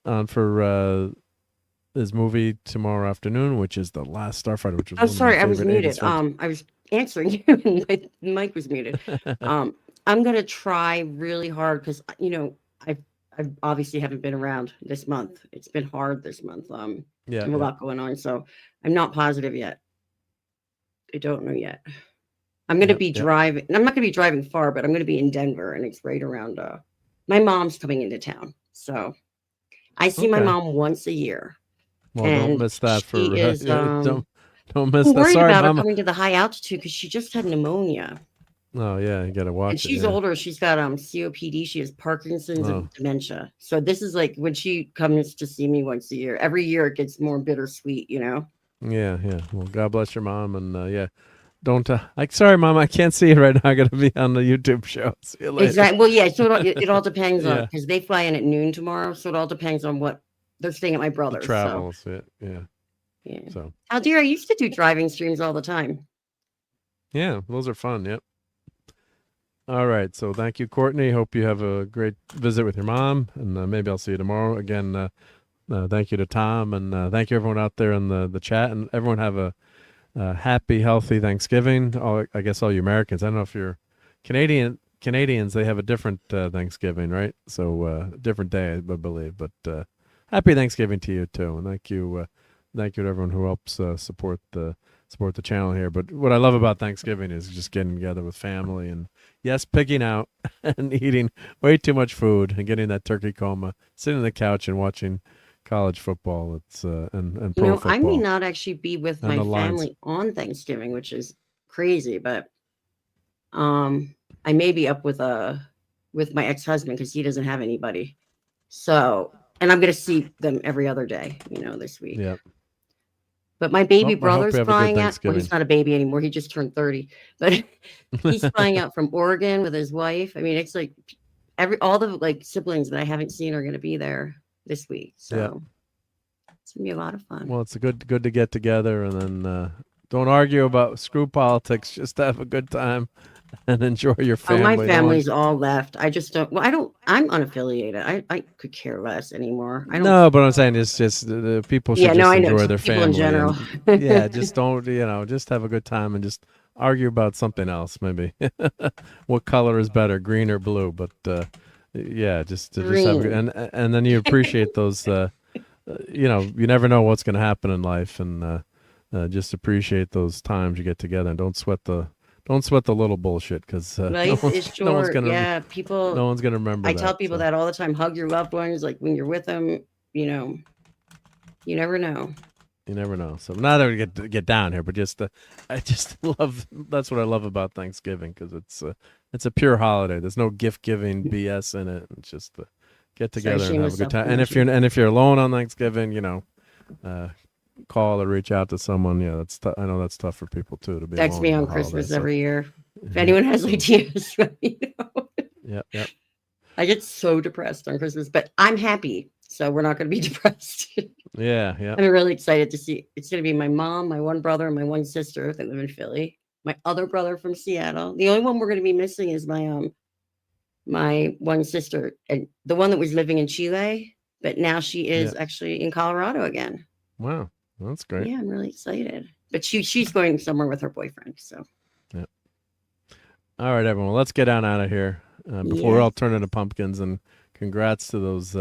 on for his movie tomorrow afternoon, which is The Last Starfighter, which was Oh, sorry, I was muted. I was answering you, and my mic was muted. I'm going to try really hard because, you know, I obviously haven't been around this month. It's been hard this month. I have a lot going on, so I'm not positive yet. I don't know yet. I'm going to be driving. I'm not going to be driving far, but I'm going to be in Denver, and it's right around. My mom's coming into town, so I see my mom once a year. Well, don't miss that for. Is, don't miss I'm that. worried Sorry, about Mama. her coming to the high altitude because she just had pneumonia. Oh yeah, you got to watch And it. she's older. She's got COPD. She has Parkinson's and dementia. So this is like when she comes to see me once a year. Every year it gets more bittersweet, you know. Yeah. Well, God bless your mom, and don't. Sorry, Mom, I can't see you right now. I got to be on the YouTube show. See you later. Exactly. Well, yeah. So it all depends on because they fly in at noon tomorrow. So it all depends on what they're staying at my brother's. Travels. So. Yeah. So. How dear, I used to do driving streams all the time. Yeah, those are fun. Yep. All right. So thank you, Courtney. Hope you have a great visit with your mom, and maybe I'll see you tomorrow. Again, thank you to Tom, and thank you everyone out there in the chat, and everyone have a happy, healthy Thanksgiving. I guess all you Americans. I don't know if you're Canadians, they have a different Thanksgiving, right? So different day, I believe. But happy Thanksgiving to you too, and thank you to everyone who helps support the channel here. But what I love about Thanksgiving is just getting together with family and picking out and eating way too much food and getting that turkey coma, sitting on the couch and watching college football. It's and pro football. I may not actually be with my family on Thanksgiving, which is crazy, but I may be up with my ex-husband because he doesn't have anybody. So, and I'm going to see them every other day, this week. Yep. But my baby brother's flying out. Well, he's not a baby anymore. He just turned 30. But he's flying out from Oregon with his wife. I mean, it's like all the siblings that I haven't seen are going to be there this week. So it's going to be a lot of fun. Well, it's good to get together, and then don't argue about screw politics. Just have a good time and enjoy your family. Oh, my family's all left. I just don't. Well, I'm unaffiliated. I could care less anymore. I don't. No, but I'm saying it's just the people should enjoy their family in general. Just don't. Just have a good time and just argue about something else. Maybe what color is better, green or blue? But just have a good, and then you appreciate those. You never know what's going to happen in life, and just appreciate those times you get together, and don't sweat the little bullshit, because life is short. No one's gonna remember. I tell people that all the time. Hug your loved ones, like when you're with them. You never know. You never know. So not that we get down here, but I just love. That's what I love about Thanksgiving, because it's a pure holiday. There's no gift giving BS in it. It's just get together and have a good time. And if you're alone on Thanksgiving, call or reach out to someone. Yeah, I know that's tough for people too to be. Text me on Christmas every year. If anyone has ideas, let me know. Yep. I get so depressed on Christmas, but I'm happy, so we're not going to be depressed. Yeah. I'm really excited to see. It's going to be my mom, my one brother, and my one sister that live in Philly. My other brother from Seattle. The only one we're going to be missing is my one sister, and the one that was living in Chile, but now she is actually in Colorado again. Wow. That's great. Yeah, I'm really excited. But she's going somewhere with her boyfriend. So. Yeah. All right, everyone. Let's get on out of here before we all turn into pumpkins. And congrats to those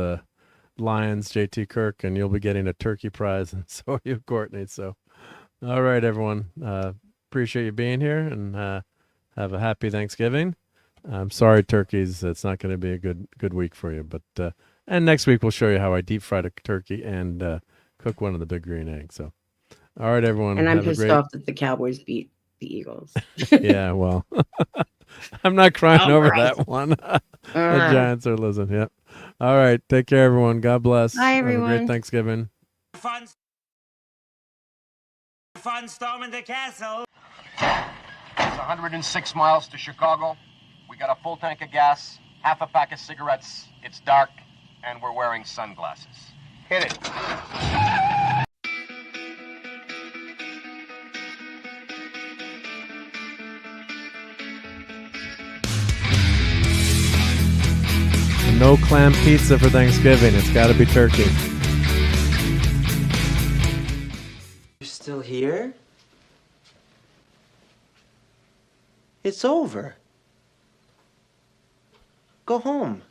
Lions, JT Kirk, and you'll be getting a turkey prize, and so are you, Courtney. So, all right, everyone. Appreciate you being here, and have a happy Thanksgiving. I'm sorry, turkeys. It's not going to be a good week for you, but and next week we'll show you how I deep fried a turkey and cook one of the big green eggs. So, all right, everyone. And I'm pissed off that the Cowboys beat the Eagles. Yeah, well, I'm not crying over that one. The Giants are losing. Yep. All right. Take care, everyone. God bless. Bye, everyone. Have a great Thanksgiving. Fun storming the castle. It's 106 miles to Chicago. We got a full tank of gas, half a pack of cigarettes. It's dark, and we're wearing sunglasses. Hit it. No clam pizza for Thanksgiving. It's got to be turkey. You're still here? It's over. Go home.